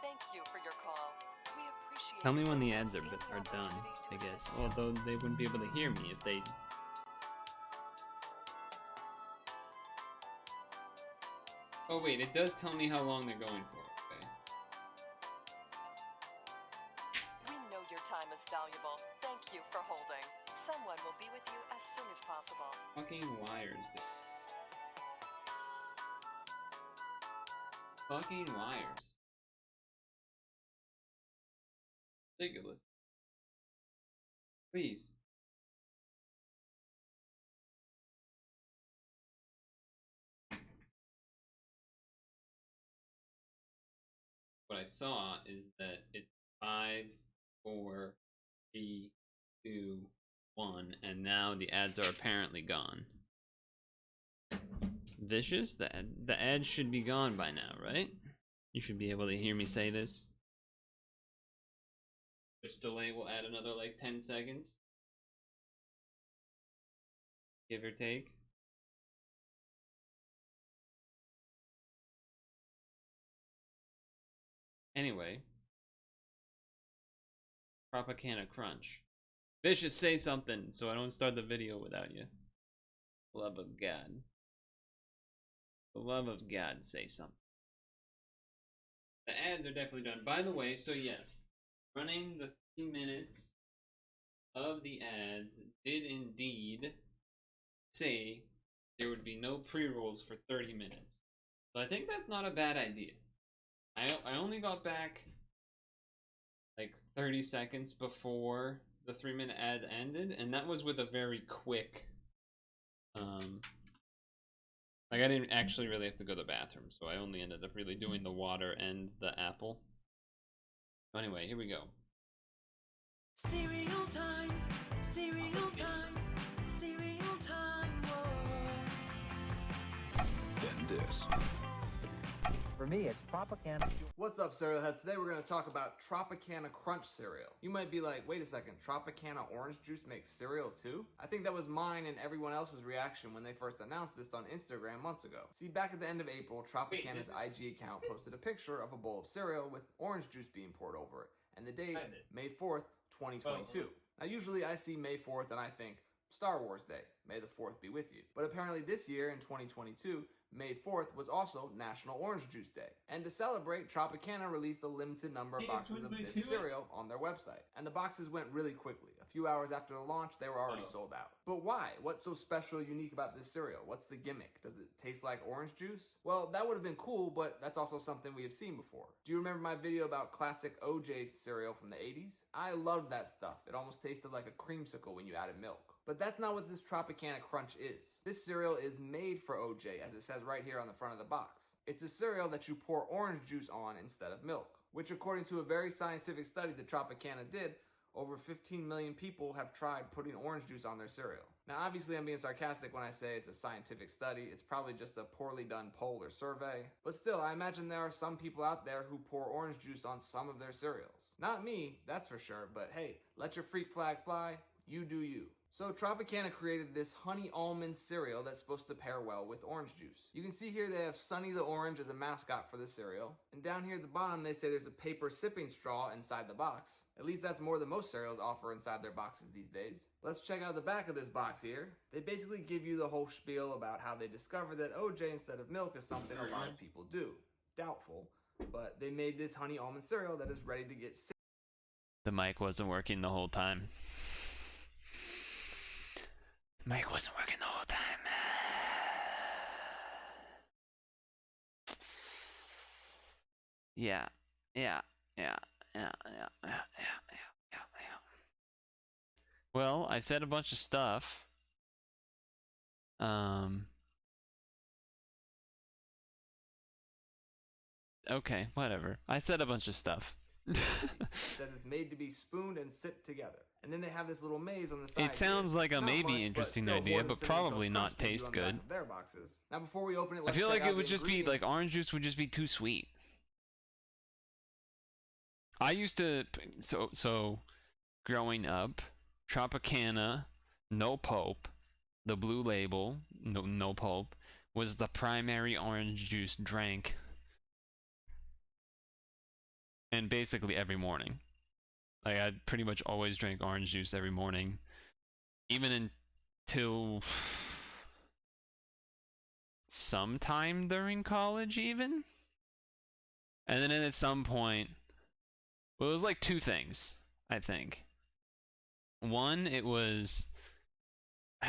Thank you for your call. We appreciate Tell me your when the business ads and the are done, opportunity to I guess. assist you. Although they wouldn't be able to hear me if they... Oh wait, it does tell me how long they're going for. Okay. We know your time is valuable. Thank you for holding. Someone will be with you as soon as possible. Fucking wires, dude. Fucking wires. Ridiculous. Please. What I saw is that it's 5, 4, 3, 2, 1, and now the ads are apparently gone. Vicious? The ads should be gone by now, right? You should be able to hear me say this. Which delay will add another like 10 seconds. Give or take. Anyway. Propaganda Crunch. Vicious, say something so I don't start the video without you. Love of God. For the love of God, say something. The ads are definitely done. By the way, so yes, running the 3 minutes of the ads did indeed say there would be no pre-rolls for 30 minutes. So I think that's not a bad idea. I only got back like 30 seconds before the 3-minute ad ended, and that was with a very quick like I didn't actually really have to go to the bathroom, so I only ended up really doing the water and the apple. So anyway, here we go. Cereal time, cereal time, cereal time, whoa. Then this. For me, it's Tropicana. What's up, cereal heads? Today we're going to talk about Tropicana Crunch cereal. You might be like, wait a second, Tropicana orange juice makes cereal too? I think that was mine and everyone else's reaction when they first announced this on Instagram months ago. See, back at the end of April, Tropicana's IG account posted a picture of a bowl of cereal with orange juice being poured over it, and the date, May 4th, 2022. Now, usually I see May 4th and I think, Star Wars Day, May the 4th be with you. But apparently this year, in 2022, May 4th was also National Orange Juice Day. And to celebrate, Tropicana released a limited number of boxes of this cereal on their website. And the boxes went really quickly. A few hours after the launch, they were already sold out. But why? What's so special or unique about this cereal? What's the gimmick? Does it taste like orange juice? Well, that would have been cool, but that's also something we have seen before. Do you remember my video about classic OJ's cereal from the 80s? I loved that stuff. It almost tasted like a creamsicle when you added milk. But that's not what this Tropicana Crunch is. This cereal is made for OJ, as it says right here on the front of the box. It's a cereal that you pour orange juice on instead of milk, which according to a very scientific study that Tropicana did, over 15 million people have tried putting orange juice on their cereal. Now obviously I'm being sarcastic when I say it's a scientific study. It's probably just a poorly done poll or survey. But still, I imagine there are some people out there who pour orange juice on some of their cereals. Not me, that's for sure, but hey, let your freak flag fly, you do you. So Tropicana created this honey almond cereal that's supposed to pair well with orange juice. You can see here they have Sunny the Orange as a mascot for the cereal. And down here at the bottom they say there's a paper sipping straw inside the box. At least that's more than most cereals offer inside their boxes these days. Let's check out the back of this box here. They basically give you the whole spiel about how they discovered that OJ instead of milk is something a lot of people do. Doubtful. But they made this honey almond cereal that is ready to get sick. The mic wasn't working the whole time. Mic wasn't working the whole time. Yeah. Well, I said a bunch of stuff. Okay, whatever. I said a bunch of stuff. It says it's made to be spooned and sipped together. And then they have this little maze on the side. It sounds here. like a Not maybe much, interesting but still idea, more than but Cinnamon probably Toast not Crunch gives taste you on the back good. of their boxes. Now before we open it, I let's feel check like out it would the just be like ingredients. orange juice would just be too sweet. I used to so growing up, Tropicana, no pulp, the blue label, no pulp, was the primary orange juice drank, and basically every morning. Like I pretty much always drank orange juice every morning, even until sometime during college even. And then at some point, well, it was like two things, I think. One, it was,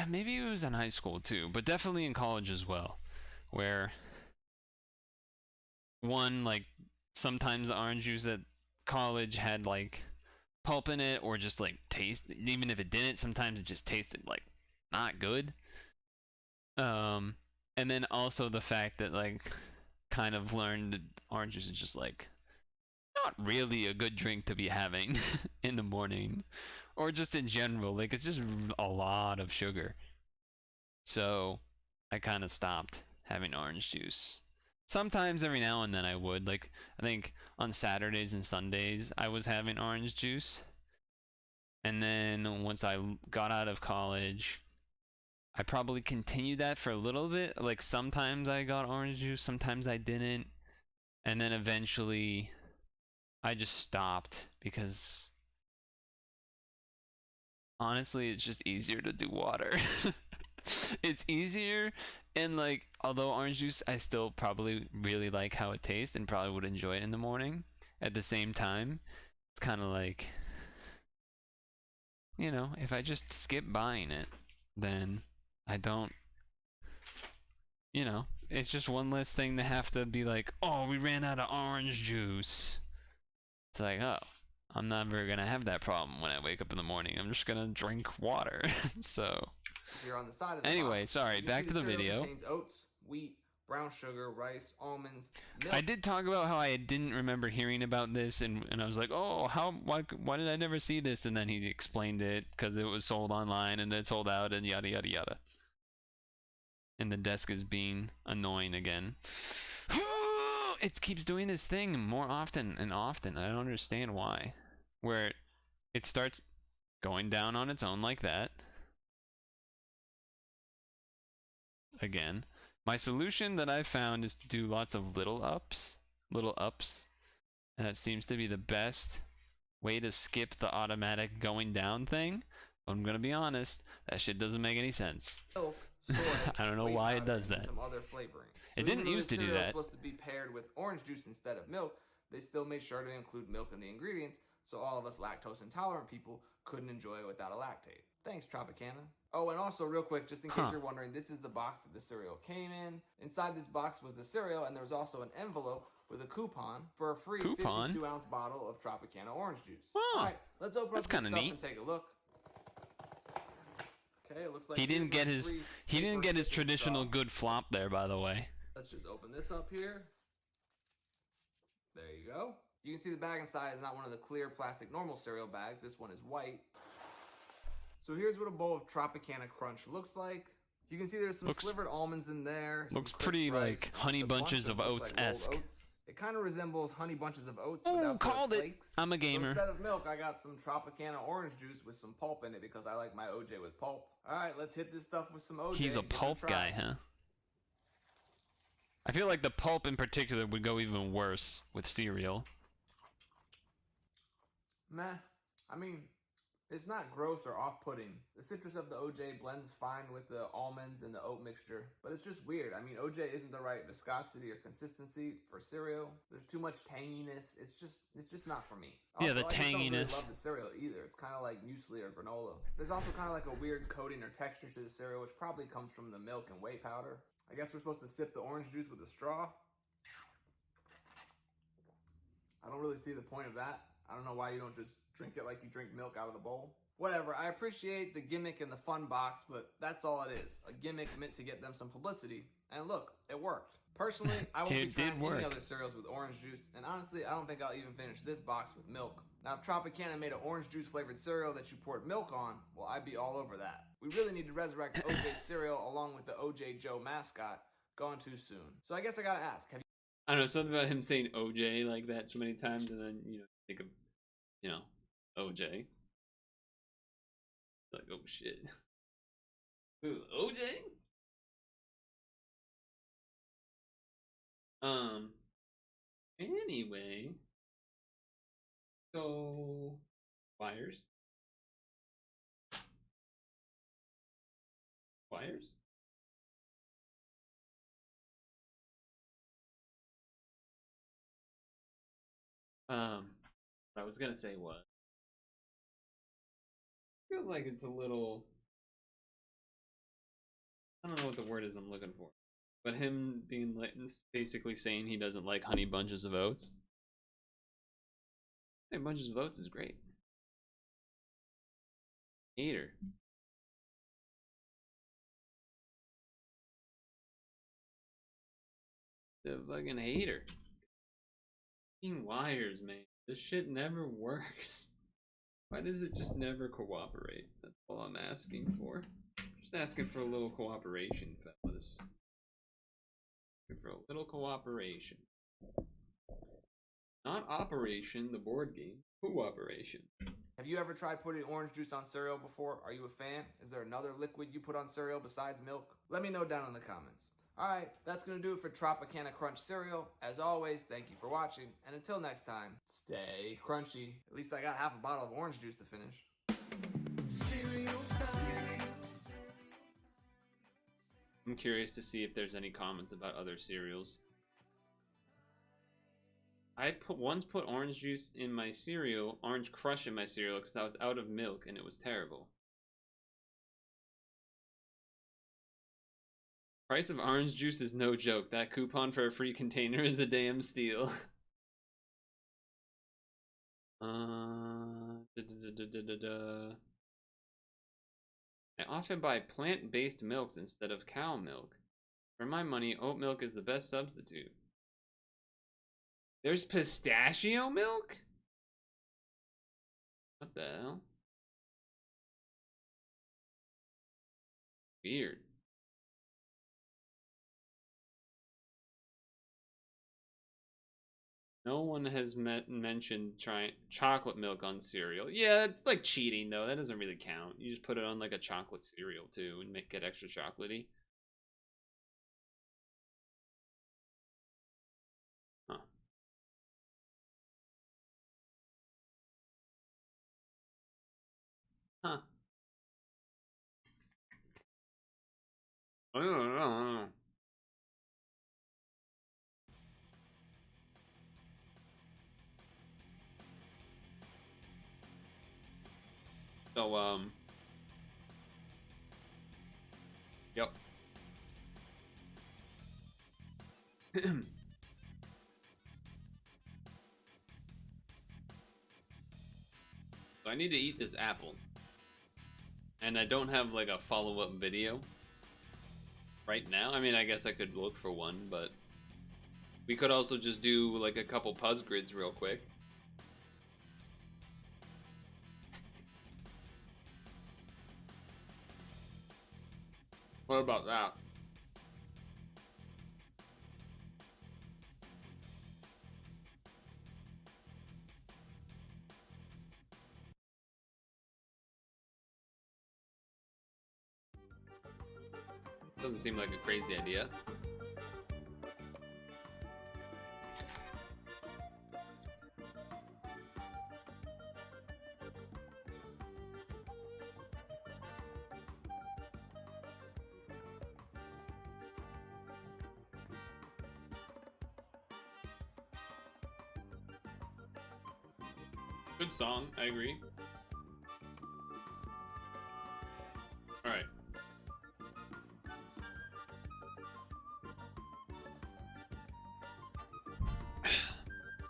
maybe it was in high school too, but definitely in college as well, where one, like sometimes the orange juice at college had like pulp in it, or just like taste, even if it didn't, sometimes it just tasted like not good. And then also the fact that like kind of learned that orange juice is just like not really a good drink to be having in the morning, or just in general. Like it's just a lot of sugar. So I kind of stopped having orange juice. Sometimes every now and then I would, like I think on Saturdays and Sundays I was having orange juice. And then once I got out of college, I probably continued that for a little bit. Like sometimes I got orange juice, sometimes I didn't. And then eventually I just stopped because honestly it's just easier to do water. It's easier, and like although orange juice I still probably really like how it tastes and probably would enjoy it in the morning, at the same time it's kind of like, you know, if I just skip buying it, then I don't, you know, it's just one less thing to have to be like, oh, we ran out of orange juice. It's like, oh, I'm never gonna have that problem when I wake up in the morning. I'm just gonna drink water. So Here on the side of the anyway, box, sorry, you can back see to the cereal video. Contains oats, wheat, brown sugar, rice, almonds, milk. I did talk about how I didn't remember hearing about this, and I was like, oh, why did I never see this? And then he explained it because it was sold online and it sold out and yada yada yada. And the desk is being annoying again. it keeps doing this thing more often and often. I don't understand why. Where it starts going down on its own like that. Again. My solution that I've found is to do lots of little ups. And that seems to be the best way to skip the automatic going down thing. But I'm gonna be honest, that shit doesn't make any sense. Milk, soy, I don't know whey why it powder, does and that. some other flavoring. It So didn't even though used this to do cereal is that. supposed to be paired with orange juice instead of milk, they still made sure to include milk in the ingredients, so all of us lactose intolerant people couldn't enjoy it without a lactate. Thanks, Tropicana. Oh, and also real quick, just in case you're wondering, this is the box that the cereal came in. Inside this box was the cereal, and there was also an envelope with a coupon for a free 52-ounce bottle of Tropicana orange juice. Huh. All right, let's open up this stuff neat. and take a look. Okay, it looks like He didn't here's get my his free he didn't paper get his sipping traditional straw. good flop there, by the way. Let's just open this up here. There you go. You can see the bag inside is not one of the clear plastic normal cereal bags. This one is white. So here's what a bowl of Tropicana Crunch looks like. You can see there's some slivered almonds in there. Looks some crisp pretty rice, like and Honey just a bunch Bunches of looks like rolled Oats-esque. oats. It kind of resembles Honey Bunches of Oats Oh, without called the it. flakes. I'm a So gamer. instead of milk, I got some Tropicana orange juice with some pulp in it because I like my OJ with pulp. All right, let's hit this stuff with some OJ. He's a and give it pulp try. guy, huh? I feel like the pulp in particular would go even worse with cereal. Meh. I mean, it's not gross or off-putting. The citrus of the OJ blends fine with the almonds and the oat mixture, but it's just weird. I mean, OJ isn't the right viscosity or consistency for cereal. There's too much tanginess. It's just not for me. Yeah, the I just don't really tanginess. love the cereal either. It's kind of like muesli or granola. There's also kind of like a weird coating or texture to the cereal, which probably comes from the milk and whey powder. I guess we're supposed to sip the orange juice with a straw. I don't really see the point of that. I don't know why you don't just drink it like you drink milk out of the bowl. Whatever, I appreciate the gimmick and the fun box, but that's all it is. A gimmick meant to get them some publicity. And look, it worked. Personally, I won't be It trying did work. any other cereals with orange juice, and honestly, I don't think I'll even finish this box with milk. Now, if Tropicana made an orange juice flavored cereal that you poured milk on, well, I'd be all over that. We really need to resurrect OJ cereal along with the OJ Joe mascot. Gone too soon. So I guess I gotta ask, have I don't know, something about him saying OJ like that so many times and then, think of, OJ. Like, oh shit. Ooh, OJ? Anyway. So, wires? Wires? What I was gonna say was, feels like it's a little, I don't know what the word is I'm looking for, but him being like basically saying he doesn't like Honey Bunches of Oats. Honey Bunches of Oats is great. Hater. The fucking hater. Fucking wires, man. This shit never works. Why does it just never cooperate? That's all I'm asking for. Just asking for a little cooperation, fellas. Asking for a little cooperation. Not Operation, the board game. Cooperation. Have you ever tried putting orange juice on cereal before? Are you a fan? Is there another liquid you put on cereal besides milk? Let me know down in the comments. Alright, that's going to do it for Tropicana Crunch cereal. As always, thank you for watching, and until next time, stay crunchy. At least I got half a bottle of orange juice to finish. I'm curious to see if there's any comments about other cereals. I once put orange juice in my cereal, Orange Crush in my cereal, because I was out of milk and it was terrible. Price of orange juice is no joke. That coupon for a free container is a damn steal. I often buy plant-based milks instead of cow milk. For my money, oat milk is the best substitute. There's pistachio milk? What the hell? Weird. No one has mentioned trying chocolate milk on cereal. Yeah, it's like cheating though. That doesn't really count. You just put it on like a chocolate cereal too and make it extra chocolatey. Huh. Huh. I don't know. So, yep. So I need to eat this apple. And I don't have like a follow-up video right now. I mean, I guess I could look for one, but we could also just do like a couple PuzzGrids real quick. What about that? Doesn't seem like a crazy idea. Good song, I agree. Alright.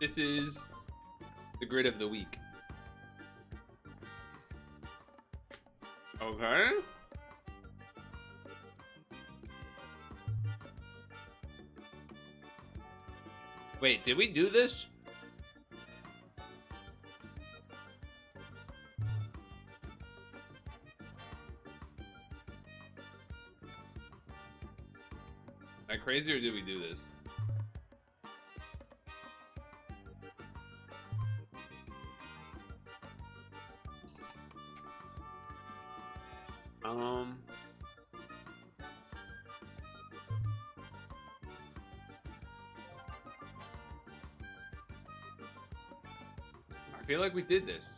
This is the grid of the week. Okay. Wait, did we do this? Am I crazy or did we do this? I feel like we did this.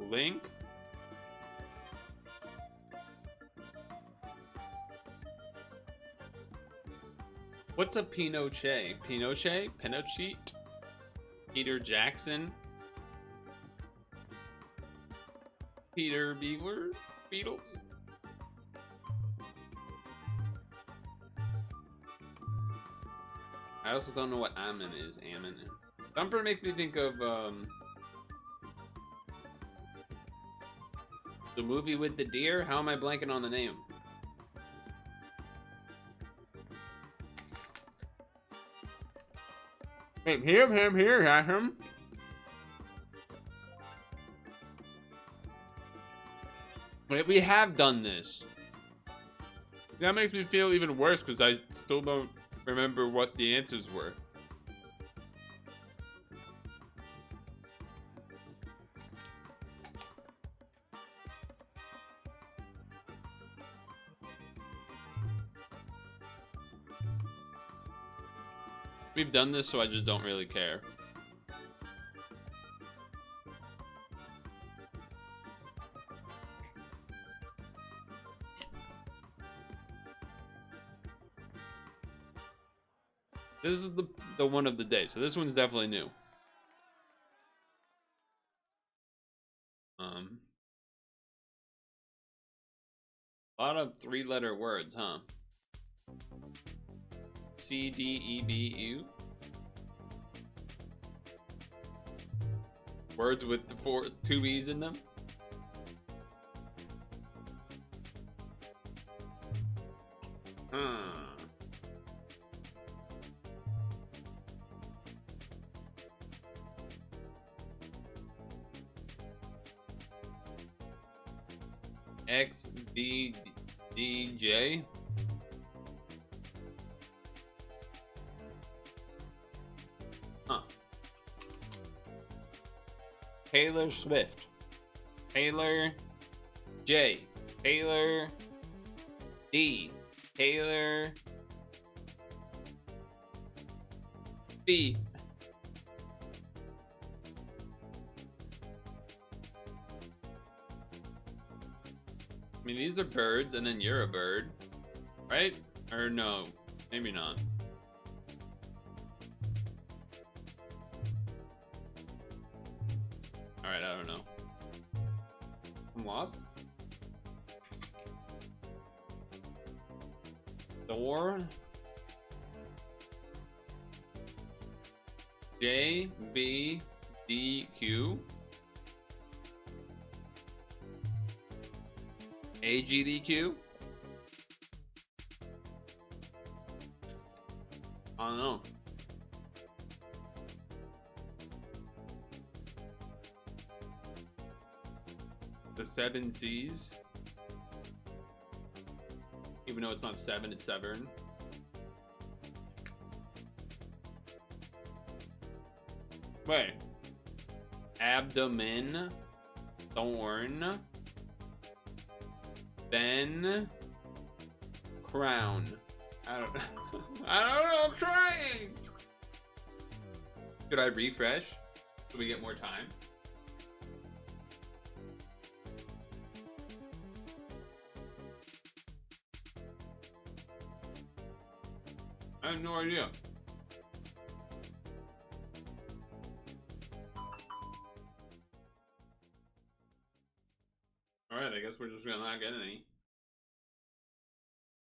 Link? What's a Pinochet? Pinochet? Pinochet? Peter Jackson? Peter Beaver? Beatles? I also don't know what Ammon is. Ammon. Thumper makes me think of the movie with the deer. How am I blanking on the name? Hey, him. Wait, we have done this. That makes me feel even worse because I still don't remember what the answers were. We've done this, so I just don't really care. This is the one of the day, so this one's definitely new. A lot of three-letter words, huh? C, D, E, B, U. Words with the two E's in them. X, DJ. Huh. Taylor Swift. Taylor J. Taylor D. Taylor B. I mean, these are birds, and then you're a bird, right? Or no, maybe not. Alright, I don't know. I'm lost. Thor. J, B, D, Q. A, G, D, Q. I don't know. The 7 C's. Even though it's not 7, it's Severn. Wait. Abdomen. Thorn. Ben. Crown. I don't know. I don't know. I'm trying. Should I refresh so we get more time? I have no idea. Alright, I guess we're just gonna not get any.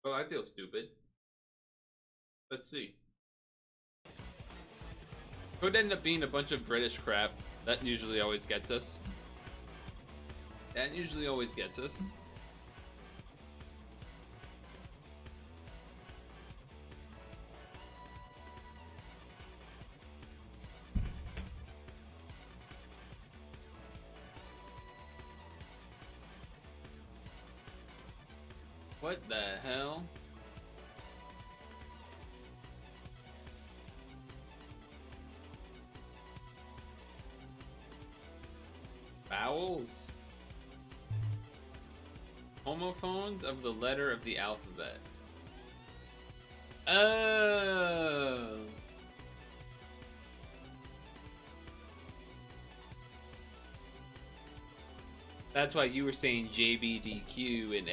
Oh, I feel stupid. Let's see. Could end up being a bunch of British crap. That usually always gets us. That usually always gets us. What the hell? Vowels? Homophones of the letter of the alphabet. Oh. That's why you were saying JBDQ and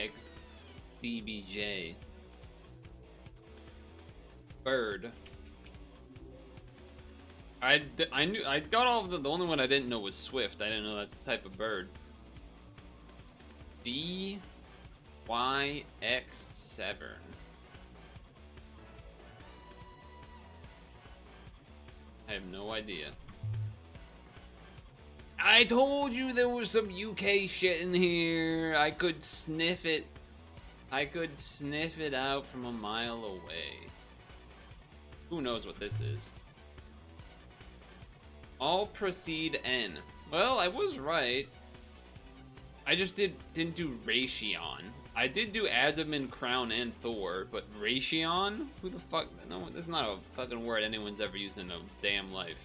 XDBJ. Bird. I knew, I got all of the only one I didn't know was Swift. I didn't know that's a type of bird. DYX Severn. I have no idea. I told you there was some UK shit in here. I could sniff it. I could sniff it out from a mile away. Who knows what this is? All proceed N. Well, I was right. I just didn't do Raytheon. I did do Abdomen, Crown, and Thor, but Raytheon? Who the fuck? No, that's not a fucking word anyone's ever used in a damn life.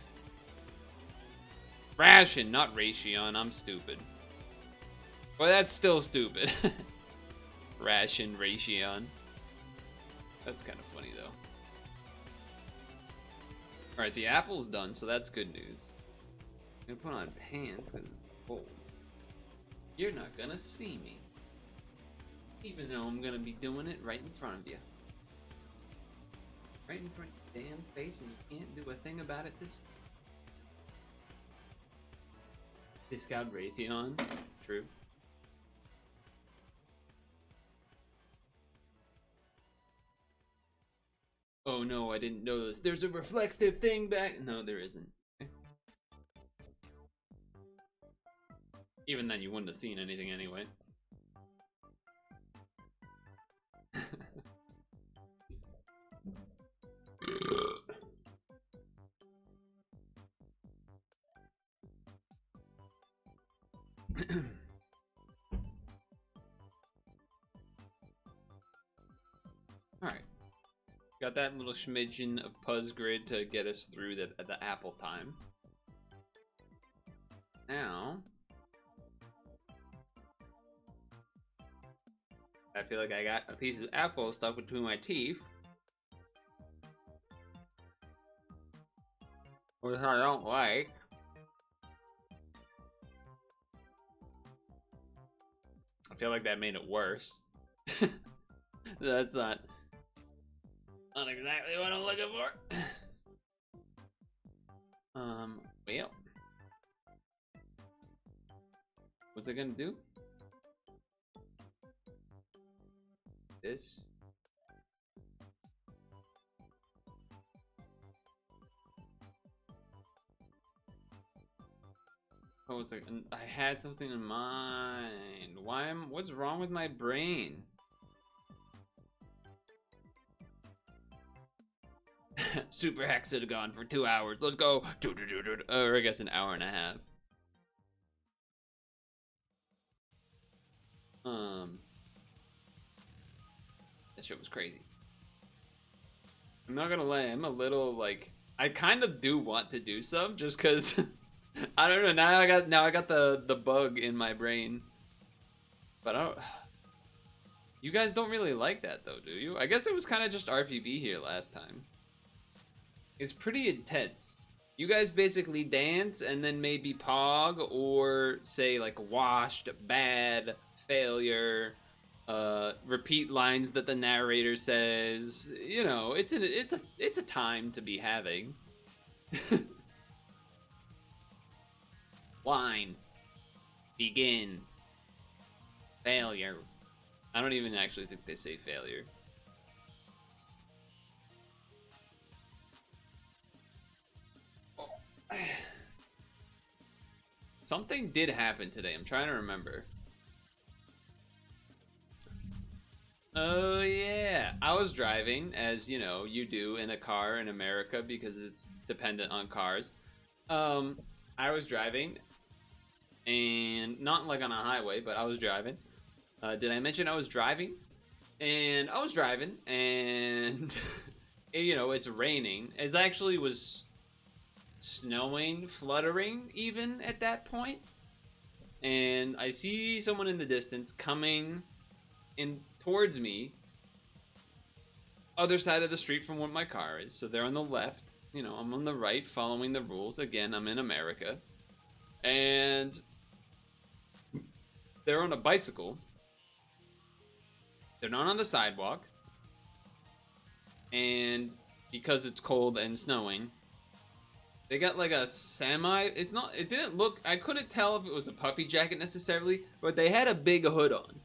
Ration, not Raytheon. I'm stupid. Well, that's still stupid. Ration, Raytheon. That's kind of funny, though. Alright, the apple's done, so that's good news. I'm gonna put on pants because it's cold. You're not gonna see me. Even though I'm gonna be doing it right in front of you. Right in front of your damn face, and you can't do a thing about it this... Discount Raytheon. True. Oh no, I didn't know this. There's a reflective thing back. No, there isn't. Even then, you wouldn't have seen anything anyway. Got that little smidgen of PuzzGrid to get us through the apple time. Now, I feel like I got a piece of apple stuck between my teeth. Which I don't like. I feel like that made it worse. That's not exactly what I'm looking for. Well. What's it gonna do? This. Oh, it's like I had something in mind. What's wrong with my brain? Super Hexagon for 2 hours. Let's go. Or I guess an hour and a half. That shit was crazy. I'm not gonna lie, I'm a little like I kind of do want to do some just because I don't know, now I got the bug in my brain. But I don't you guys don't really like that though, do you? I guess it was kind of just RPB here last time. It's pretty intense. You guys basically dance and then maybe pog or say like washed, bad, failure, repeat lines that the narrator says. You know, it's a time to be having. Wine. Begin. Failure. I don't even actually think they say failure. Something did happen today. I'm trying to remember. Oh yeah, I was driving, as you know, you do in a car in America because it's dependent on cars. I was driving, and not like on a highway, but I was driving. Did I mention I was driving? And I was driving, and you know, it's raining. It actually was snowing, fluttering even at that point. And I see someone in the distance coming in towards me, other side of the street from what my car is. So they're on the left, you know, I'm on the right, following the rules. Again, I'm in America. And they're on a bicycle. They're not on the sidewalk. And because it's cold and snowing, they got like a it didn't look, I couldn't tell if it was a puffy jacket necessarily, but they had a big hood on.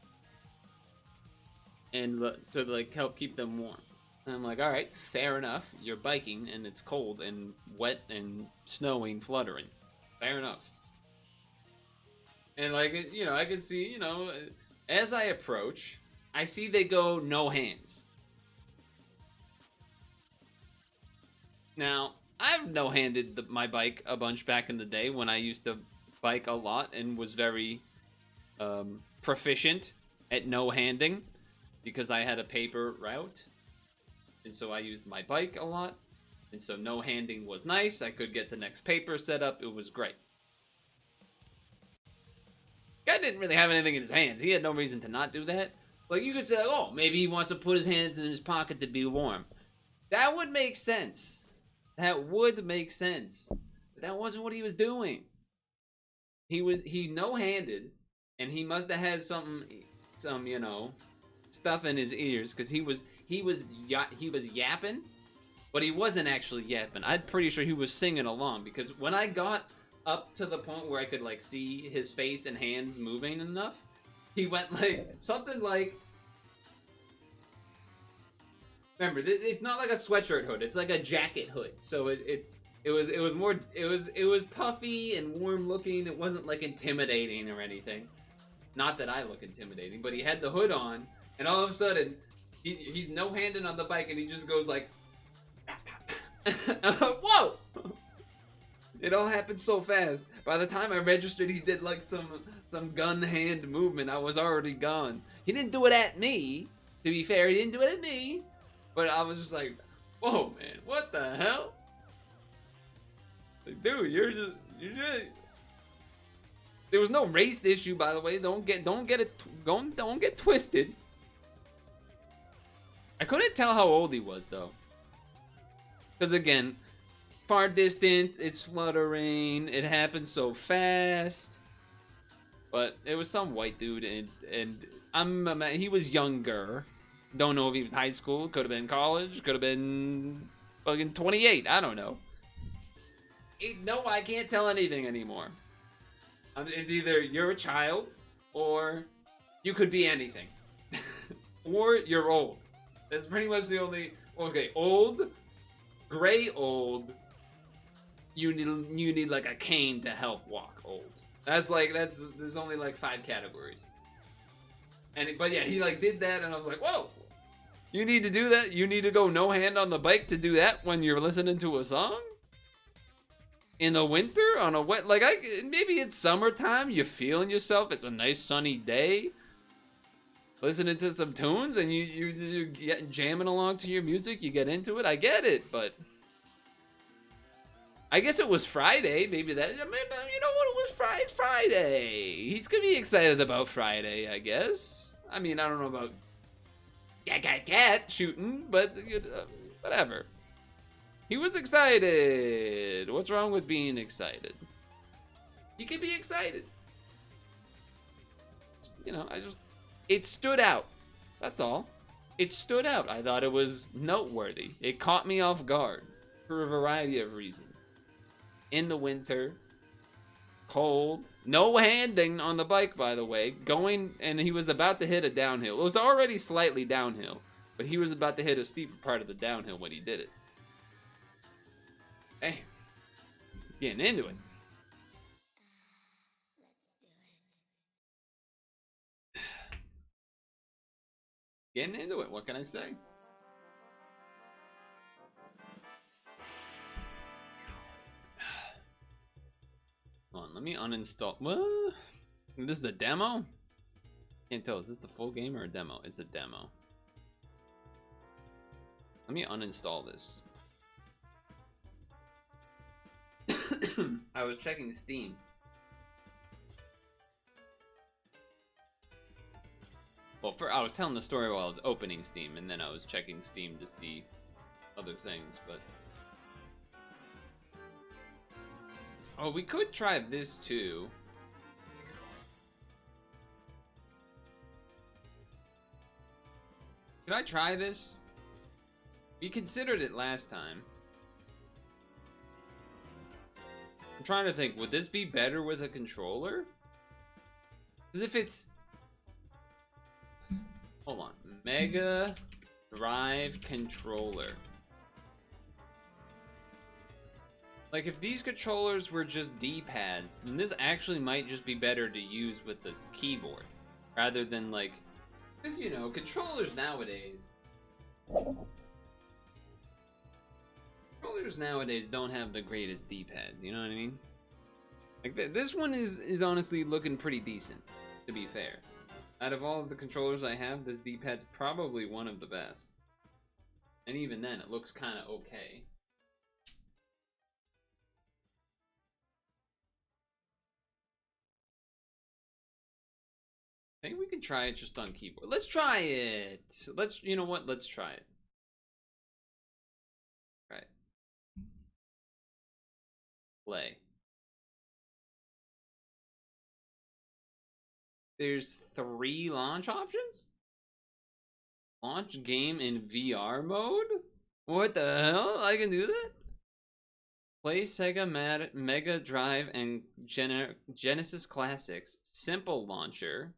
And to like help keep them warm. And I'm like, all right, fair enough. You're biking and it's cold and wet and snowing, fluttering. Fair enough. And like, you know, I can see, you know, as I approach, I see they go no hands. Now, I've no-handed my bike a bunch back in the day when I used to bike a lot and was very proficient at no-handing because I had a paper route. And so I used my bike a lot. And so no-handing was nice. I could get the next paper set up. It was great. Guy didn't really have anything in his hands. He had no reason to not do that. Like, you could say, oh, maybe he wants to put his hands in his pocket to be warm. That would make sense. That would make sense. But that wasn't what he was doing. He no-handed, and he must have had some, you know, stuff in his ears, because he was yapping, but he wasn't actually yapping. I'm pretty sure he was singing along, because when I got up to the point where I could like see his face and hands moving enough, he went like something like. Remember, it's not like a sweatshirt hood. It's like a jacket hood. So it was puffy and warm looking. It wasn't like intimidating or anything. Not that I look intimidating, but he had the hood on, and all of a sudden, he's no-handed on the bike, and he just goes like, whoa! It all happened so fast. By the time I registered, he did like some gun hand movement. I was already gone. He didn't do it at me. To be fair, he didn't do it at me. But I was just like, whoa, man, what the hell? Like, dude, you're just. There was no race issue, by the way. Don't get twisted. I couldn't tell how old he was though, because again, far distance, it's fluttering, it happens so fast. But it was some white dude, and he was younger. Don't know if he was high school, could have been college, could have been fucking 28. I don't know. No, I can't tell anything anymore. It's either you're a child, or you could be anything, or you're old. That's pretty much the only. Okay, old, gray old. You need like a cane to help walk. Old. There's only like 5 categories. But yeah, he like did that, and I was like, whoa. You need to do that? You need to go no hand on the bike to do that when you're listening to a song? In the winter on a wet, maybe it's summertime, you're feeling yourself, it's a nice sunny day, listening to some tunes, and you get jamming along to your music, you get into it, I get it, but I guess it was Friday, maybe that, you know what, it was Friday, it's Friday, he's gonna be excited about Friday, I guess. I mean, I don't know about cat shooting, but whatever. He was excited. What's wrong with being excited? You can be excited. You know, it stood out. That's all. It stood out. I thought it was noteworthy. It caught me off guard for a variety of reasons. In the winter, cold, no handing on the bike, by the way, and he was about to hit a downhill. It was already slightly downhill, but he was about to hit a steeper part of the downhill when he did it. Hey, getting into it. Getting into it, what can I say? Hold on, let me uninstall. What? This is a demo? Can't tell, is this the full game or a demo? It's a demo. Let me uninstall this. I was checking Steam. Well, I was telling the story while I was opening Steam, and then I was checking Steam to see other things, but... Oh, we could try this too. Could I try this? We considered it last time. I'm trying to think, would this be better with a controller? Because if it's... Hold on. Mega Drive Controller. Like, if these controllers were just D-pads, then this actually might just be better to use with the keyboard. Rather than, like... Because, you know, controllers nowadays... Controllers nowadays don't have the greatest D-pads, you know what I mean? Like, this one is honestly looking pretty decent, to be fair. Out of all of the controllers I have, this D-pad's probably one of the best. And even then, it looks kind of okay. I think we can try it just on keyboard. Let's try it! You know what? Let's try it. Right. Play. There's 3 launch options? Launch game in VR mode? What the hell? I can do that? Play Sega Mega Drive and Genesis Classics. Simple launcher.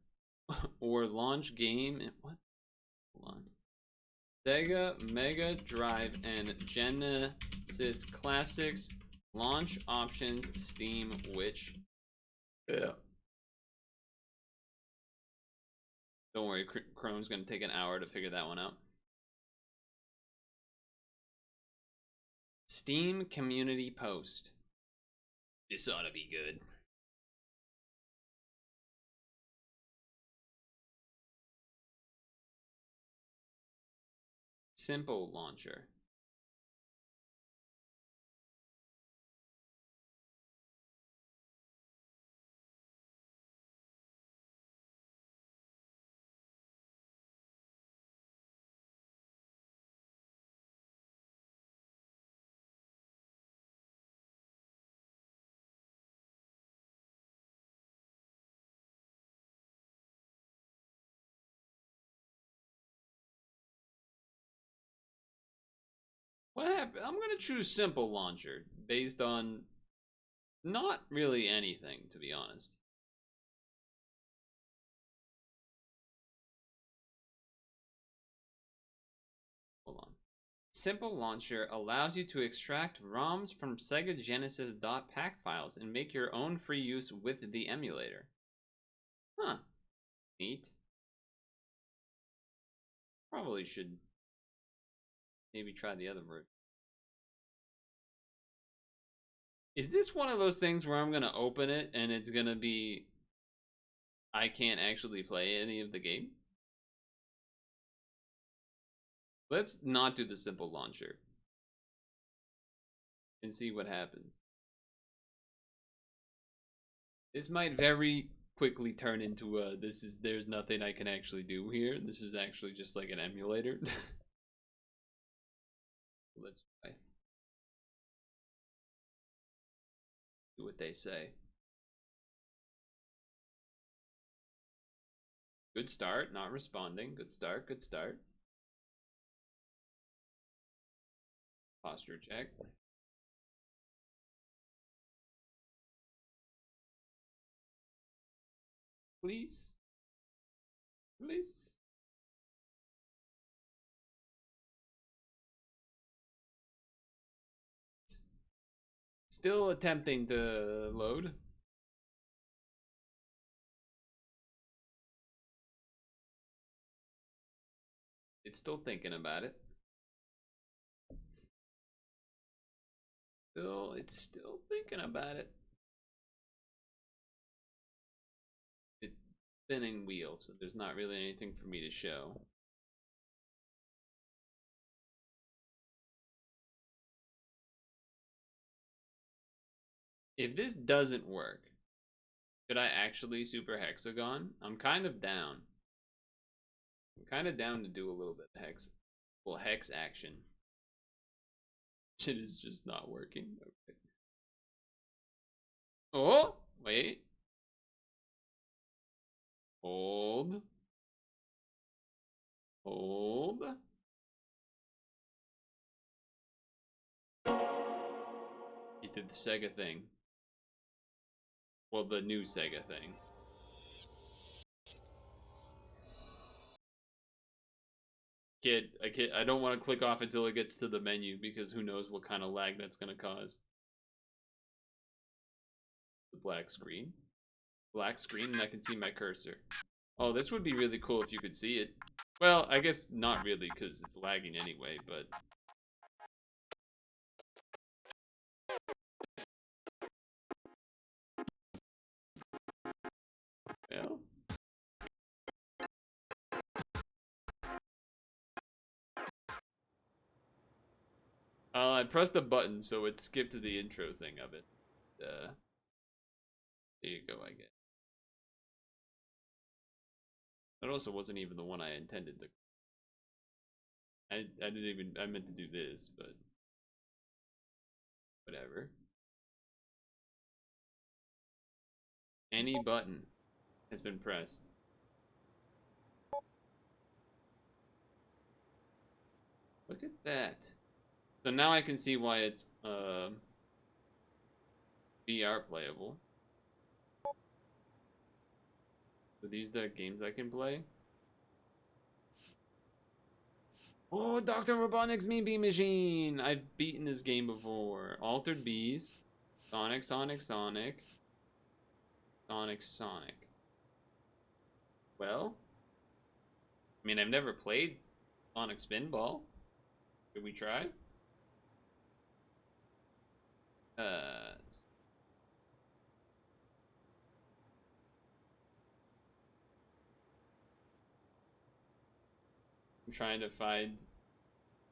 Or launch game in what? Hold on. Sega Mega Drive and Genesis Classics. Launch options. Steam. Which? Yeah. Don't worry, Chrome's gonna take an hour to figure that one out. Steam community post. This ought to be good. simple launcher. What happened? I'm gonna choose simple launcher based on not really anything, to be honest. Hold on. Simple launcher allows you to extract ROMs from Sega Genesis .pack files and make your own free use with the emulator. Huh. Neat. Probably should maybe try the other route. Is this one of those things where I'm gonna open it and it's gonna be I can't actually play any of the game? Let's not do the simple launcher and see what happens. This might very quickly turn into there's nothing I can actually do here. This is actually just like an emulator. Let's try. Do what they say. Good start, not responding. Good start, good start. Posture check. Please. Please. Still attempting to load. It's still thinking about it. It's still thinking about it. It's spinning wheel, so there's not really anything for me to show. If this doesn't work, could I actually super hexagon? I'm kind of down. I'm kind of down to do a little bit of hex action. Shit is just not working. Okay. Oh, wait. Hold. Hold. He did the Sega thing. Well, the new Sega thing. I don't want to click off until it gets to the menu because who knows what kind of lag that's going to cause. The black screen. Black screen and I can see my cursor. Oh, this would be really cool if you could see it. Well, I guess not really because it's lagging anyway, but... Well... I pressed the button so it skipped to the intro thing of it. There you go, I guess. That also wasn't even the one I intended to... I meant to do this, but... Whatever. Any button has been pressed. Look at that. So now I can see why it's VR playable. So these are the games I can play. Oh, Dr. Robotnik's Mean Bean Machine! I've beaten this game before. Altered Bees. Sonic, Sonic, Sonic. Sonic, Sonic. Well, I mean, I've never played Sonic Spinball. Should we try? I'm trying to find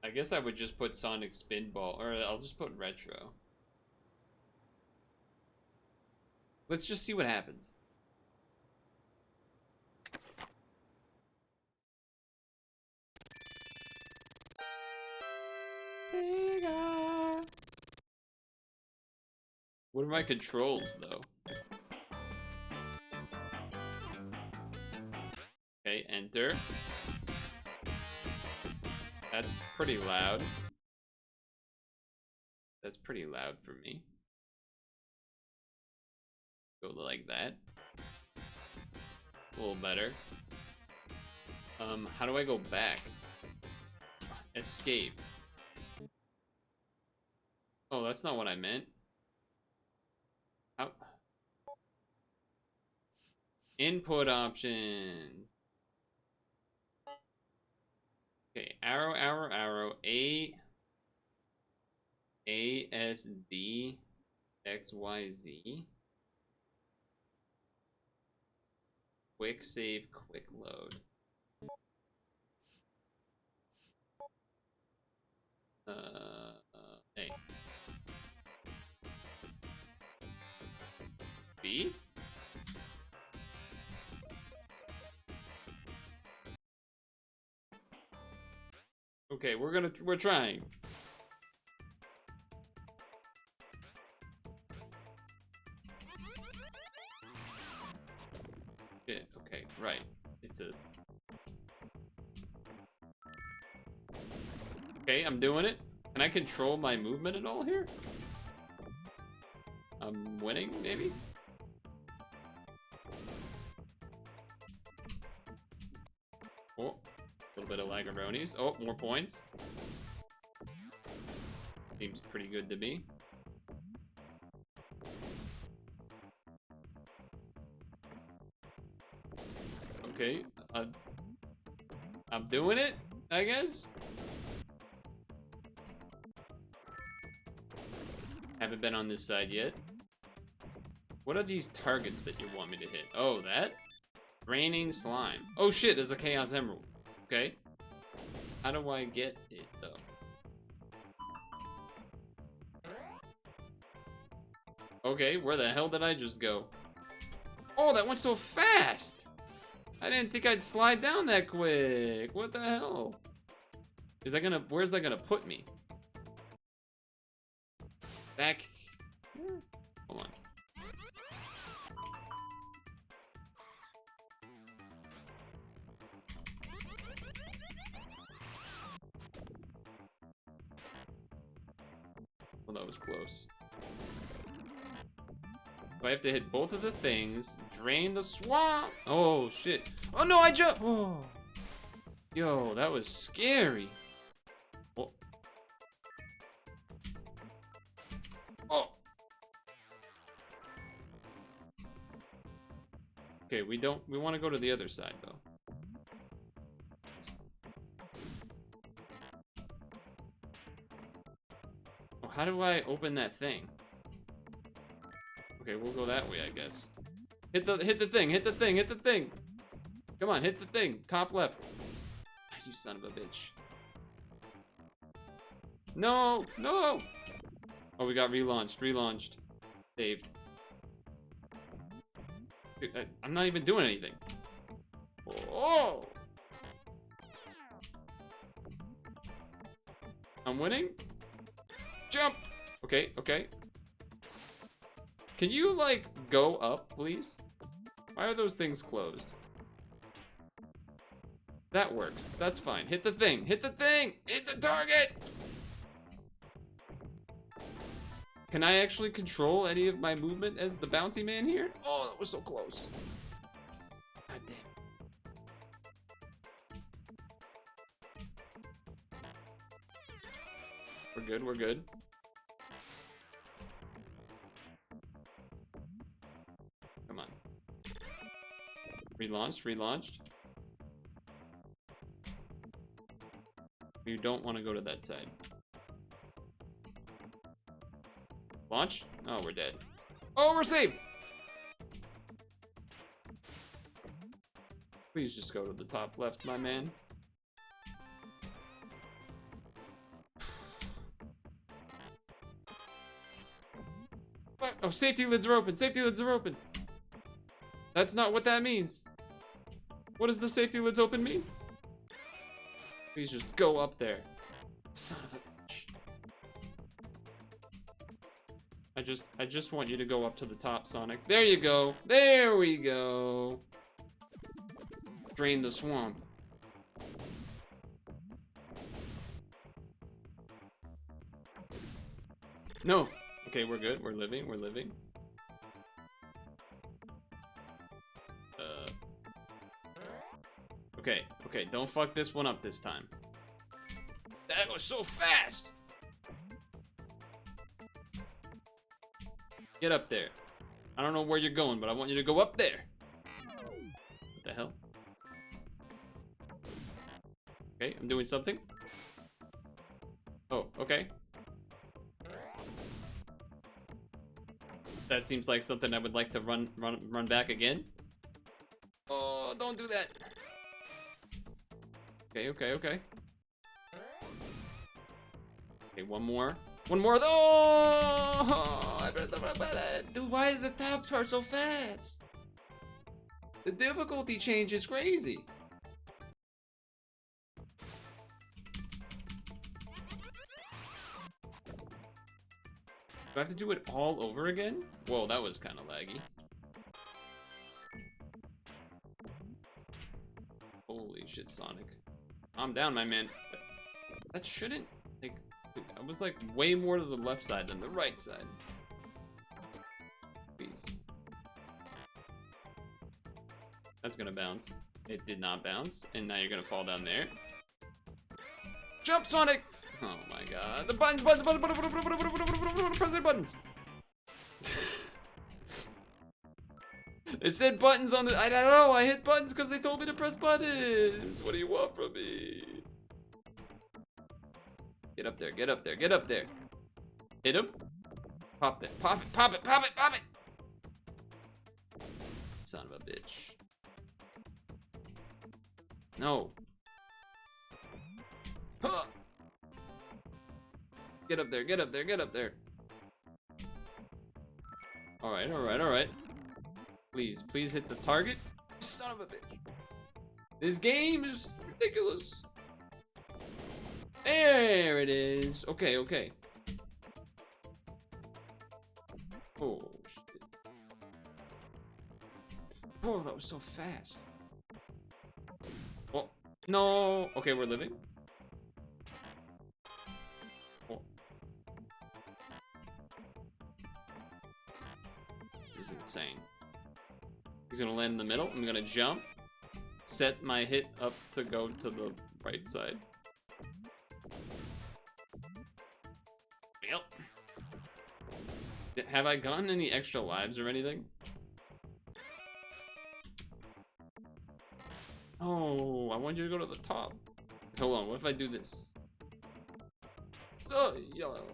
I guess I would just put Sonic Spinball, or I'll just put Retro. Let's just see what happens. Sega. What are my controls, though? Okay, enter. That's pretty loud. That's pretty loud for me. Go like that. A little better. How do I go back? Escape. Oh, that's not what I meant. How? Input options. Okay, arrow, arrow, arrow, A, S, D, X, Y, Z. Quick save, quick load. A. B? Okay, we're trying. Yeah, okay, right. It's a... Okay, I'm doing it. Can I control my movement at all here? I'm winning, maybe? Oh, a little bit of lagaronis. Oh, more points. Seems pretty good to me. Okay, I'm doing it, I guess. Haven't been on this side yet. What are these targets that you want me to hit? Oh, that? Raining slime. Oh shit, there's a Chaos Emerald. Okay. How do I get it, though? Okay, where the hell did I just go? Oh, that went so fast! I didn't think I'd slide down that quick. What the hell? Is that gonna... Where's that gonna put me? Back... Hold on. Well, that was close. So I have to hit both of the things, drain the swamp. Oh, shit. Oh, no, I jumped. Oh. Yo, that was scary. Oh. Oh. Okay, we want to go to the other side, though. Oh, how do I open that thing? Okay, we'll go that way, I guess. Hit the thing, hit the thing, hit the thing. Come on, hit the thing. Top left. Ah, you son of a bitch. No, no. Oh, we got relaunched. Saved. Dude, I'm not even doing anything. Oh. I'm winning. Jump. Okay, okay. Can you, like, go up, please? Why are those things closed? That works. That's fine. Hit the thing. Hit the thing! Hit the target! Can I actually control any of my movement as the bouncy man here? Oh, that was so close. God damn. We're good, we're good. Come on. Relaunched. You don't want to go to that side. Launch? Oh, we're dead. Oh, we're saved! Please just go to the top left, my man. fuck? Oh, safety lids are open. Safety lids are open. That's not what that means. What does the safety lids open mean? Please just go up there. Son of a bitch. I just want you to go up to the top, Sonic. There you go. There we go. Drain the swamp. No. Okay, we're good. We're living. We're living. Okay, okay. Don't fuck this one up this time. That was so fast. Get up there. I don't know where you're going, but I want you to go up there. What the hell? Okay, I'm doing something. Oh, okay. That seems like something I would like to run back again. Oh, don't do that. Okay, okay, okay. Okay, one more. One more. Oh! I pressed the wrong button. Dude, why is the top part so fast? The difficulty change is crazy. Do I have to do it all over again? Whoa, that was kind of laggy. Holy shit, Sonic. Calm down, my man. That shouldn't, like, I was like way more to the left side than the right side. Please. That's gonna bounce. It did not bounce, and now you're gonna fall down there. Jump, Sonic! Oh my god. The buttons, press the buttons. It said buttons on the, I don't know, I hit buttons because they told me to press buttons. What do you want from me? Get up there, get up there, get up there. Hit him. Pop it, pop it, pop it, pop it, pop it. Son of a bitch. No. Huh. Get up there, get up there, get up there. Alright, alright, alright. Please, please hit the target. Son of a bitch. This game is ridiculous. There it is. Okay, okay. Oh, shit. Oh, that was so fast. Oh, no. Okay, we're living. Oh. This is insane. He's gonna land in the middle. I'm gonna jump. Set my hit up to go to the right side. Yep. Have I gotten any extra lives or anything? Oh, I want you to go to the top. Hold on, what if I do this? So, yellow.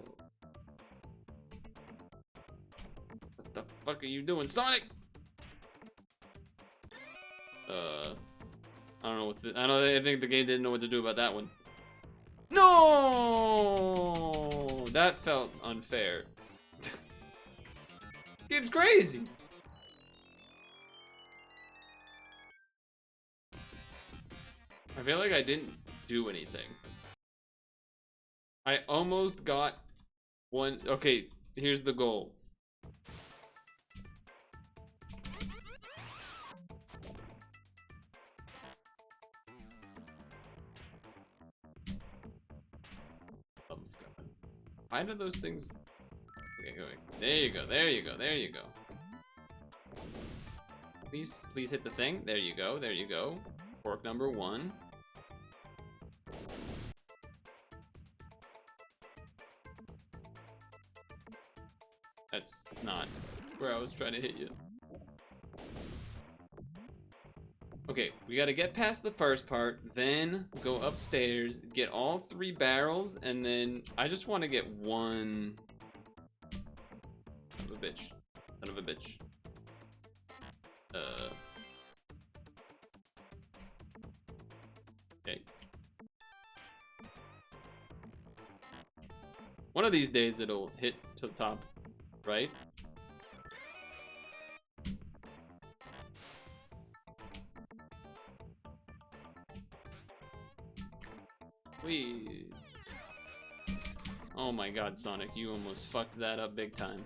What the fuck are you doing, Sonic? I don't know what to, I think the game didn't know what to do about that one. No! That felt unfair. Game's crazy. I feel like I didn't do anything. I almost got one. Okay, here's the goal. Why do those things? Okay, okay. There you go. There you go. There you go. Please, please hit the thing. There you go. There you go. Fork number 1. That's not where I was trying to hit you. Okay, we gotta get past the first part, then go upstairs, get all 3 barrels, and then I just want to get one. Son of a bitch. Son of a bitch. Okay. One of these days it'll hit to the top, right? Please. Oh my god, Sonic, you almost fucked that up big time.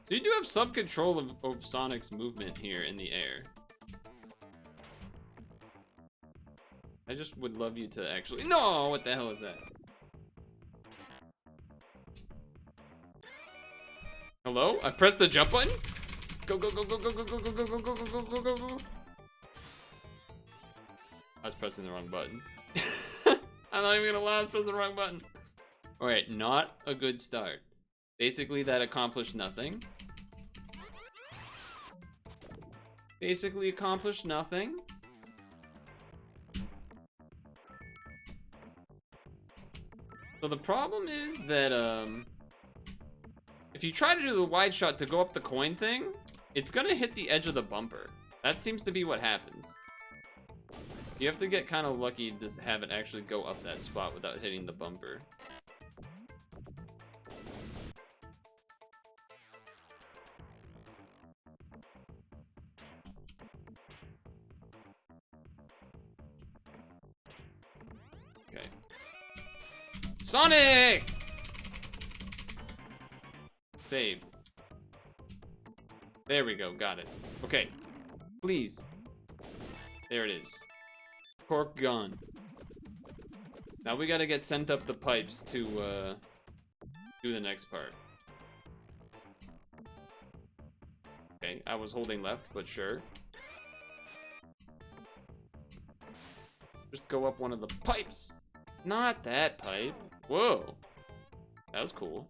So you do have some control of Sonic's movement here in the air. I just would love you to actually... No! What the hell is that? Hello? I pressed the jump button? Go, go, go, go, go, go, go, go, go, go, go, go, go, go, go, go. I was pressing the wrong button. I'm not even gonna lie, I was pressing the wrong button. Alright, not a good start. Basically, that accomplished nothing. Basically accomplished nothing. So the problem is that, if you try to do the wide shot to go up the coin thing, it's gonna hit the edge of the bumper. That seems to be what happens. You have to get kind of lucky to have it actually go up that spot without hitting the bumper. Okay. Sonic! Saved. There we go, got it. Okay. Please. There it is. Cork gone. Now we gotta get sent up the pipes to, do the next part. Okay, I was holding left, but sure. Just go up one of the pipes. Not that pipe. Whoa. That was cool.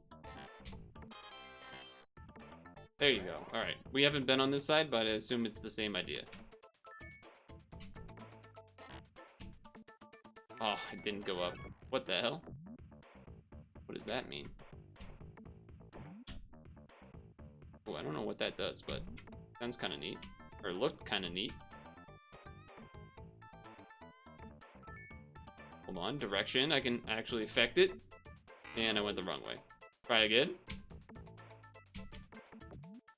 There you go. Alright. We haven't been on this side, but I assume it's the same idea. Oh, it didn't go up. What the hell? What does that mean? Oh, I don't know what that does, but sounds kind of neat. Or looked kind of neat. Hold on, direction. I can actually affect it. And I went the wrong way. Try again.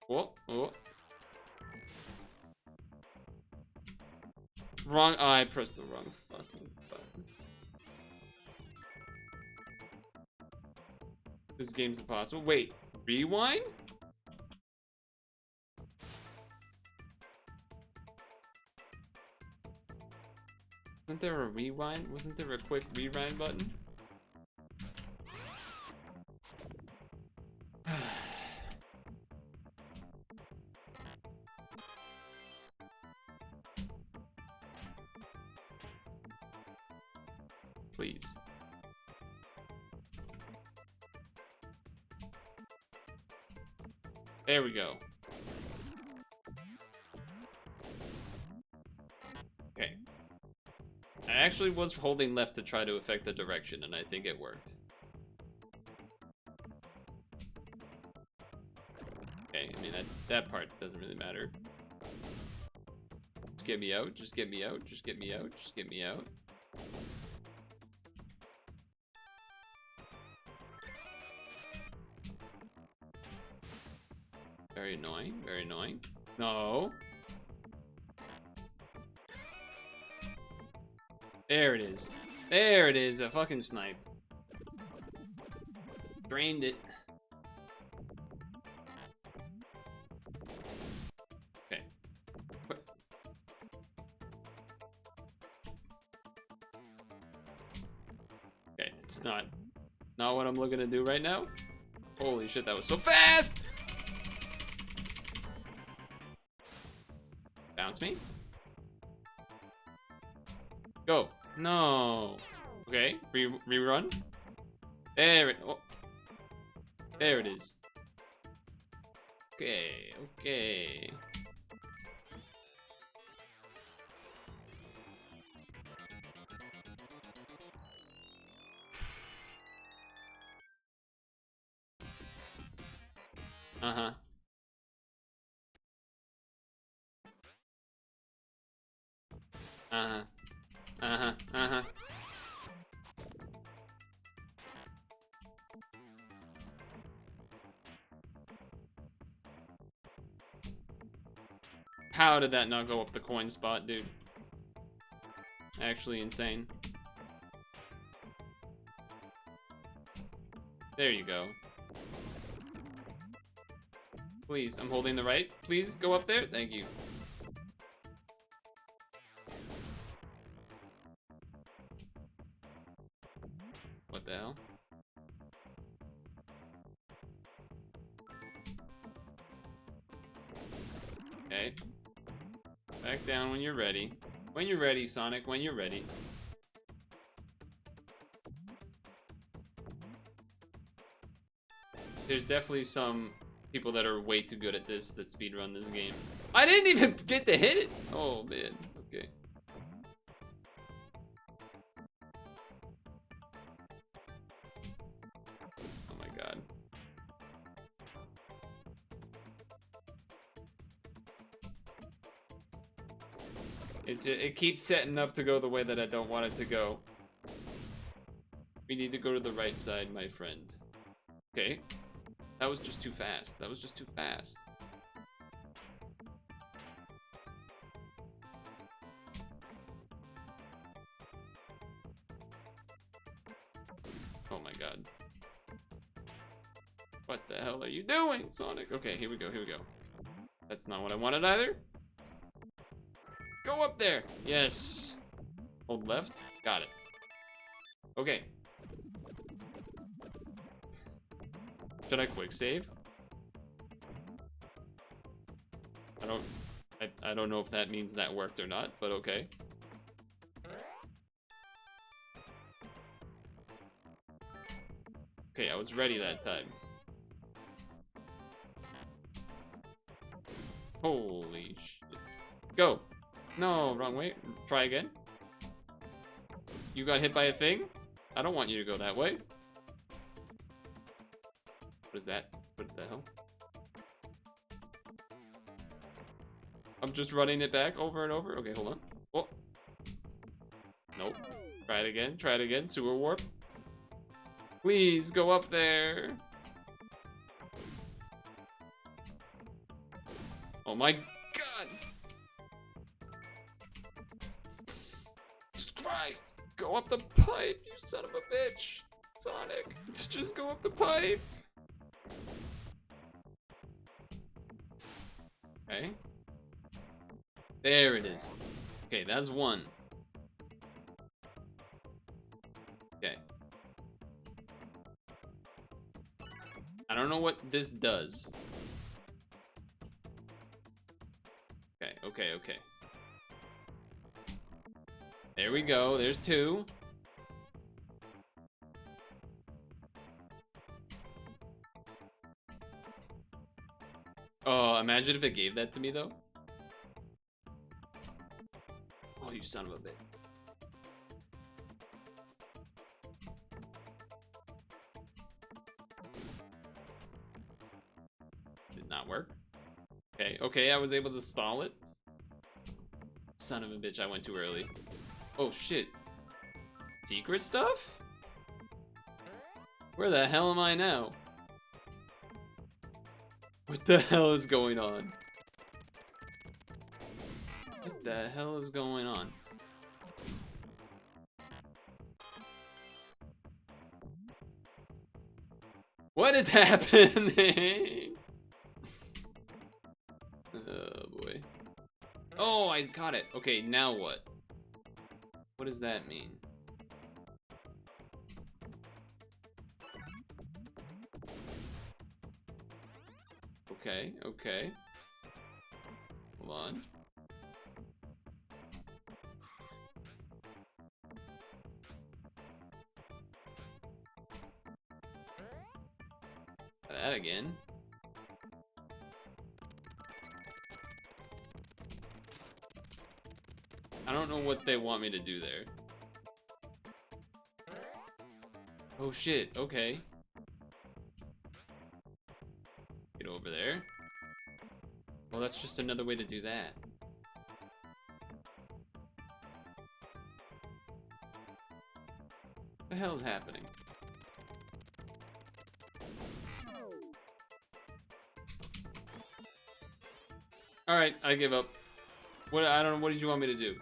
Oh, oh. Wrong. Oh, I pressed the wrong fucking button. This game's impossible. Wait, rewind? Wasn't there a rewind? Wasn't there a quick rewind button? Please. There we go. Okay. I actually was holding left to try to affect the direction, and I think it worked. Okay, I mean, that part doesn't really matter. Just get me out, just get me out, just get me out, just get me out. Very annoying, very annoying. No. There it is. There it is, a fucking snipe. Drained it. Okay. What? Okay, it's not what I'm looking to do right now. Holy shit, that was so fast! Bounce me. Go. No. Okay. Rerun. There it. Oh. There it is. Okay. Okay. Uh-huh. Uh-huh. Uh-huh. Uh-huh. How did that not go up the coin spot, dude? Actually insane. There you go. Please, I'm holding the right. Please go up there. Thank you. What the hell? Okay. Back down when you're ready. When you're ready, Sonic, when you're ready. There's definitely some people that are way too good at this that speedrun this game. I didn't even get to hit it! Oh, man. Okay. Oh my god. It keeps setting up to go the way that I don't want it to go. We need to go to the right side, my friend. Okay. That was just too fast. That was just too fast. Oh my god. What the hell are you doing, Sonic? Okay, here we go, here we go. That's not what I wanted either. Go up there! Yes! Hold left. Got it. Okay. Should I quick save? I don't know if that means that worked or not, but okay. Okay, I was ready that time. Holy shit. Go! No, wrong way. Try again. You got hit by a thing? I don't want you to go that way. What is that? What the hell? I'm just running it back over and over. Okay, hold on. Oh. Nope. Try it again. Try it again. Sewer warp. Please go up there. Oh my god. Jesus Christ. Go up the pipe, you son of a bitch. Sonic. Just go up the pipe. Okay. There it is. Okay, that's one. Okay. I don't know what this does. Okay, okay, okay. There we go. There's two. Oh, imagine if it gave that to me, though. Oh, you son of a bitch. Did not work. Okay, okay, I was able to stall it. Son of a bitch, I went too early. Oh, shit. Secret stuff? Where the hell am I now? What the hell is going on? What the hell is going on? What is happening? Oh boy. Oh, I got it. Okay, now what? What does that mean? Okay, okay. Hold on. That again. I don't know what they want me to do there. Oh shit, okay. Get over there. Well, that's just another way to do that. What the hell's happening? Alright, I give up. What, I don't know, what did you want me to do?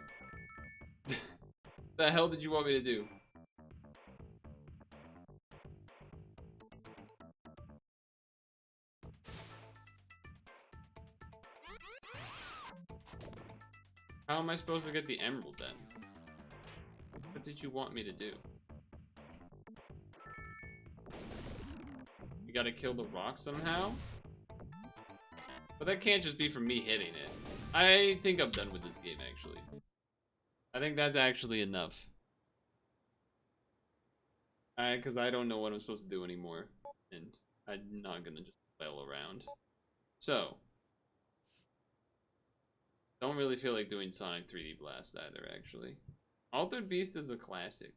The hell did you want me to do? How am I supposed to get the emerald then? What did you want me to do? You gotta kill the rock somehow? But that can't just be from me hitting it. I think I'm done with this game, actually. I think that's actually enough. Because I don't know what I'm supposed to do anymore. And I'm not gonna just flail around. So. Don't really feel like doing Sonic 3D Blast either, actually. Altered Beast is a classic.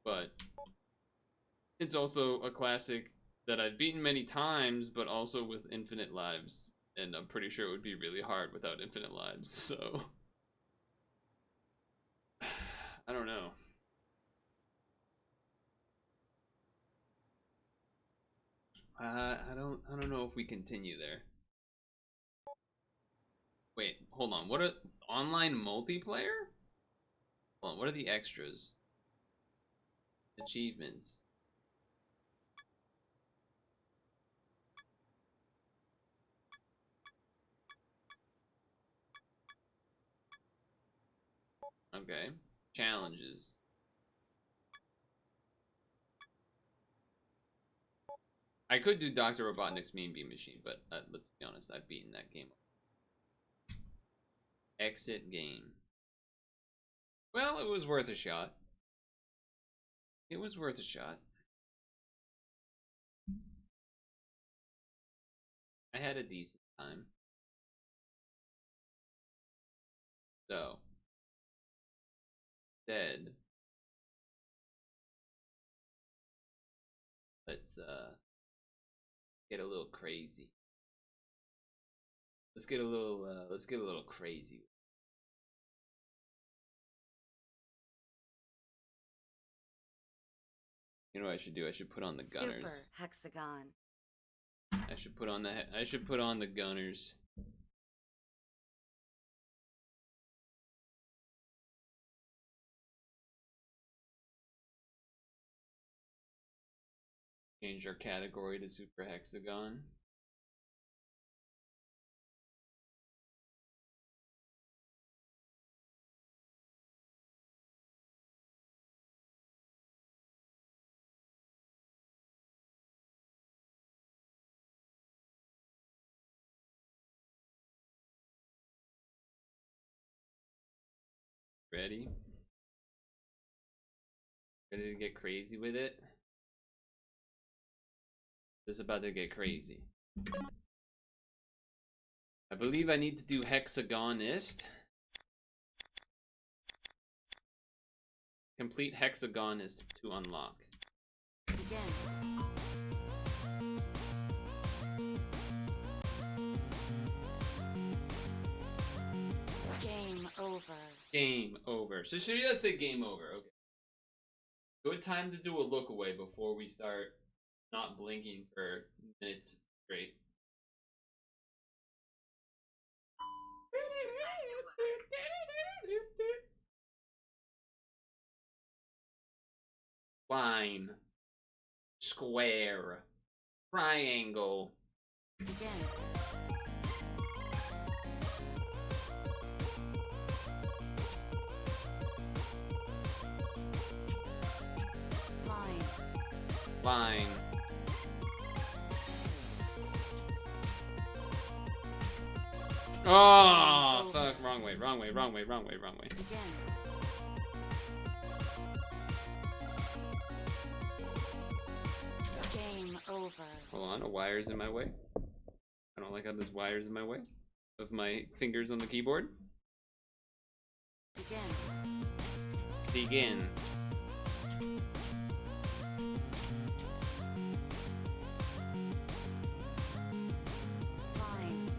But it's also a classic that I've beaten many times, but also with infinite lives. And I'm pretty sure it would be really hard without infinite lives, so... I don't know. I don't know if we continue there. Wait, hold on. What are online multiplayer? Hold on, what are the extras? Achievements. Okay. Challenges. I could do Dr. Robotnik's Mean Bean Machine, but let's be honest, I've beaten that game. Exit game. Well, it was worth a shot. It was worth a shot. I had a decent time. So. Dead. Let's get a little crazy. Let's get a little crazy. You know what I should do? I should put on the gunners. Super Hexagon. I should put on the gunners. Change our category to Super Hexagon. Ready? Ready to get crazy with it? This is about to get crazy. I believe I need to do Hexagonist. Complete Hexagonist to unlock. Begin. Game over. Game over. So she does say game over. Okay. Good time to do a look away before we start not blinking for minutes straight. Line. Square. Triangle. Begin. Line. Line. Oh, fuck. Wrong way, wrong way, wrong way, wrong way, wrong way. Begin. Game over. Hold on, a wire's in my way. I don't like how there's wires in my way of my fingers on the keyboard. Begin. Begin. Line.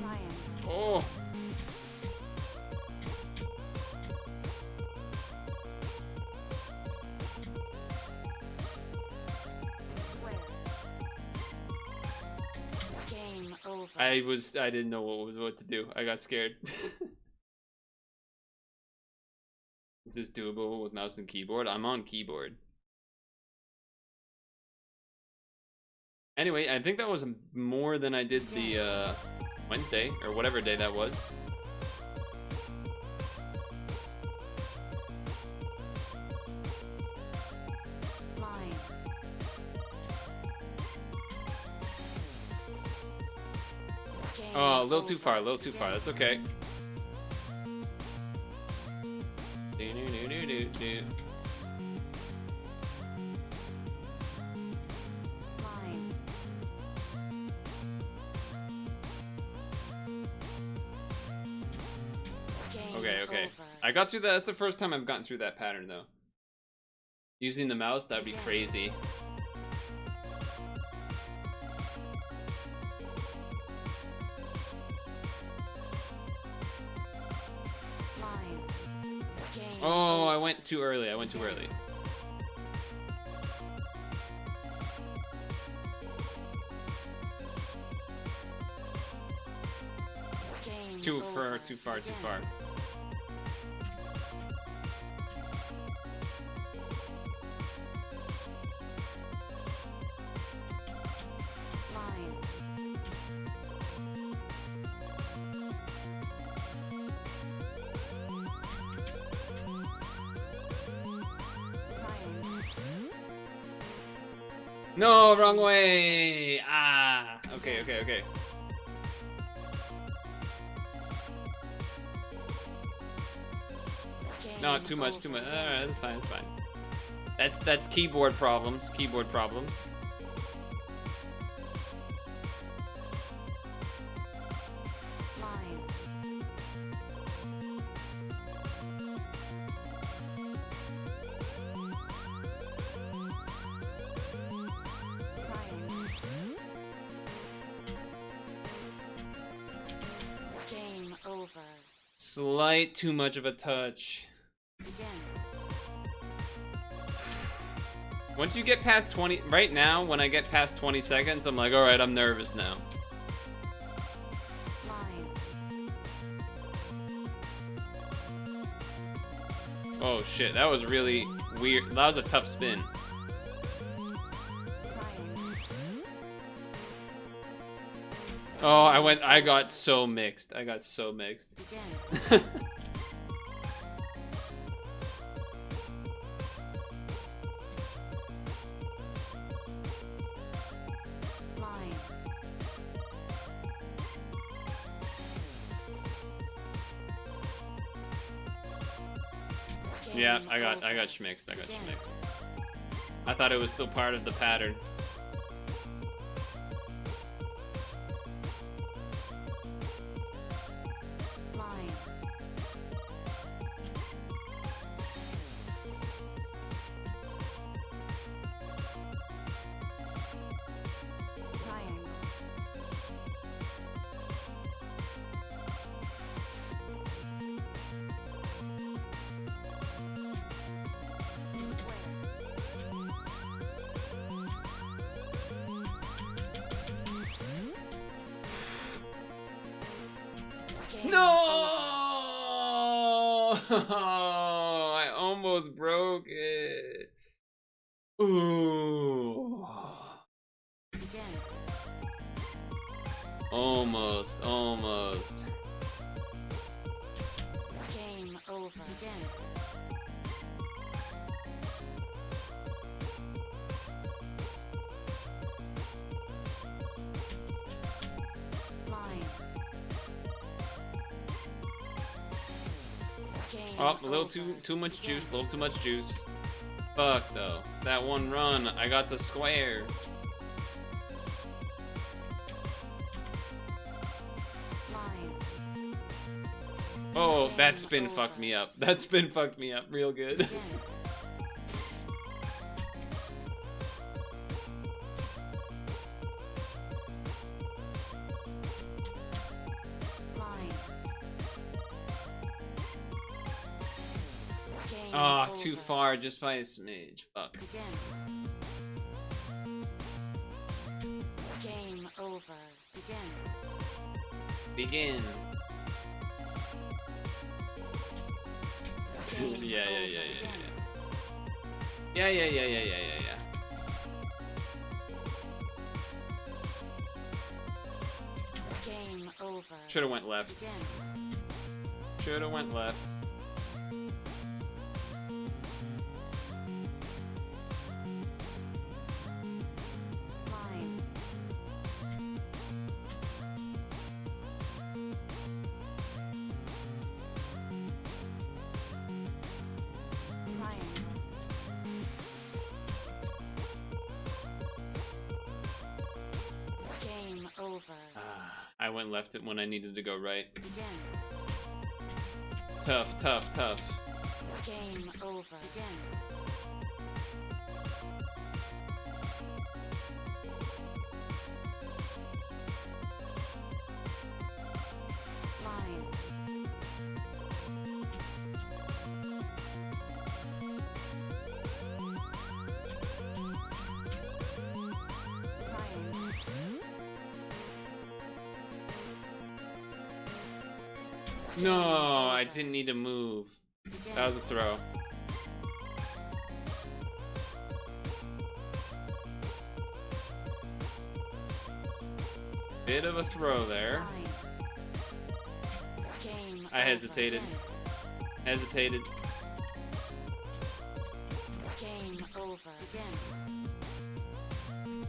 Triangle. Oh! Square. Game over. I didn't know what to do. I got scared. Is this doable with mouse and keyboard? I'm on keyboard. Anyway, I think that was more than I did the Wednesday or whatever day that was. Line. Game Oh, a little too over. far, a little too far. That's okay. Line. Game Okay, okay. over. I got through that. That's the first time I've gotten through that pattern, though. Using the mouse, that'd be crazy. Line. Game Oh, I went too early. I went too early. Game Too over. far, too far, too far. Line. Line. No, wrong way. Ah. Okay, okay, okay. No, Game too much, too over. much. Alright, that's fine, that's fine. That's keyboard problems. Keyboard problems. Line. Line. Game over. Slight too much of a touch. Begin. Once you get past 20, right now, when I get past 20 seconds, I'm like, alright, I'm nervous now. Line. Oh shit, that was really weird. That was a tough spin. Line. Oh, I got so mixed. I got so mixed. Begin. Line. Yeah, Game I got over. schmixed. I got schmixed. I thought it was still part of the pattern. Line. Triangle. Game No! over. I almost broke it. Ooh. Begin. Almost, almost. Game over. Begin. Line. Game Oh, a little over. too much juice, a little too much juice. Fuck though. That one run, I got the square. Line. Oh, that spin fucked me up. That spin fucked me up real good. Begin. Line. Game Ah, over. too far just by a smidge. Fuck. Begin. Game over. Begin. Begin. Game Yeah, yeah, over. yeah, yeah, Begin. yeah. Yeah, yeah, yeah, yeah, yeah, yeah, yeah. Should have went left. Begin. Should have went left. Line. Triangle. Game over. I went left when I needed to go right. Begin. Tough, tough, tough. Game over. Begin. Line. Triangle. No, I didn't need to move. That was a throw. Bit of a throw there. Line. Game I hesitated. over. Hesitated. Game over. Begin.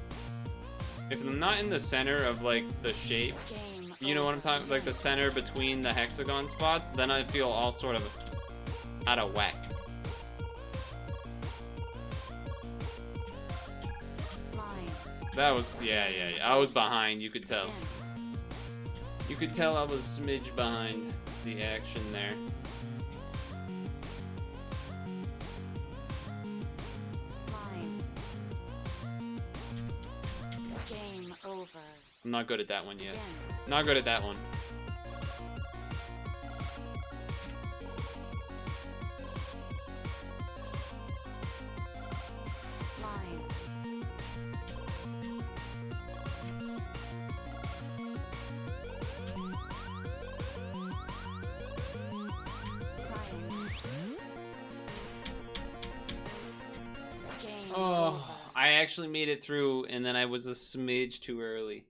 If I'm not in the center of like the shape, Game you know what I'm over. talking, like the center between the hexagon spots, then I feel all sort of out of whack. Line. That was, yeah. I was behind, you could tell. Begin. You could tell I was a smidge behind the action there. Line. Game over. I'm not good at that one yet. Begin. Not good at that one. Line. Triangle. Game Oh, over. I actually made it through, and then I was a smidge too early.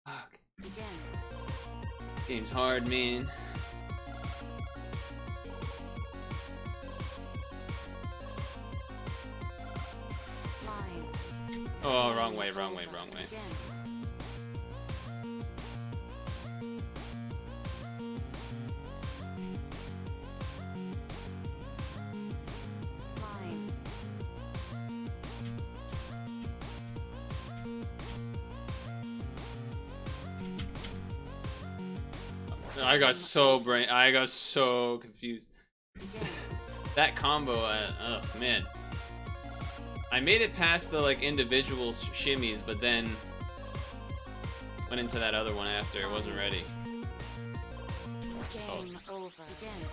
Fuck. Begin. Game's hard, man. Line. Oh, wrong way, wrong way, wrong way. Begin. Line. I got so confused. Begin. That combo, oh man. I made it past the like individual shimmies, but then went into that other one after. It wasn't ready. Game over. Begin.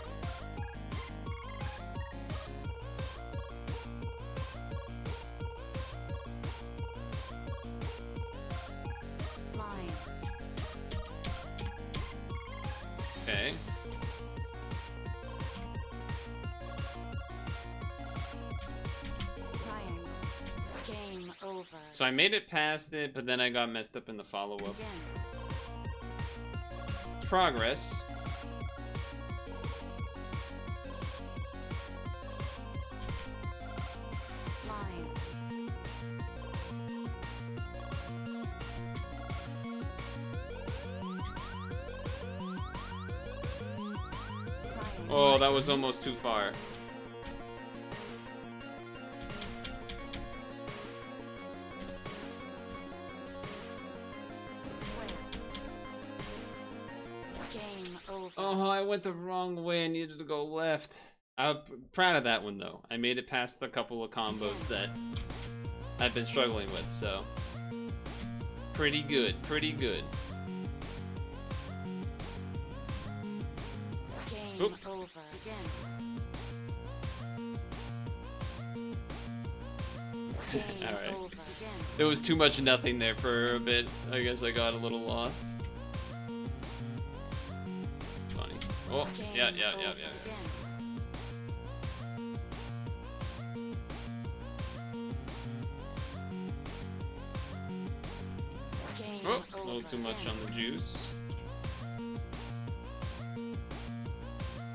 Line. Okay. Triangle. Game over. So I made it past it, but then I got messed up in the follow-up. Begin. Progress. Line. Triangle. Oh, that was almost too far. Game over. Oh, I went the wrong way. I needed to go left. I'm proud of that one, though. I made it past a couple of combos that I've been struggling with, so pretty good, pretty good. Game Oop. over. Begin. Game All right. over. Begin. There was too much nothing there for a bit. I guess I got a little lost. Funny. Oh, Game yeah. over. Begin. Game Oh, a little over. too much Begin. on the juice.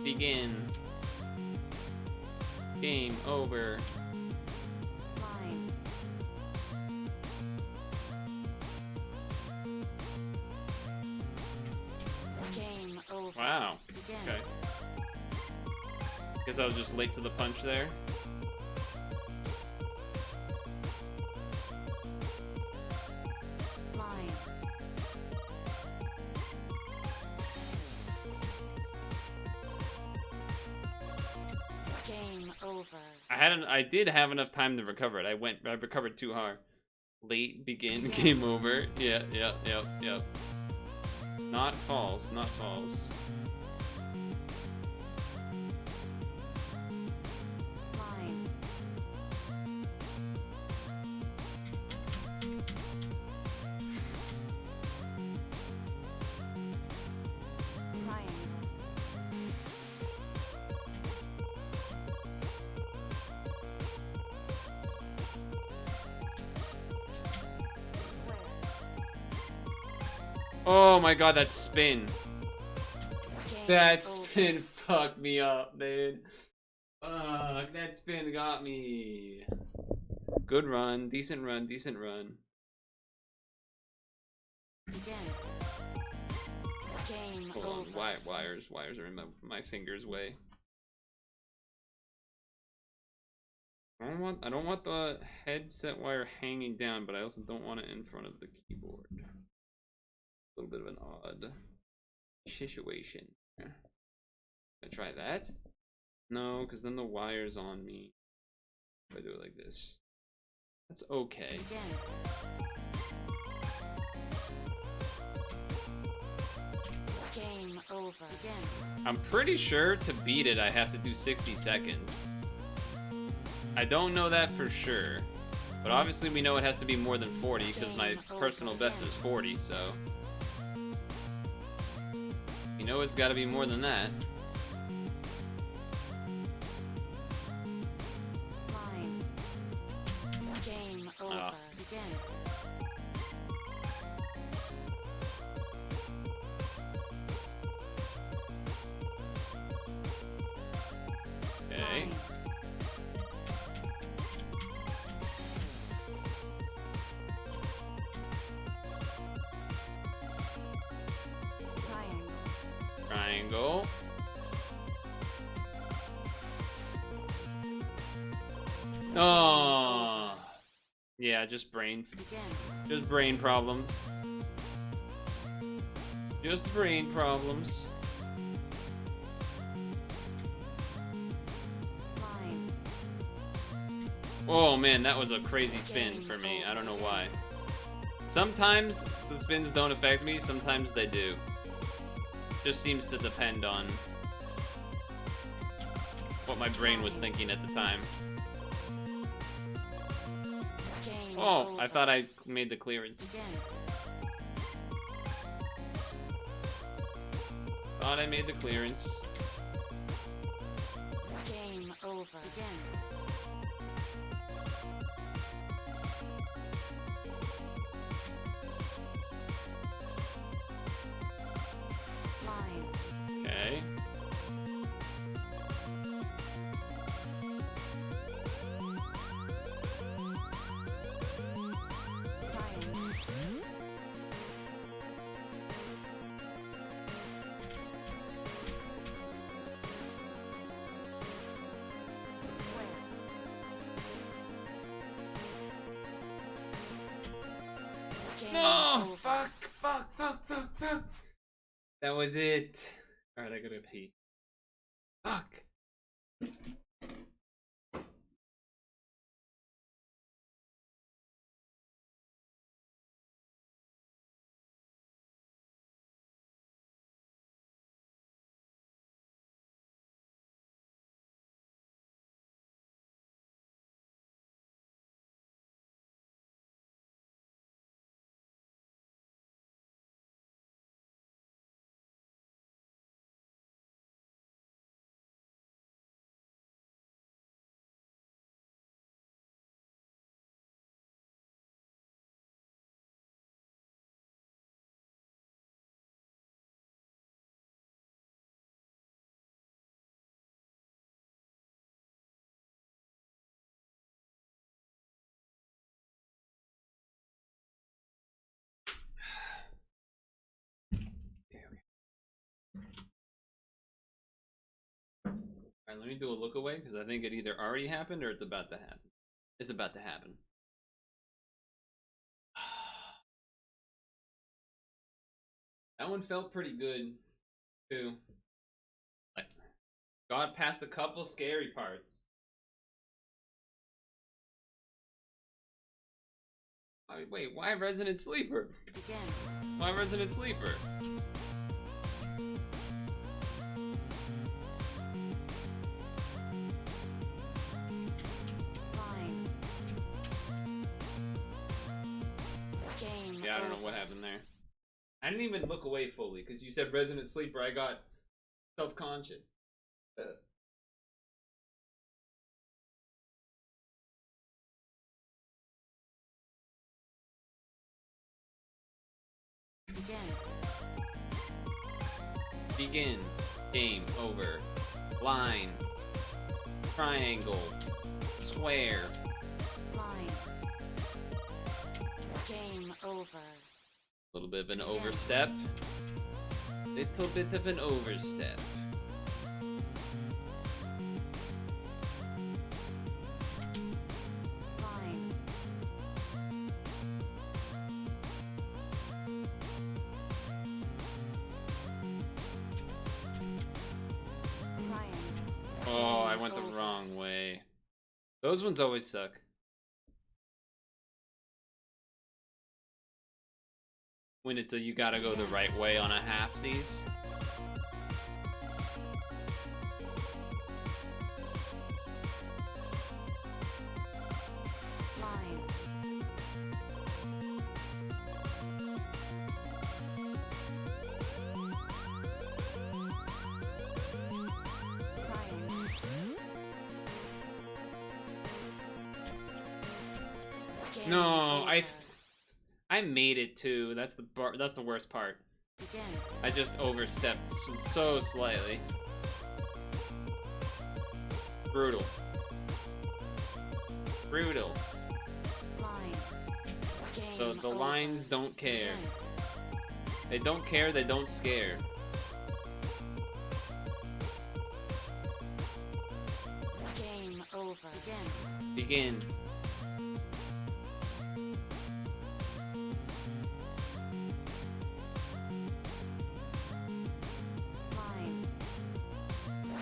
Begin. Game over. Line. Game over. Wow. Begin. Okay. Guess I was just late to the punch there. Line. Game over. I did have enough time to recover it. I recovered too hard. Late, begin, game over. Yeah. Not false, not false. Line. Triangle. Square. Oh my god, that spin. Game That over. spin fucked me up, dude. Fuck, that spin got me. Good run, decent run, decent run. Begin. Game Hold on, over. wires are in my finger's way. I don't want the headset wire hanging down, but I also don't want it in front of the keyboard. A little bit of an odd situation. Can I try that? No, because then the wire's on me. If I do it like this. That's okay. Begin. Game over. Begin. I'm pretty sure to beat it, I have to do 60 seconds. I don't know that for sure. But obviously we know it has to be more than 40 because my personal best is 40, so. You know it's gotta be more than that. Line. Game over. Ah. Begin. Okay. Line. Triangle. Triangle. Oh. Yeah, just brain problems. Just brain problems. Line. Oh man, that was a crazy spin for me. I don't know why. Sometimes the spins don't affect me, sometimes they do. Just seems to depend on what my brain was thinking at the time. Game Oh, I over. thought I made the clearance. Begin. Thought I made the clearance. Game over. Begin. Line. Okay. Triangle. Square. Game No! over. Fuck! That was it. Alright, I gotta pee. Fuck! Alright, let me do a look away because I think it either already happened or it's about to happen. It's about to happen. That one felt pretty good, too. Like, got past a couple scary parts. Wait, why Resident Sleeper? Begin. Why Resident Sleeper? Line. Game Yeah, I don't know what happened there. I didn't even look away fully because you said Resident Sleeper. I got self-conscious. Begin. Begin. Game over. Line. Triangle. Square. Line. Game over. A little bit of an overstep. Little bit of an overstep. Line. Triangle. Oh, I went the wrong way. Those ones always suck. When it's a you gotta go the right way on a halfsies. Line. Triangle. Game No, over. I made it too. That's the worst part. Begin. I just overstepped so slightly. Brutal. Brutal. Line. The Game lines over. don't care. Begin. They don't care, they don't scare. Game over. Begin. Begin. Line.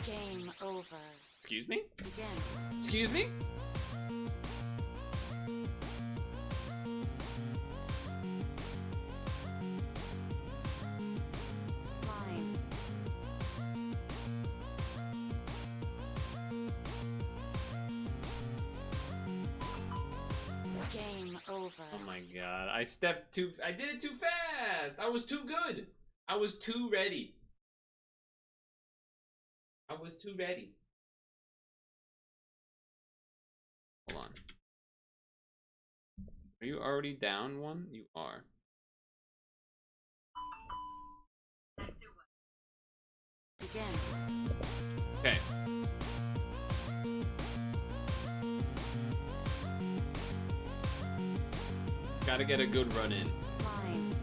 Game over. Excuse me? Begin. Excuse me? Line. Game over. Oh my god. I did it too fast. I was too good. I was too ready. I was too ready. Hold on. Are you already down one? You are. Begin. Okay. Gotta get a good run in. Line.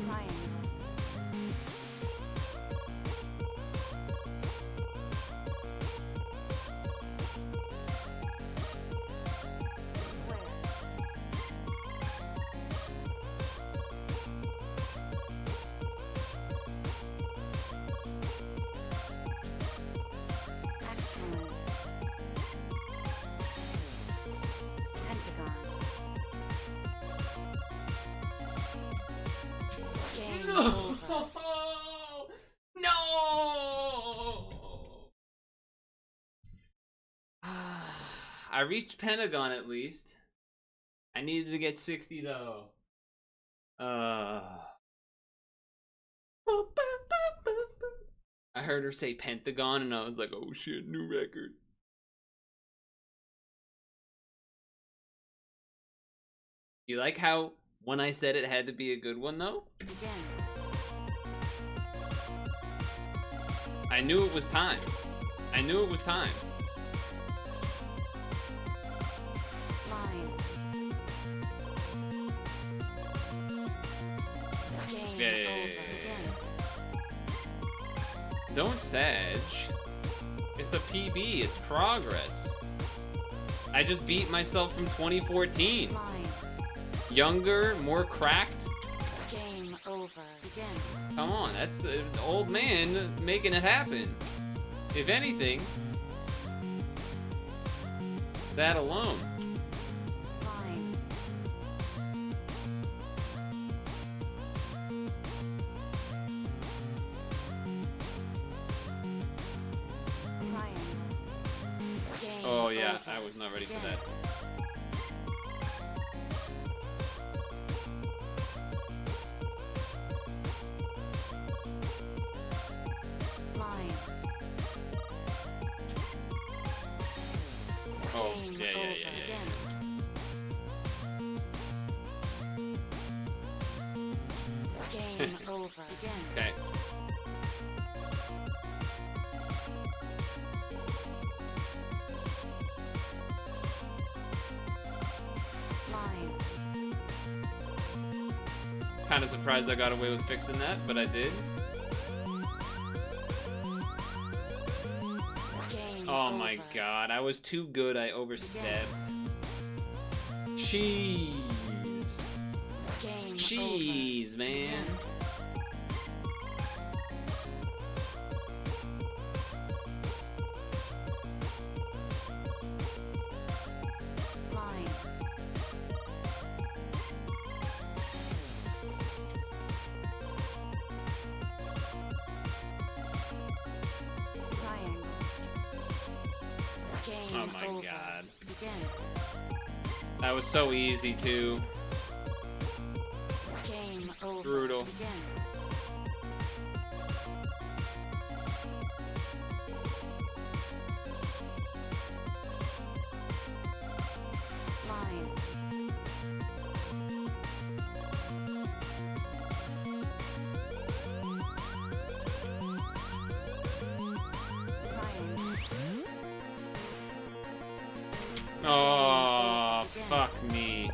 Triangle. Square. Excellent. Hexagon. Game over. No! I reached Pentagon at least. I needed to get 60 though. I heard her say Pentagon and I was like, oh shit, new record. You like how when I said it had to be a good one though? Begin. I knew it was time. I knew it was time. Line. Don't Sag. It's a PB. It's progress. I just beat myself from 2014. Line. Younger, more cracked. Game over. Begin. Come on, that's the old man making it happen. If anything, that alone. Line. Triangle. Game Oh yeah, over. I was not ready for Begin. that. Line. Oh, Game yeah, yeah, over. yeah, yeah, Begin. Game over. Begin. Okay. Line. Kind of surprised I got away with fixing that, but I did. Game Oh my over. god, I was too good. I overstepped. Cheese. Game Cheese, man. over. Line. Triangle. Game Oh my over. god. Begin. That was so easy too. Game over. Brutal. Begin. Line. Triangle. Oh, fuck me.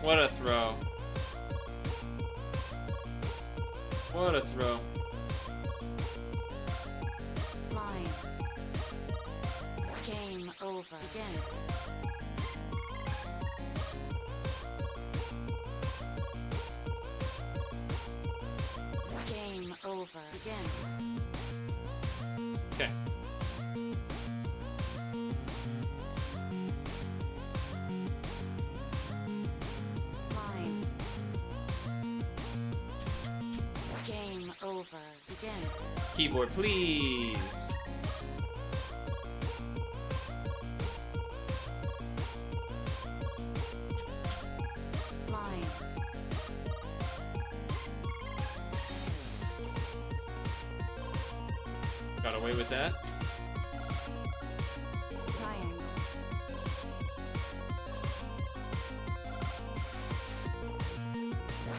What a throw. What a throw. Line. Game over. Begin. Game over. Begin. Okay. Line. Game over. Begin. Keyboard, please. Line. Got away with that. Triangle.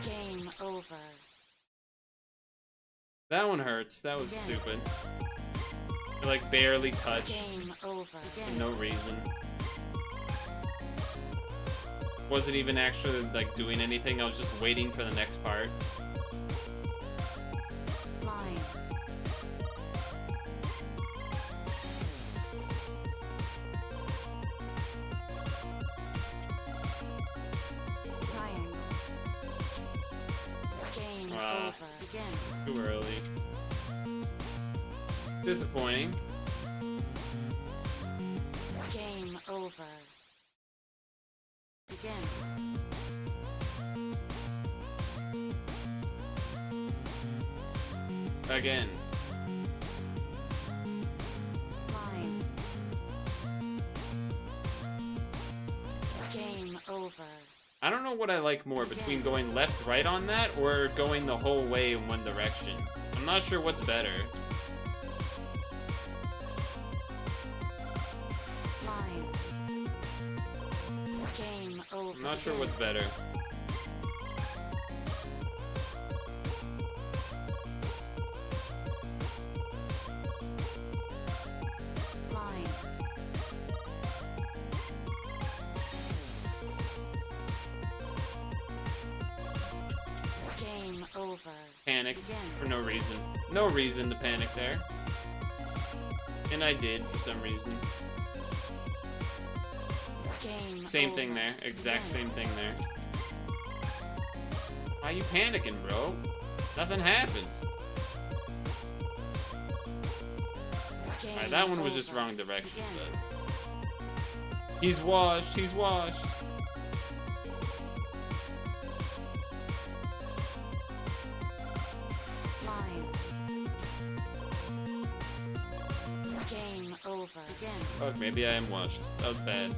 Game over. That one hurts. That was stupid. I like barely touched Game over. for Begin. no reason. Wasn't even actually like doing anything. I was just waiting for the next part. Line. Triangle. Game Ah. over. Begin. Too early. Disappointing. Game over. Begin. Again. Line. Game over. I don't know what I like more between going left, right on that or going the whole way in one direction. I'm not sure what's better. Line. Game over. I'm not sure what's better. Line. Game over. Panic. panicked for no reason. No reason to panic there. And I did for some reason. Same thing there. Exact same thing there. Why you panicking, bro? Nothing happened. Alright, that one was just wrong direction, but... He's washed, he's washed. Game over. Again. Fuck, maybe I am washed. That was bad.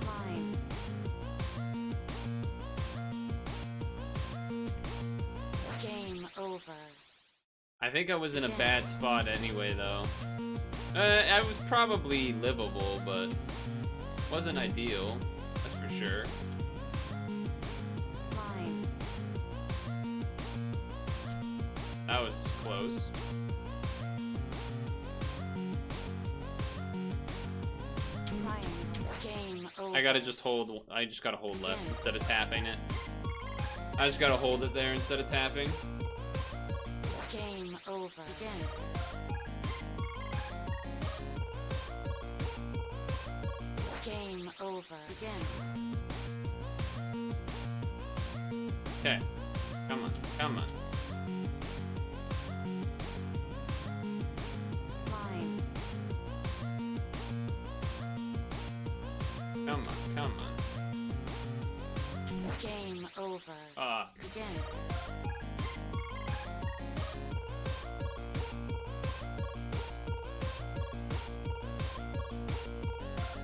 Line. Game over. I think I was in a bad spot anyway, though. I was probably livable, but wasn't ideal. That's for sure. Line. That was close. Line. Game over. I gotta just hold. I just gotta hold left instead of tapping it. I just gotta hold it there instead of tapping. Game over. Again. Game over. Again. Okay. Come on. Come on. Line. Come on. Come on. Game over. Ah. Again.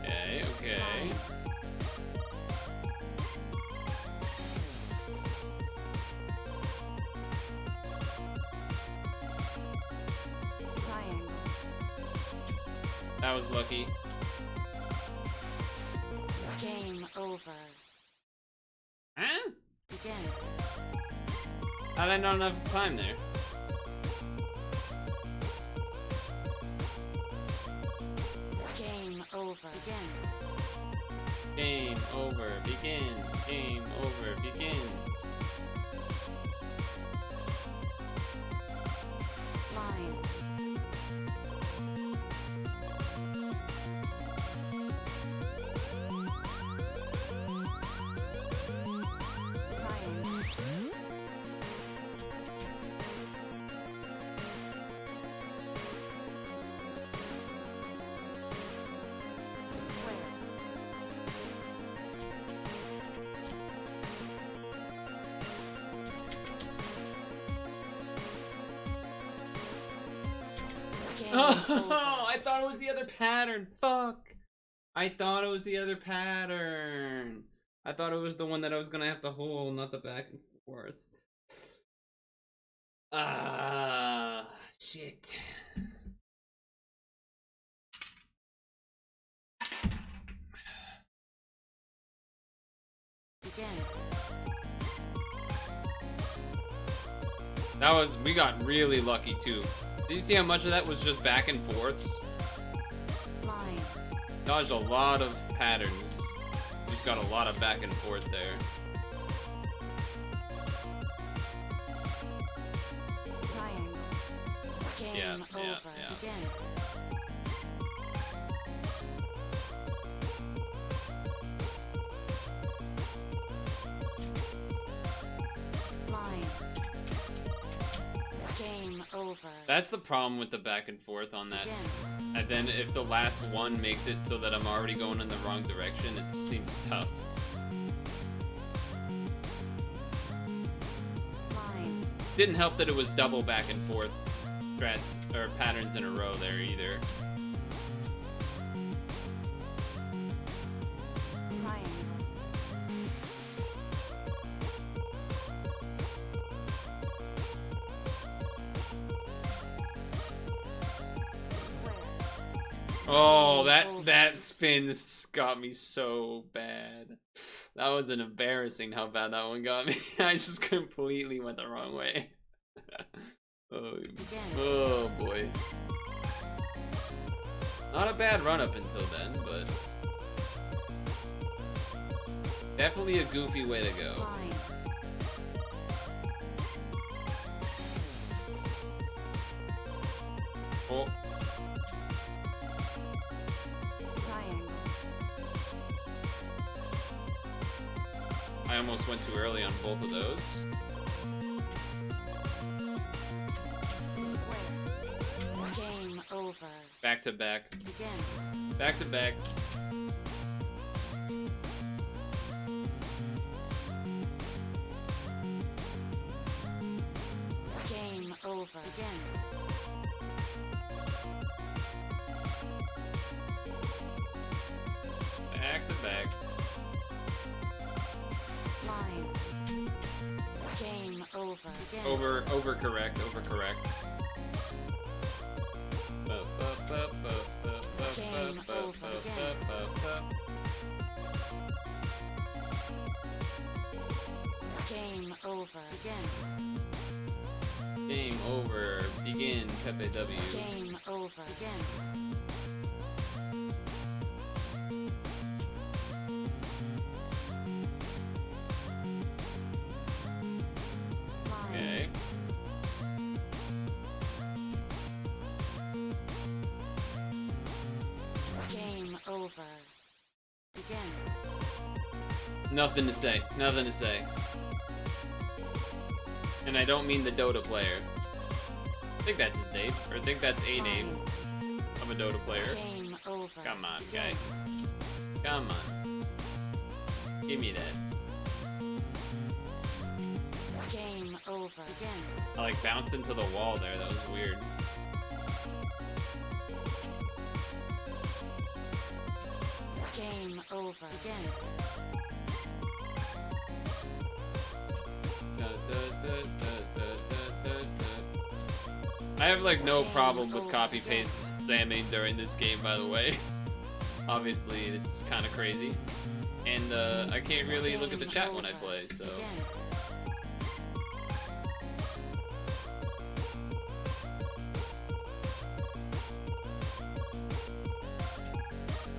Okay. Okay. Triangle. That was lucky. Game over. Huh? Again. How did I not enough time there? Game over. Again. Game over. Begin. Game over. Begin. Line. Triangle. Square. Game Oh, I thought it was the other pattern. Fuck. I thought it was the other pattern. I thought it was the one that I was gonna have to hold, not the back and forth. Ah, shit. Again. That was, we got really lucky too. Did you see how much of that was just back and forths? Line. Dodged a lot of patterns. Just got a lot of back and forth there. Triangle. Game Yeah, over. yeah. Again. Line. Game over. That's the problem with the back and forth on that. Again. And then if the last one makes it so that I'm already going in the wrong direction, it seems tough. Line. Didn't help that it was double back and forth strats or patterns in a row there either. Triangle. Square. Oh, that spin got me so bad. That was an embarrassing how bad that one got me. I just completely went the wrong way. Oh boy. Not a bad run up until then, but Definitely a goofy way to go. Line. Oh, Triangle. I almost went too early on both of those. Square. Game over. Back to back. Begin. Back to back. Game over. Begin. Back to back. Line. Game over. Begin. Over correct. Game over. Game over. Again. Game over. Begin. Pepe W. Game over. Again. Line. Okay. Game over. Begin. Nothing to say. Nothing to say. And I don't mean the Dota player. I think that's his name. Or I think that's a name of a Dota player. Game over. Come on, guy. Come on. Give me that. Game over. Again. I like bounced into the wall there. That was weird. Game over. Again. I have like no problem with copy paste spamming during this game, by the way. Obviously, it's kind of crazy, and I can't really look at the chat when I play, so.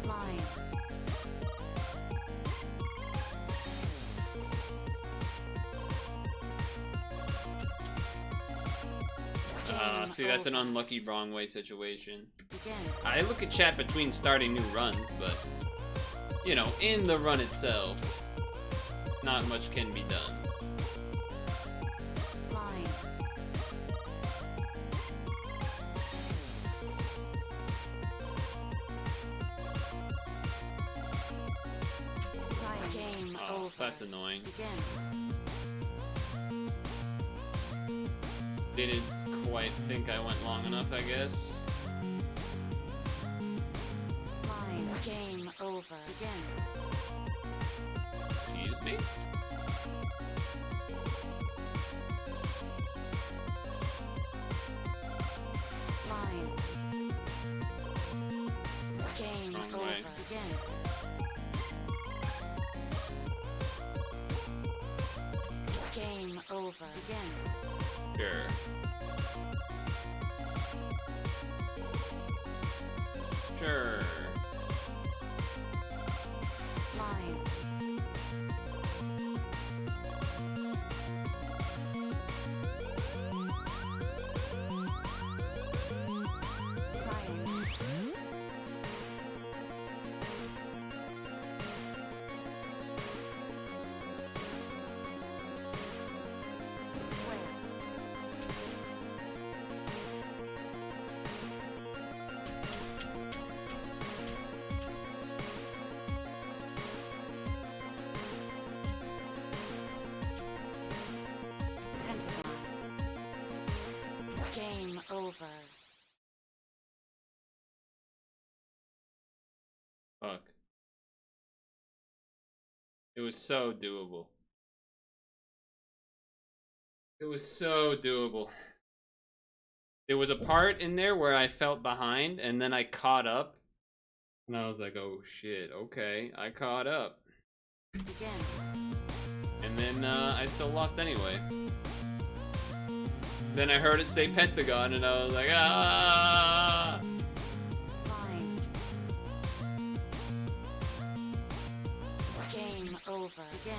Line. See, that's an unlucky wrong way situation. Begin. I look at chat between starting new runs, but, you know, in the run itself, not much can be done. Line. Game Oh, over. that's annoying. Begin. Didn't quite think I went long enough, I guess. Line. Game over. Begin. Excuse me? Line. Game Wrong over. way. Begin. Game over. Again. Sure. Sure. Line. Triangle. Square. Hexagon. Game over. Fuck. It was so doable. It was so doable. There was a part in there where I felt behind, and then I caught up. And I was like, oh shit, okay, I caught up. Begin. And then I still lost anyway. Then I heard it say Pentagon, and I was like, ah! Line. Game over. over. Begin.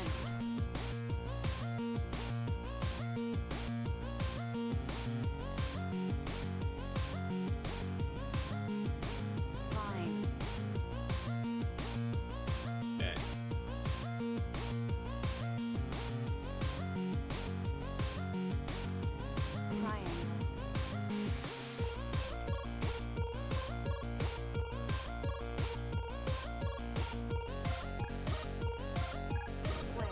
Line. Okay. Triangle. Square.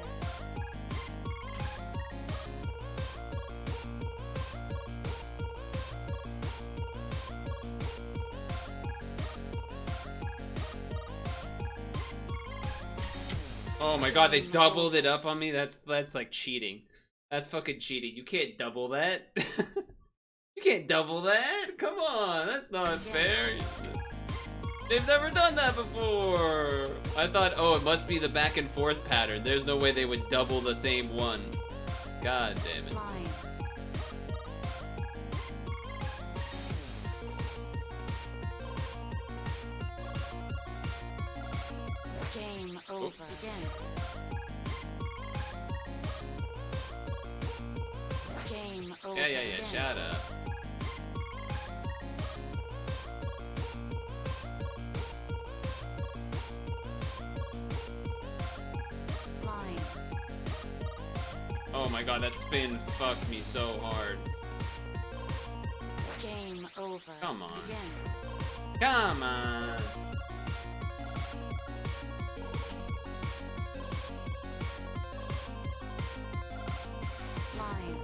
Oh my god, they doubled it up on me. That's like cheating. That's fucking cheating. You can't double that. You can't double that. Come on, that's not fair. They've never done that before. I thought, oh, it must be the back and forth pattern. There's no way they would double the same one. God damn it. Line. Game over. Begin. Game over. Yeah, Begin. shut up. Line. Oh my god, that spin fucked me so hard. Game over. Come on. Begin. Come on. Line.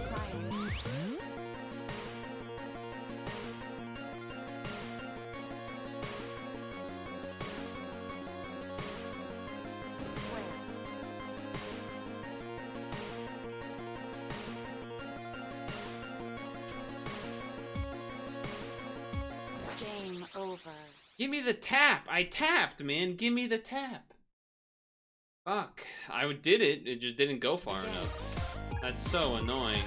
Triangle. Square. Game over. Give me the tap. I tapped, man. Give me the tap. Fuck. I did it. It just didn't go far enough. That's so annoying.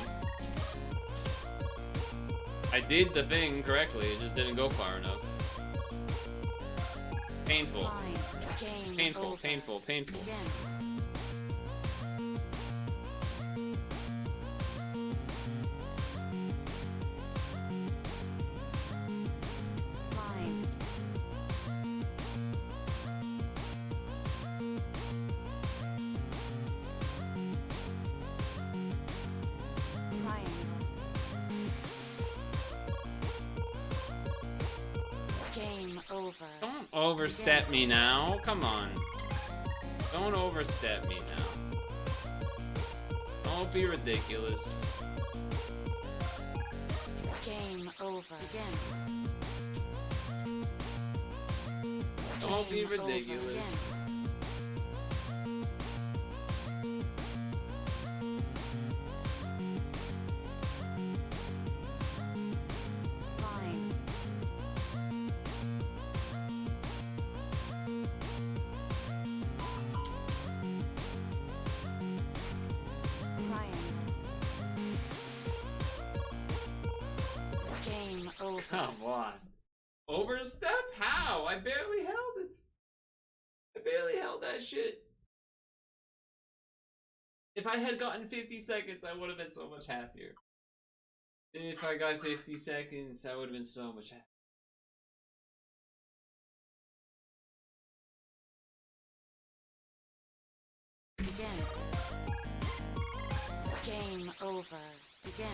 I did the thing correctly. It just didn't go far enough. Painful. Line. Game Painful, over. painful, painful. Begin. Line. Triangle. Game over. Don't overstep me now. Come on. Don't overstep me now. Don't be ridiculous. Game over. Begin. Don't be Game over. ridiculous. Begin. Line. Triangle. Game over. Come on. Overstep? How? I barely held it. I barely held that shit. If I had gotten 50 seconds, I would have been so much happier. If I got 50 seconds, I would have been so much happier. Begin. Game over. Begin.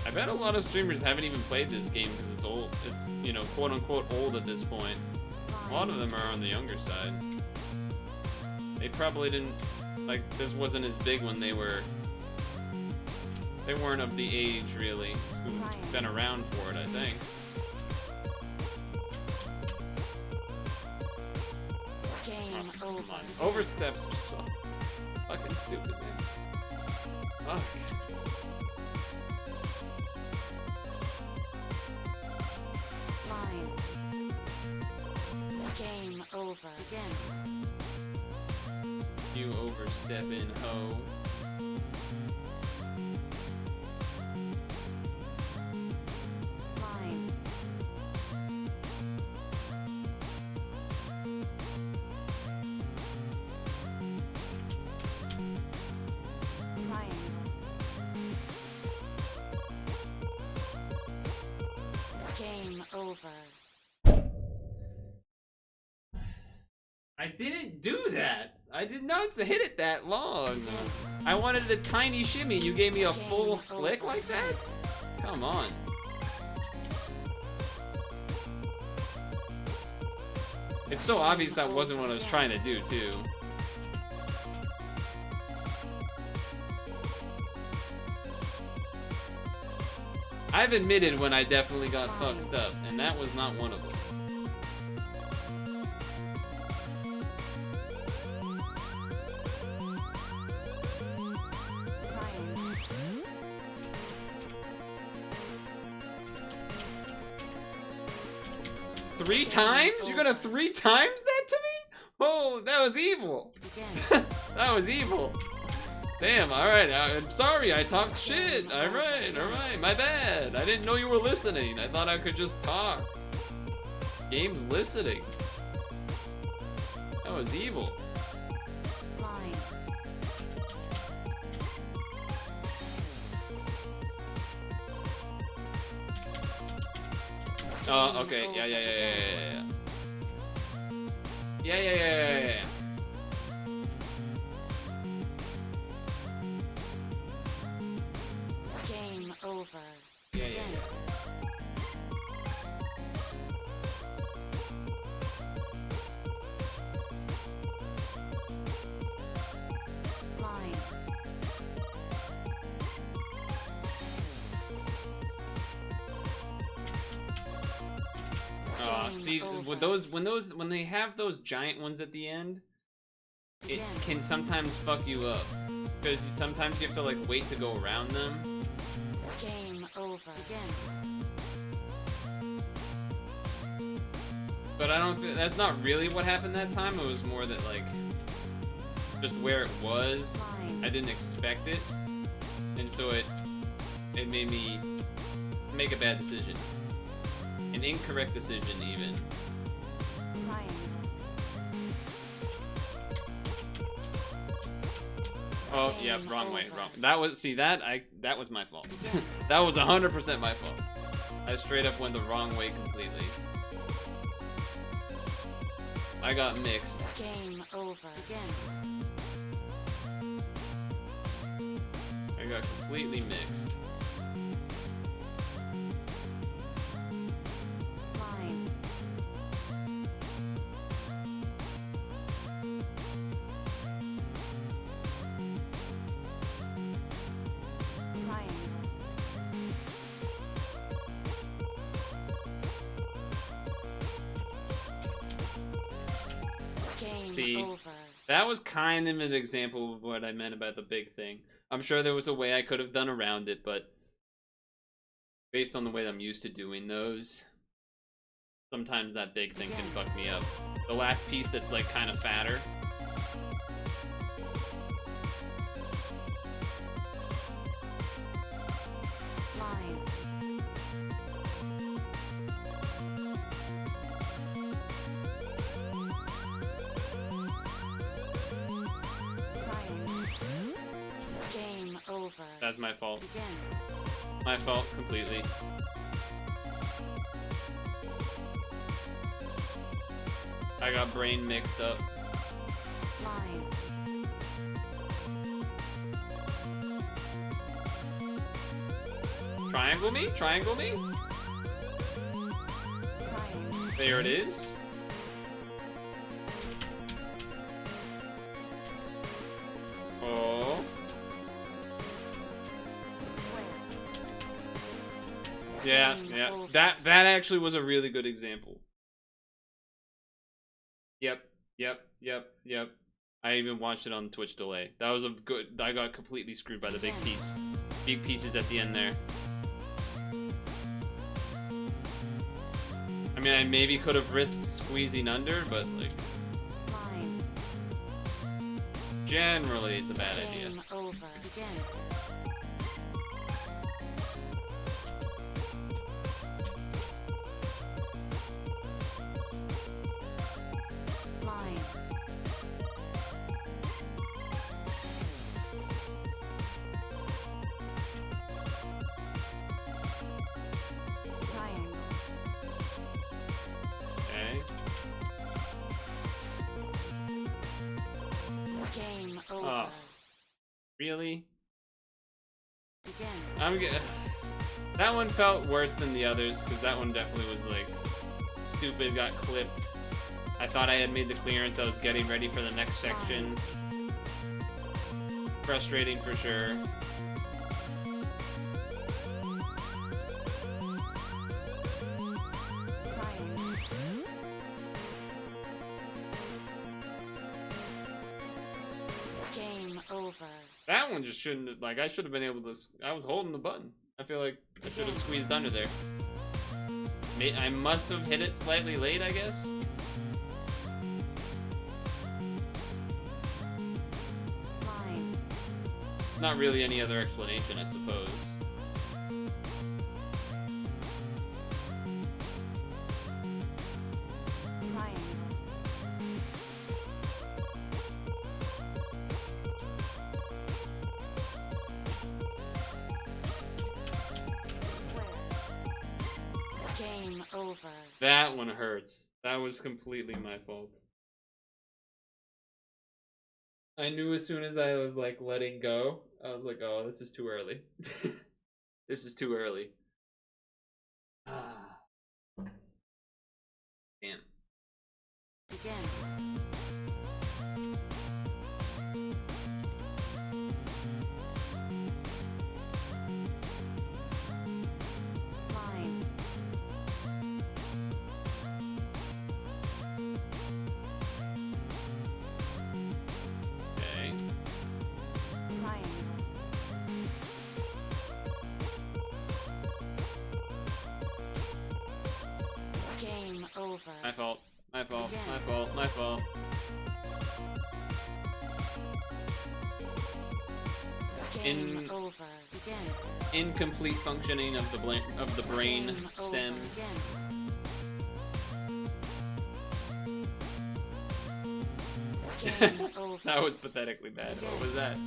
I bet a lot of streamers haven't even played this game because it's old. It's, you know, quote unquote old at this point. A lot of them are on the younger side. They probably didn't, like, this wasn't as big when they weren't of the age, really, who've been around for it, I think. Game Come over. on. Oversteps are so fucking stupid, man. Fuck. Line. Game over. Begin. You overstepping hoe. I didn't do that. I did not hit it that long. I wanted a tiny shimmy. You gave me a full flick like that? Come on. It's so obvious that wasn't what I was trying to do, too. I've admitted when I definitely got fucked up, and that was not one of them. Three times? You're gonna 3 times that to me? Oh, that was evil. That was evil. Damn, alright, I'm sorry, I talked shit. Alright, my bad. I didn't know you were listening. I thought I could just talk. Game's listening. That was evil. Oh, okay. Yeah. Yeah. Game over. Yeah. Line. See, when they have those giant ones at the end, it can sometimes fuck you up because sometimes you have to like wait to go around them. Game over. Again. But I don't. That's not really what happened that time. It was more that like just where it was. I didn't expect it, and so it made me make a bad decision. An incorrect decision, even. Oh, yeah, wrong way, wrong. That was, see, that was my fault. That was 100% my fault. I straight up went the wrong way completely. I got mixed. Game over. Again. I got completely mixed. Line. See, that was kind of an example of what I meant about the big thing. I'm sure there was a way I could have done around it, but based on the way I'm used to doing those, sometimes that big thing can fuck me up. The last piece that's like kind of fatter. That's my fault. My fault completely. I got brain mixed up. Triangle me? Triangle me? There it is. Oh. Yeah. That actually was a really good example. Yep. I even watched it on Twitch delay. That was a good. I got completely screwed by the big pieces at the end there. I mean, I maybe could have risked squeezing under, but like, generally, it's a bad idea. Really? Begin. I'm g- That one felt worse than the others because that one definitely was like stupid, got clipped. I thought I had made the clearance. I was getting ready for the next section. Frustrating for sure. Game over. That one just shouldn't have, like, I should have been able to, I was holding the button. I feel like I should have squeezed under there. I must have hit it slightly late, I guess. Line. Not really any other explanation, I suppose. Triangle. Square. Game over. That one hurts. That was completely my fault. I knew as soon as I was like letting go, I was like, oh, this is too early. This is too early. Ah. Damn. Begin. Line. Okay. Triangle. Game over. My fault. My fault. My fault. My fault. Game In- over. Begin. Incomplete functioning of the brain Game stem. over. Begin. Game over. That was pathetically bad. What was that?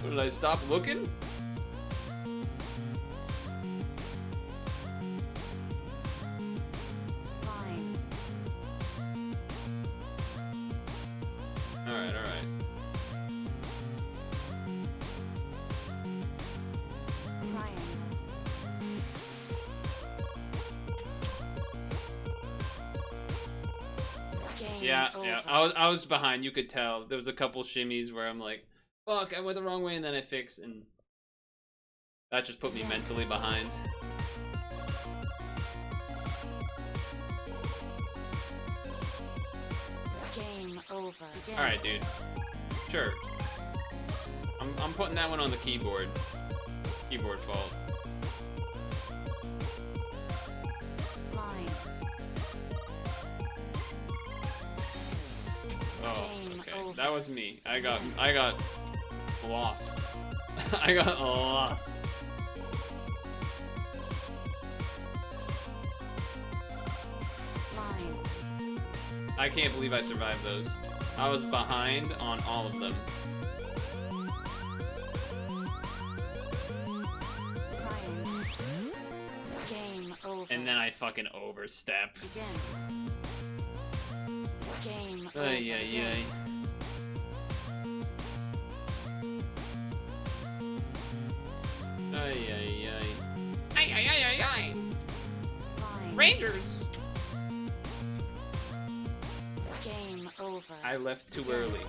Did I stop looking? Line. Alright, alright. Triangle. Game Yeah, over. yeah. I was behind. You could tell. There was a couple shimmies where I'm like, fuck, I went the wrong way, and then I fixed, and that just put me mentally behind. Game over. Begin. Alright, dude. Sure. I'm putting that one on the keyboard. Keyboard fault. Line. Oh, Game okay. over. That was me. I got lost. I got lost. Line. I can't believe I survived those. I was behind on all of them. Triangle. Game over. And then I fucking overstep. Begin. Game over. Ay, ay, ay. Ay, ay, ay. Ay, ay, ay, ay, ay. Line. Rangers! Game over. I left too early.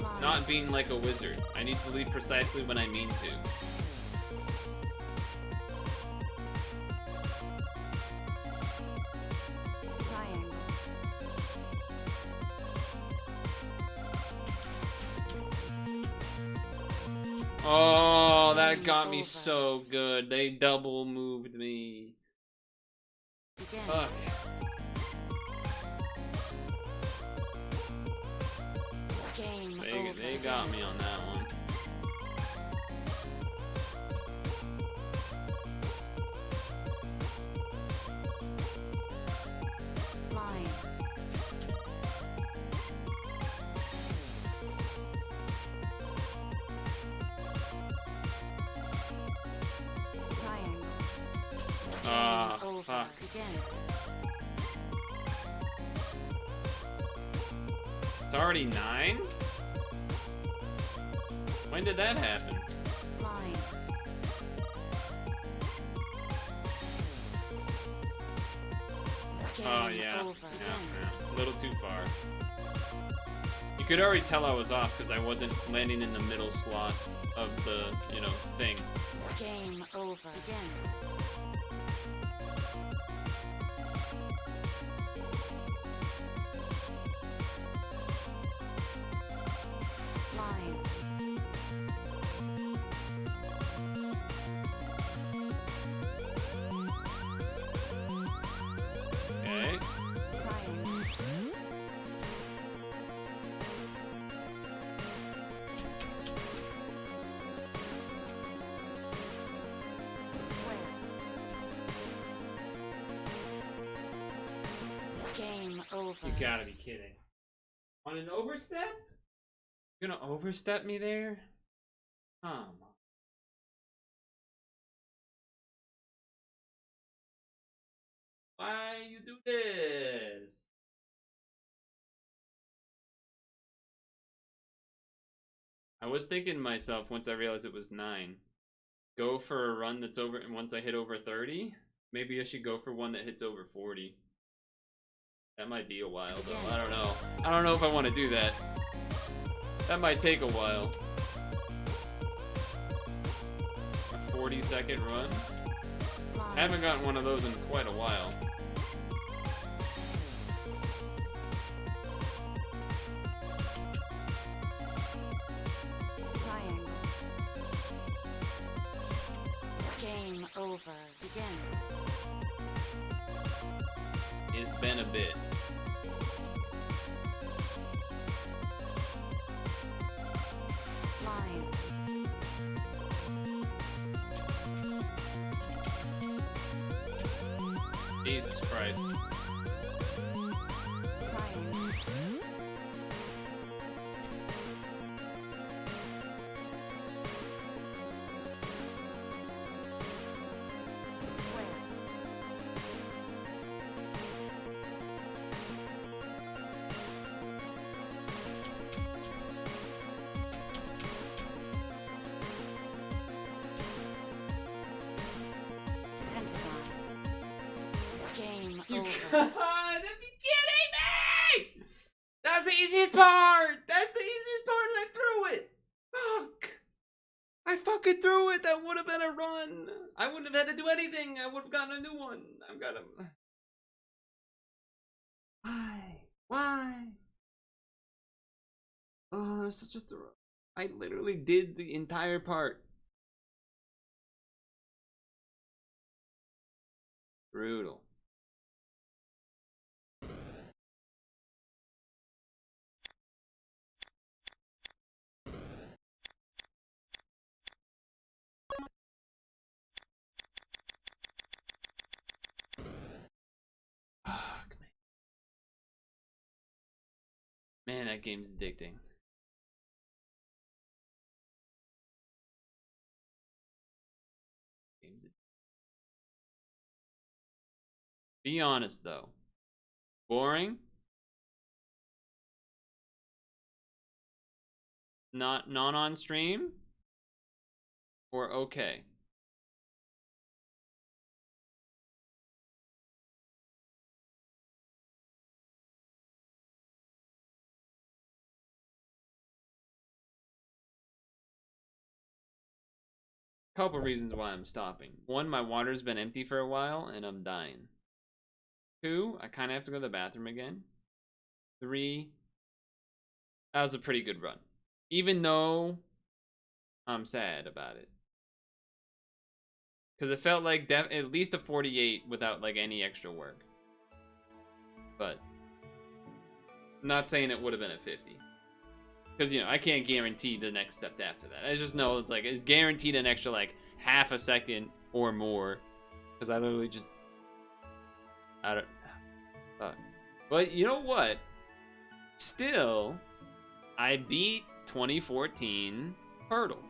Line. Not being like a wizard. I need to leave precisely when I mean to. Triangle. Oh, that got me so good. They double moved me. Begin. Fuck. Game over. They got me on that one. Line. Triangle. Ah, Game It's already 9? When did that happen? Line. Oh, Game yeah. over. Yeah. A little too far. You could already tell I was off because I wasn't landing in the middle slot of the, you know, thing. Game over. Again. Line. Okay. Triangle. Square. Game over. You gotta be kidding. On an overstep? You're gonna overstep me there? Come on. Why you do this? I was thinking to myself once I realized it was 9. Go for a run that's over, and once I hit over 30, maybe I should go for one that hits over 40. That might be a while though. I don't know. I don't know if I want to do that. That might take a while. A 40-second run? Line. Haven't gotten one of those in quite a while. Triangle. Game over. Begin. It's been a bit. Line. Jesus Christ. Triangle. Square. Pentagon. Game You over. gotta be kidding me! That's the easiest part! That's the easiest part and I threw it! Fuck! I fucking threw it! That would have been a run! I wouldn't have had to do anything! I would have gotten a new one! I've got to... Why? Why? Oh, that was such a throw. I literally did the entire part. Brutal. Fuck, man, that game's addicting. Be honest though. Boring? Not on stream? Or okay? Couple reasons why I'm stopping. One, my water's been empty for a while and I'm dying. 2, I kind of have to go to the bathroom again. 3, that was a pretty good run. Even though I'm sad about it. Because it felt like at least a 48 without like any extra work. But I'm not saying it would have been a 50. Because, you know, I can't guarantee the next step after that. I just know it's guaranteed an extra like half a second or more. Because I literally just... I don't... But you know what? Still, I beat 2014 Purtle.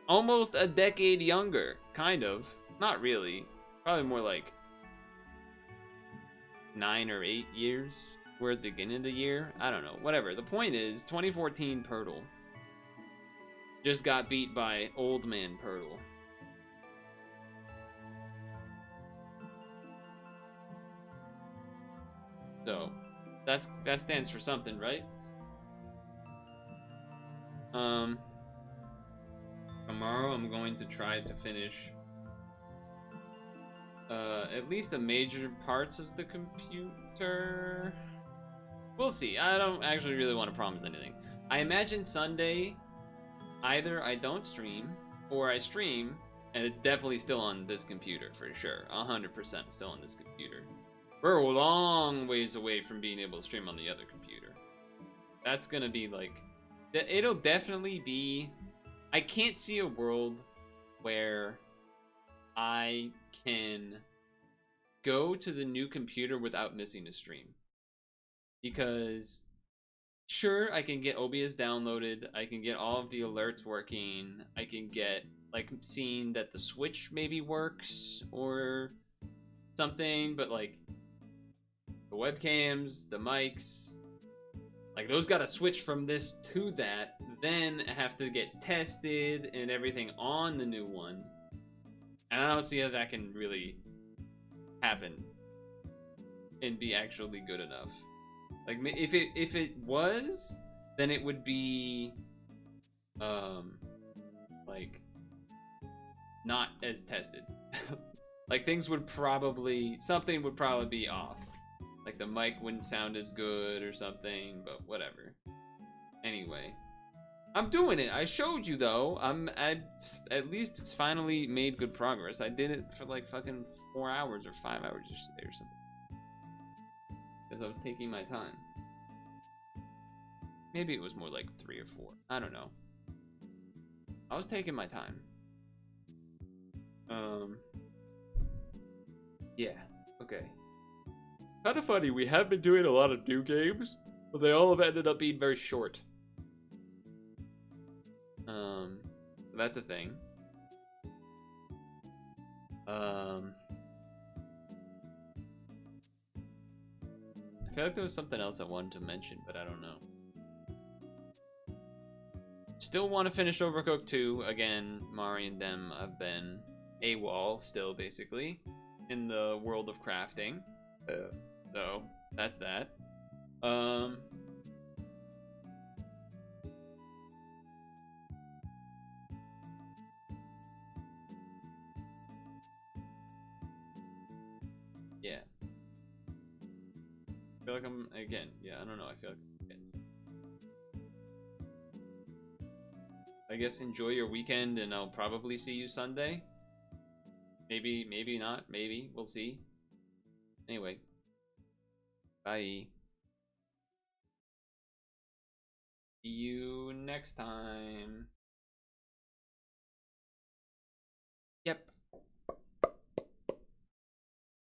Almost a decade younger, kind of. Not really. Probably more like 9 or 8 years we're at the beginning of the year. I don't know. Whatever. The point is, 2014 Purtle just got beat by Old Man Purtle. So, that stands for something, right? Tomorrow I'm going to try to finish at least the major parts of the computer. We'll see. I don't actually really want to promise anything. I imagine Sunday, either I don't stream, or I stream, and it's definitely still on this computer, for sure. 100% still on this computer. We're a long ways away from being able to stream on the other computer. That's gonna be like... It'll definitely be... I can't see a world where I can go to the new computer without missing a stream. Because, sure, I can get OBS downloaded, I can get all of the alerts working, I can get, like, seeing that the Switch maybe works, or something, but, like, the webcams, the mics, like, those gotta switch from this to that, then have to get tested and everything on the new one. And I don't see how that can really happen and be actually good enough. Like, if it was, then it would be, like, not as tested. Like, something would probably be off. Like, the mic wouldn't sound as good or something, but whatever. Anyway. I'm doing it. I showed you, though. I've at least finally made good progress. I did it for, like, fucking 4 hours or 5 hours yesterday or something. Because I was taking my time. Maybe it was more like 3 or 4. I don't know. I was taking my time. Yeah. Okay. Kind of funny. We have been doing a lot of new games, but they all have ended up being very short. That's a thing. I feel like there was something else I wanted to mention, but I don't know. Still want to finish Overcooked 2. Again, Mari and them have been AWOL still, basically, in the world of crafting. So, that's that. Yeah. I feel like I'm, again, yeah, I don't know, I feel like I'm getting something. I guess enjoy your weekend, and I'll probably see you Sunday. Maybe, maybe not, maybe, we'll see. Anyway. Bye. See you next time.